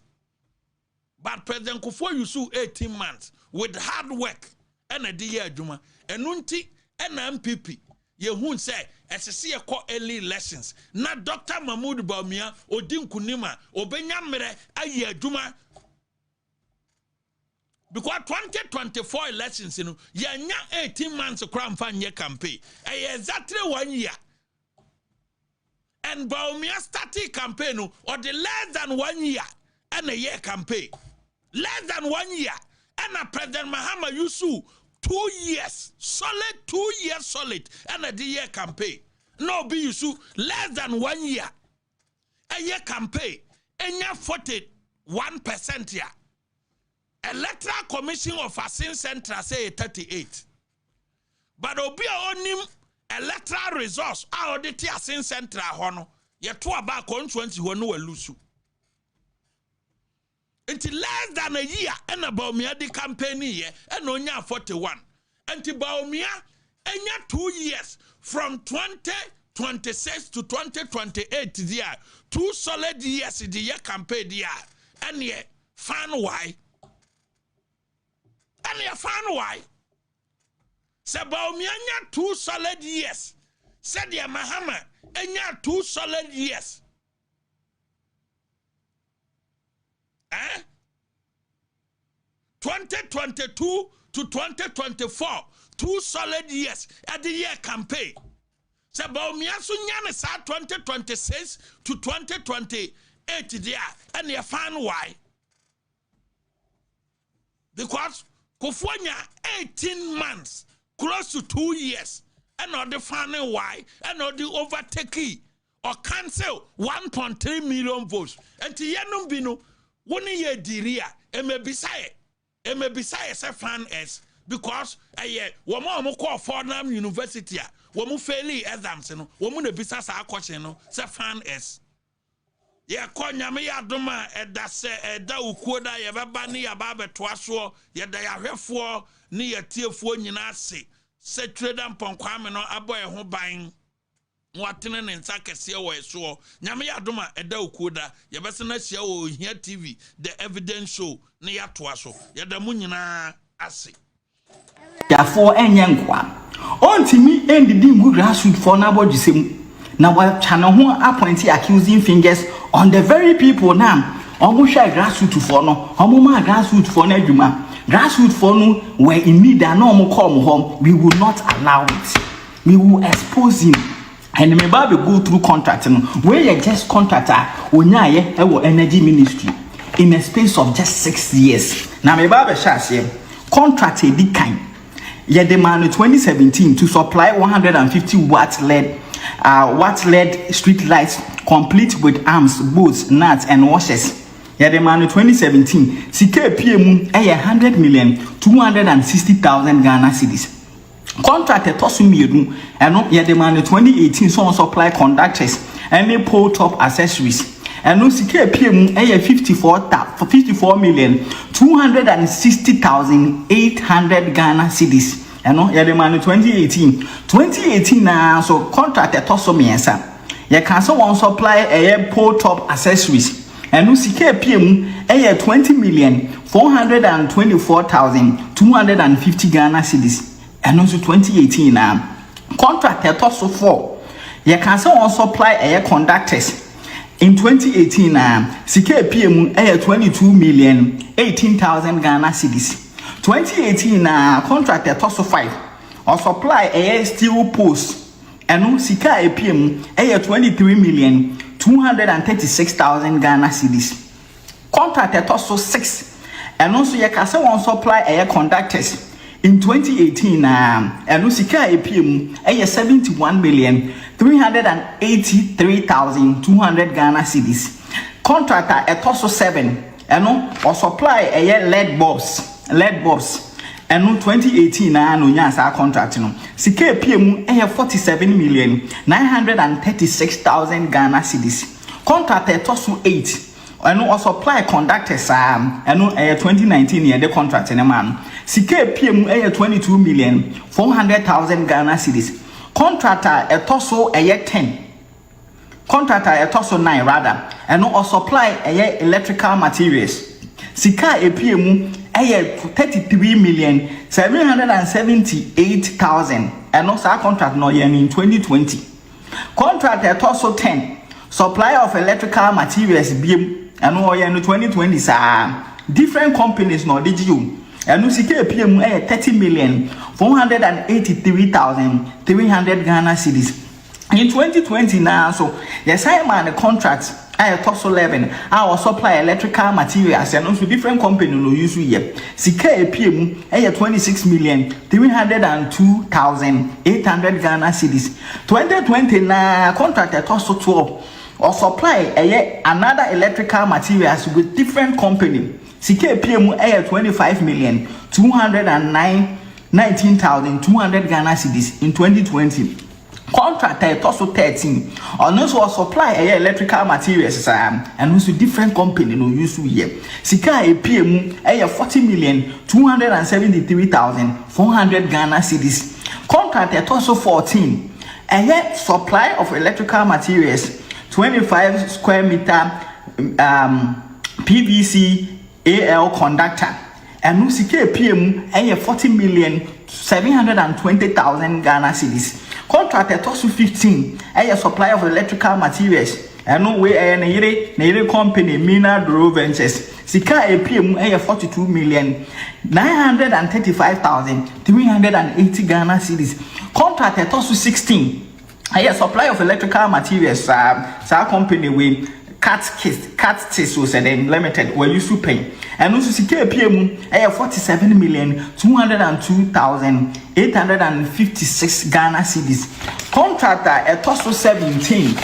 But President Kufuor you sue 18 months with hard work and a year juma and unti and MPP. Ye hun say SSC a call early elections. Na Dr. Mahmoud Bawumia Odin Kunima Obenyamere a year juma. Because 2024 elections, you know, yanya 18 months of crown fan year campaign. Exactly 1 year. And Bawumia started campaign or the less than 1 year and a year campaign. Less than 1 year. And a President Mahama Yusu 2 years, solid 2 years solid, and a year campaign. No be Yusu less than 1 year. A year campaign. And you 41% here. Electoral Commission of Assin Central say 38. But obi onim electoral results are the Assin Central hono. Ye to about constituency who no lusu. Until less than a year and about me the campaign here and onya 41. Until Bawumia enya 2 years from 2026 to 2028 there. 2 solid years the year campaign there. And ye fan why? And you found why? Say Bawumia 2 solid years. Said ya Mahama, enya 2 solid years. 2022 to 2024, 2 solid years at the year campaign. Say Bawumia sunyane sa 2026 to 2028 there. And you found why? Because Kufuor 18 months, close to 2 years, and not the final why, and not the overtaking or cancel 1.3 million votes. And to Yanum Bino, 1 year diria, and maybe say a fan S, because a year, one more call Fordham University, one more fairly exams, and one more business question, say fan S. ye konya me yadoma eda se eda ukuo da ye beba ne ya ba betoa so ye da ya hwefo ne ye tiefo nyina ase se trader mponkwame no abo ye ho ban watene ne nsa kese wo eso nyame yadoma eda ukuo da ye bese na hia wo hia TV the evidence show ne ya toa so ye da mu nyina ase therefore enye nkwa ontimi endidi ngu grassroots for na bodisem na wa channel ho appoint accusing fingers on the very people now omo hwa grassroots for no omo ma grassroots for na adwuma grassroots for no were in need and omo come home we will not allow it we will expose him and me ba be go through contract no where you just contractor onyaye e wo energy ministry in a space of just 6 years na me ba be hye contract e di kan ye demand 2017 to supply 150 watt LED street lights complete with arms, bolts, nuts and washers. Ye demand 2017 sika PM 100,260,000 Ghana cedis. Contract tosu miedu eno ye demand 2018 so supply conductors and pole top accessories. Eno sika PM 54,260,800 Ghana cedis. Eno ye demand 2018 na so contract tosu miensa. Ye can so one supply a pole top accessories. Eno sika PM 20,424,250 Ghana cedis. And also 2018 now contract toso 4 you can say on supply air conductors in 2018 CK PM 22,018,000 Ghana cedis 2018 contract toso 5 or supply air steel posts and CK PM 23,236,000 Ghana cedis contract toso 6 and also you can say on supply air conductors in 2018 and sika APM 71,383,200 Ghana cedis contractor etoso 7 and or supply a LED bulbs and 2018 no nyasa contract no sika APM 47,936,000 Ghana cedis contractor etoso 8 and or supply conductors and 2019 year the contract in a man CK PM 22,400,000 Ghana cedis contractor etoso 10 contractor etoso 9 rather and or supply electrical materials CK APM 33,778,000 and also contract no year in 2020 contract etoso 10 supply of electrical materials BM and no year in 2020 different companies no did you and no CK PM 30,483,300 Ghana cedis in 2020 now so yes I am the contract I toss 11 our supply electrical materials and also different company no use here CK PM 26,302,800 Ghana cedis 2020 na contract toss 12 or supply another electrical materials with different company CK PM 25,219,200 Ghana cedis in 2020 contract also 13 and also supply electrical materials and also different company no use here CK PM 40,273,400 Ghana cedis contract also 14 supply of electrical materials 25 square meter PVC AL conductor and no CK PM 40,720,000 Ghana cedis contract also 15 supply of electrical materials and no way na company Mina Dro Ventures CK PM 42,935,380 Ghana cedis contract also 16 supply of electrical materials company we cat so said limited were you pay and also CK PM 47,202,856 Ghana cedis contractor also 17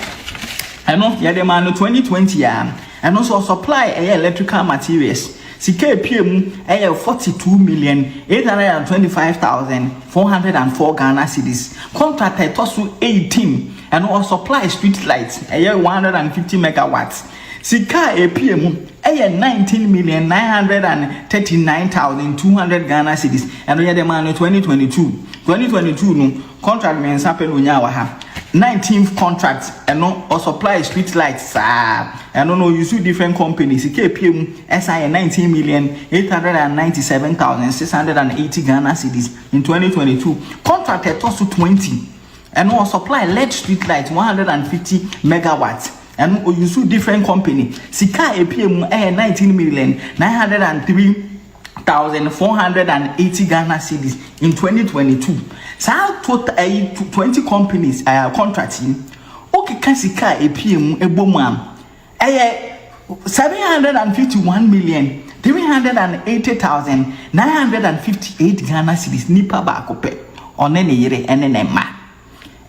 and no yeah demand 2020 and also supply electrical materials CK PM 42,825,404 Ghana cedis contractor also 18 and also supply street lights 150 megawatts Sika APM 19,939,200 Ghana cedis. And we had the man 2022 no contract men happen on ha 19th contract and no or supply street lights and no you see different companies. Sika APM SI 19,897,680 Ghana cedis in 2022. Contract at also 20 and no supply LED street lights 150 megawatts. And you see different company. Sika APM 19,903,480 Ghana cedis in 2022. So total 20 companies contracting. Okay, Sika APM ebomam 751,380,958 Ghana cedis nipa ba kope one ne yere ene ne ma.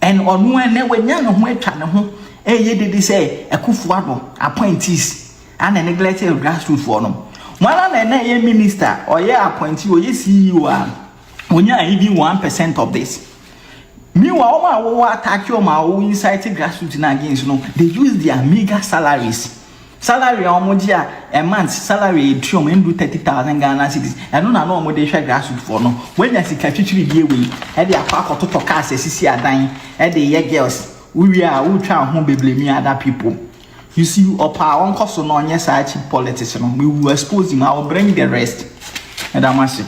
And on one ne wenya no ho atwa ne ho. Ye did say a kufuado appointees and a neglected grassroots for them. One and a minister or appointee or CEO when you are even 1% of this. Meanwhile, attack your my own inside grassroots against they use their meager salaries. Salary almost a month salary trium and do 30,000 Ghana cedis. And no more they share grassroots for no. When you see catchy be away, at the park or to cast a CC are dying at the year girls. We try home be blaming other people. You see, our power on cost on yes, I cheap politicians. We will expose him. I will bring the rest. And I must say.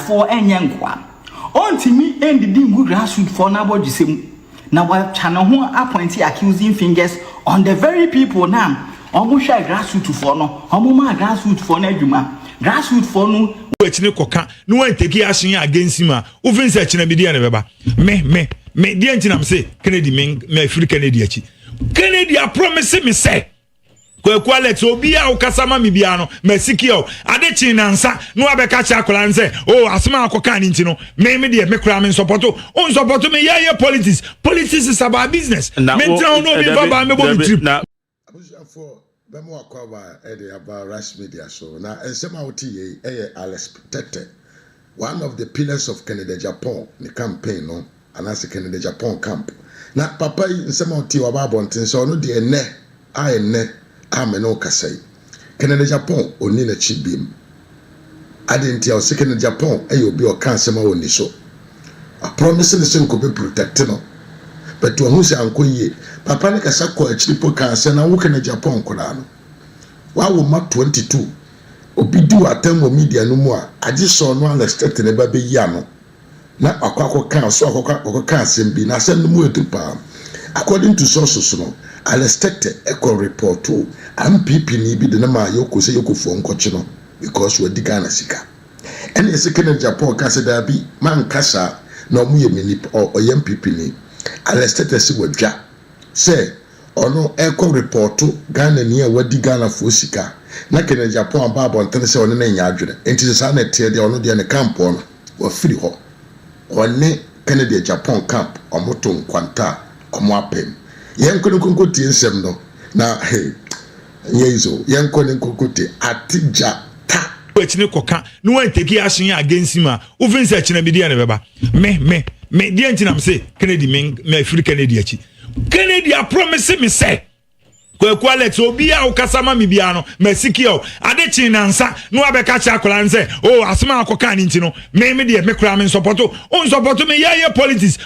For enyankwa ontimi endidi ngu grassroots for na bodisem na wa channel ho appointee accusing fingers on the very people now omo hwa grassroots for no omo ma grassroots for na adwuma grassroots for no wachine koka no wan take action against him ufin se china bidia ne beba me dia ntinam say Kennedy me free Kennedy achi Kennedy a promise me say kwa Alex obi a ukasama mi bia no mesikio ade chi na nsa no abeka cha akola nse asema akoka ni ntino me de me kura me support on support me yeah politics is about business me tell no be baba me bo trip na for bemo akwa about rush media so na ensema oti ye unexpected one of the pillars of Canada Japan the campaign no anase Canada Japan camp na papa ensema oti wa ba bonten so no de ene ameno kasai Canada Japan oni na chibim adenti o Canada Japan obi o kan sema woni so a promise ne se nko be protect no but who say ankoye papa ne kasa ko achiripo kan se na wo Canada Japan kola no wa wo ma 22 obi du atam media no mu a age so no unexpected ne ba be yi ano na akwakọ kan so akwakọ kan sembi na se no mu etupa according to sources no unexpected echo report to MPP ni bi de na ma yoko se yoko fo nkochi no because we diga na sika ene se Canada Japan ka se da bi man kasa na omu ye mini o MPP ni unexpected se wadwa se ono echo report to Ghana ni a wadi Ghana fo sika na Canada Japan ba bonten se ono na nya adwene enti se sa na tie de ono de ne camp ono wa free ho one Canada Japan camp omoto nkwanta omo apem yenko nkonkoti ensem no na yezo yenko nkonkoti atija ta wachine koka no wan take action against him ufin se china bidia ne beba me dia ntinam say Kennedy me free Kennedy achi Kennedy a promise me say Kwaku Alex obi a ukasama mi bia no masikio ade chi nansa no abeka cha akola nse oh asema akoka ni ntino me de me kura me support on support me ye politics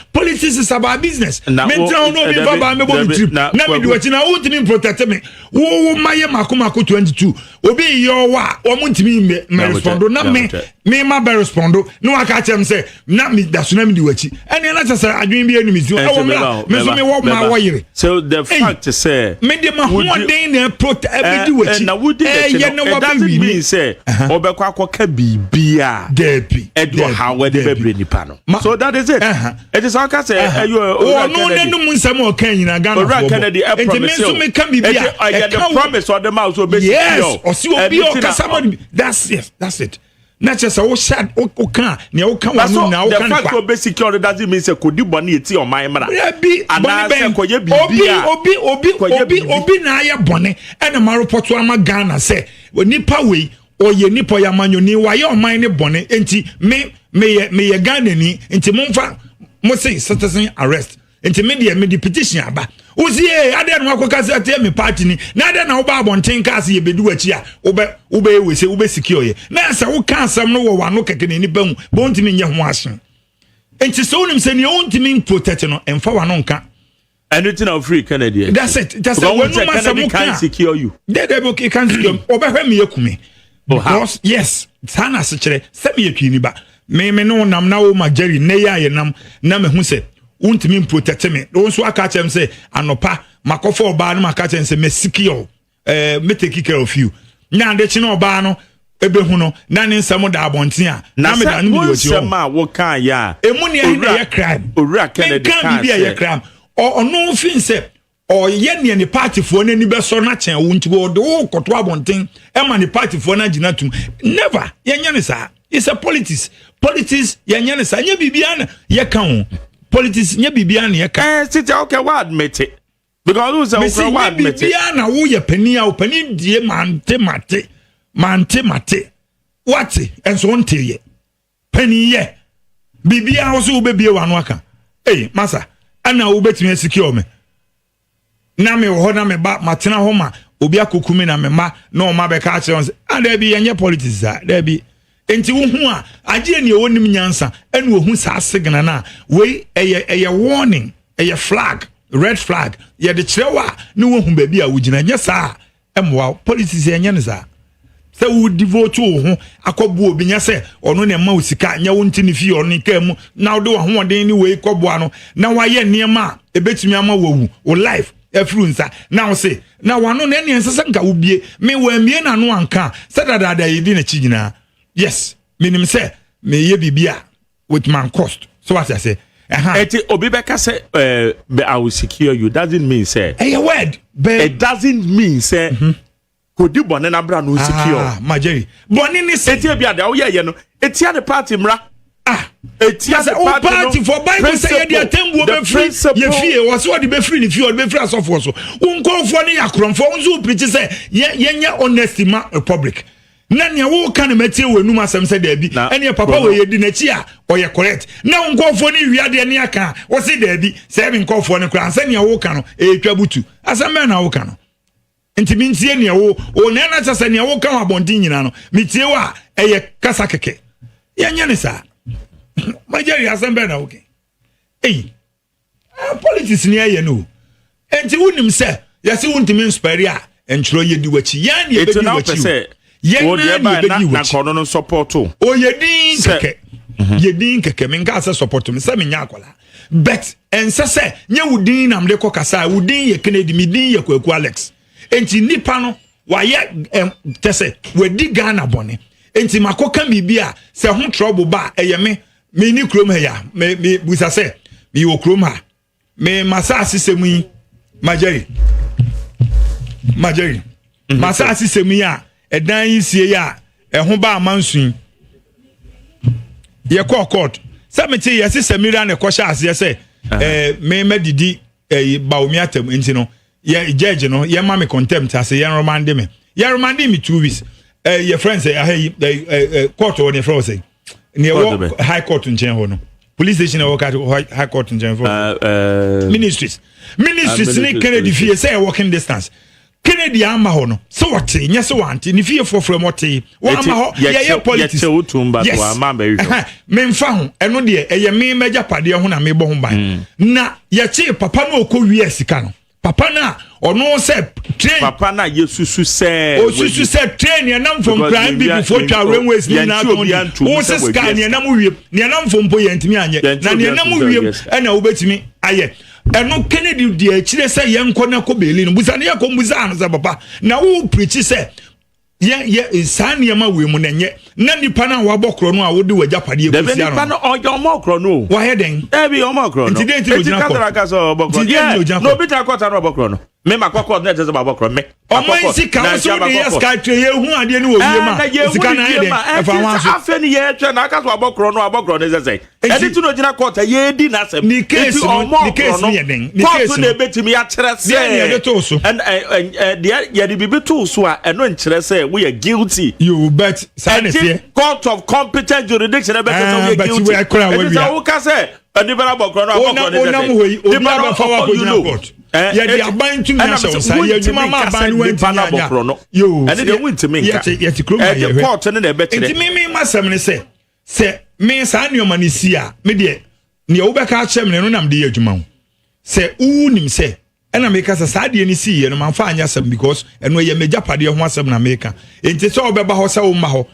is about business me tell no be baba me bo trip na me de wachi na ultimate protect me wo maye makomako 22 obi yo wa o muntimi me respondo na me ma be respondo no aka chem say na me da so na me de wachi ene na tsa adwen bi enumi zi e wo me so me wo ma wo yire so the fact is say me de ma hoden na protect every wachi na would it doesn't mean say obekwa akoka bibia depi edo how we dey bebre nipa no so that is it it is aka say you no nenum nsam o kan nyina Ghana for Kennedy promise so me kan bibia I get the promise or the mouth so basically yes o si obi o kasama that's it na chese o shad o kan ne o kan wanu na o kan the fact of basic security doesn't mean say kodi boni eti o man mra ana say koye bibia obi na aye bone ene ma report ama Ghana say nipa we oye nipa ya manyoni wa ye o man ne bone enti me ye Ghana ni enti momfa mo say citizen arrest enti me di petition aba uzi ade no akoka say ate me party ni na ade na wo ba abonten ka say ye bedu achi a wo be we say wo be secure ye na say wo kan asam no wo wano keke ni ba mu bo ntimi nye ho aso enti so unim say ne ontimi protect no emfa wano nka anything of free Kennedy that's it when no man can secure you they can secure obehwe me yakumi because yes sana se kire se me yatwini ba me no nam na wo mageri ne ya ye nam na me hu se untimi protect me onso aka chem say anopa makofo oba no maka chem say me secure me take care of you nya de chi no oba no ebehu no na ne nsam da abonten a na me da no bi wati o nsam wo kan ya emu ne ye crime owura Kennedy kan bi ye crime ono fin say o ye ne ne party fo na ni be so na chen wo ntigo do koto abonten e ma ne party fo na gina tum never ye nya ne sa it's a politics ye nya ne sa nya bibia na ye kan politics nya bibia na ye kan sit okay we admit it because who say we admit it bibia na wo ye pani a pani die mante what enso onte ye pani ye bibia wo so be bie wano aka masa ana wo betimi secure me na me ho na me ba matena ho ma obi akokumi na me ma na o ma be ka kire on ada bi yenye politics a da bi enti wo hu a age ne wonim nyansa ene wo hu sa signal na we eye warning eye flag red flag ye de kirewa ne wo hu ba bi a wo gina nya sa emwa politics yenye ne sa se wo devote wo ho akobo obi nya se ono ne ma osika nya wo ntini fi ono ka mu na wo de wo ho den ni we kobo ano na wa ye niema ebetumi ama wawu wo life efru nsa na wo se na wano na ne ensesa nka wo bie me wa mie na no anka se dada yedi na chi nyina yes minim se me ye bibia with man cost so what I say eti obi beka say I will secure you doesn't mean say a word it doesn't mean say kodi bone na bra no secure majeri bone ni se eti bia da wo ye no eti the party mra eti as a party for Bible say the atembu be free ye fie wo so de be free ni fie o be free asofo so unkonfo ne yakromfo unzu preach say ye honesty ma republic na ne wo kan metie wenu asem say da bi ene papa we yedi na chi a o ye correct na unkonfo ne wiade ne aka wo say da bi say be unkonfo ne kran say ne wo kan no etwa butu asem na wo kan no enti mintie ne wo o na na cha say ne wo kan abondin nyina no mitie wa eye kasa keke ye nya ne sa majeri asembe na okay politics ni aye no enti wonim se yesi wontimi inspire a enchro yedi wachi ya ne yedi wachi na kono no support o yedin keke yedin keke menka se support me se menya akola but ensese nya wudin nam de kokasa wudin ye Kennedy midin ye Kwaku Alex enti nipa no wa ye tese wadi Ghana bone enti makoka bibia se ho trouble ba eye me ni krom ha ya me busa se me wo krom ha me masa asisemu yi majeri masa asisemu ya edan yi sie ya ho ba amansun ye court se me tie ye sisemira ne kwasha ase se me medidi baomi atam enti no ye judge no ye ma me contempt ase ye romande me 2 weeks your friends say court on your friends say near high court in Chen police station high court in Chen ministries ni Kennedy fie say walking distance Kennedy ama ho no so wote nya so wanti ni fie foforo mote wa ama ho ye politics ye utumba to ama ba hwe memfa ho eno de eye me meja pade ho na me bo ho ban na ye che papa no okowie sika no papa na ono se train papa na yesusu se osusu se train ya nam from crime before twa railways ni na to o se scan ya nam wie ni nam from po yentimi anye na ni nam wie na obetimi aye eno Kennedy di akire se yenko na ko beli no busa ne yakọ busa an se papa na wo preach se ye sane ma we mu na nye na nipa na wa bokro no a wo de wajapade ekusia no nipa no ojo mokro no wa he den e bi o mokro no ti ka so bokro no bi ta kwata no bokro no me makokro na tese ba bokro me omo si ka so de yes ka twe ye hu ade ne wo wie ma sika na ye e fa wan so afa ni ye twe na aka so abokro no sese edi tu no gina court ye di na sem ni case ni ye den ni case na betimi ya kire se ye de to so and ye di bibi to so a eno nkire se we are guilty you bet sanefie court of competent jurisdiction e bet say we are guilty e say wo ka say eni bana bokro no abokro ne sese di bana fa wa ko gina court ye di aban tu nya so say ye dwuma ma aban wenti nya yo ene de wenti me nka ye ti kro ma ye court ne na be kire enti me masem ne se me sa nioma ne si a me de ne wo be ka chem ne no nam de ye adwuma ho se unim se ena me ka sa de ne si ye no man fa anya sam because eno ye meja pade ho asem na me ka enti se obeba ho se wo ma ho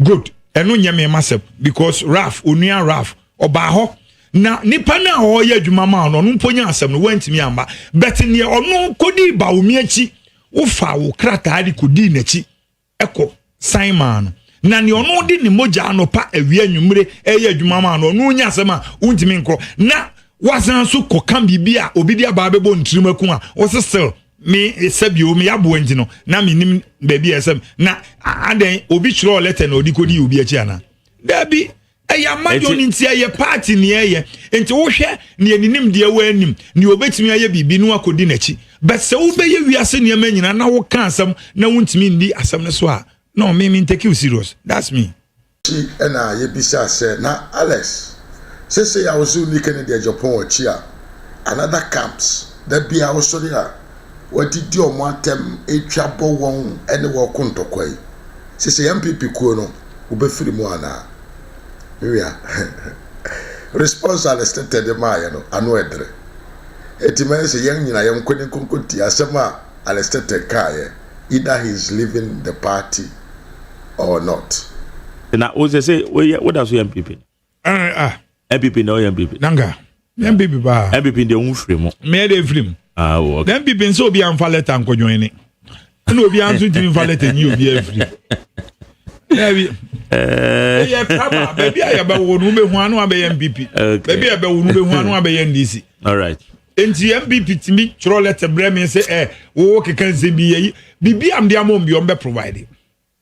good eno nye me masem because Raf onua Raf oba ho na nipa na ho ye adwuma ma no mponya asem no wantimi amba bet ne ono kodi ba omi achi wo fa wo krata de kodi nachi eko Simon na ne ono di ne moja no pa awia nwumre eye adwuma ma no no nya asem a untimi nkro na wasan so kokam bibia obi dia ba bebo ntirimaku a wo sesel me sabio me yabo nti no na me nim baby asem na aden obi chiro letter na odi kodi obi achi ana dabi eya majo ni ntia ye party ni eye enti wo hwe ne aninim de wa anim ne obetimi aye bibi no akodi nachi but se wo be ye wiase ne ma nyina na wo kan asem na wontimi ndi asem ne so a no me take you serious that's me and ye bisa say na Alex say I was only Kennedy Agyapong chia another camps that be also there what did you want them etwa bo won ene wo kontokoi say MPP kuo no wo be firi mu ana response arrested the ma no anu edre etimen say yen nyina yen koni konkoti asema arrested kai either he is leaving the party or not na o say what does MPP MPP no MPP nanga MPP ba MPP de unfree mo me de free okay MPP nso obi anfa letter ankodwon ni na obi anso timi anfa letter ni obi afree yeah traba baby ayaba wo no be hu anu abe MPP baby ayaba wo no be hu anu abe NDC all right enti MPP timi chro letter bre me say wo kekan se bi yi bibi am de amom bi on be provide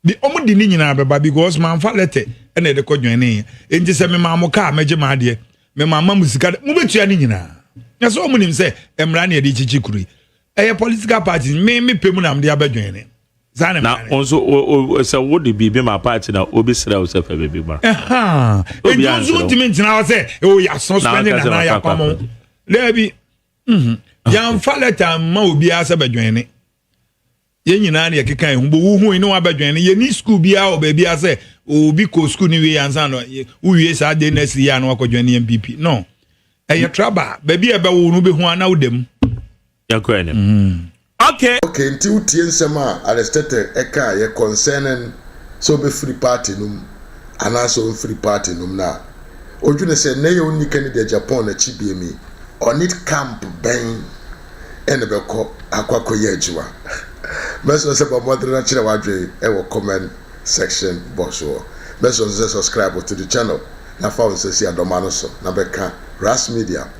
the omudi ni nyina beba because man fa letter ene de kodwan ni enti se me ma mo ka meje ma de me ma musika mo betua ni nyina ya so omunim se emra na de chichi kuru political party me pemu na am de abadwan ni na also so what the be my party na obi sra yourself baby ma and you ultimate na say oh ya suspending na ya kwamo lebi ya mfa letter ma obi asa badwan ni ye nyina na ye kekan hu bo hu ni wa badwan ni ye ni school bia o baby asa obi ko school ni we ansa no uwie sa de next year na akodwan ni MPP no e traba baby e be wo no be hu ana udem ya ko ene okay nti utie nsema arrested eka ye concerning so be free party num ana so free party num na odwune se na ye oni Kennedy Agyapong na chibiemi on it camp ben ene be ko akwakọ ye ajiwa meso se ba modern na chire wadwe e wo comment section box wo meso se subscribe to the channel na fa on se si adoma no so na be ka Ras Media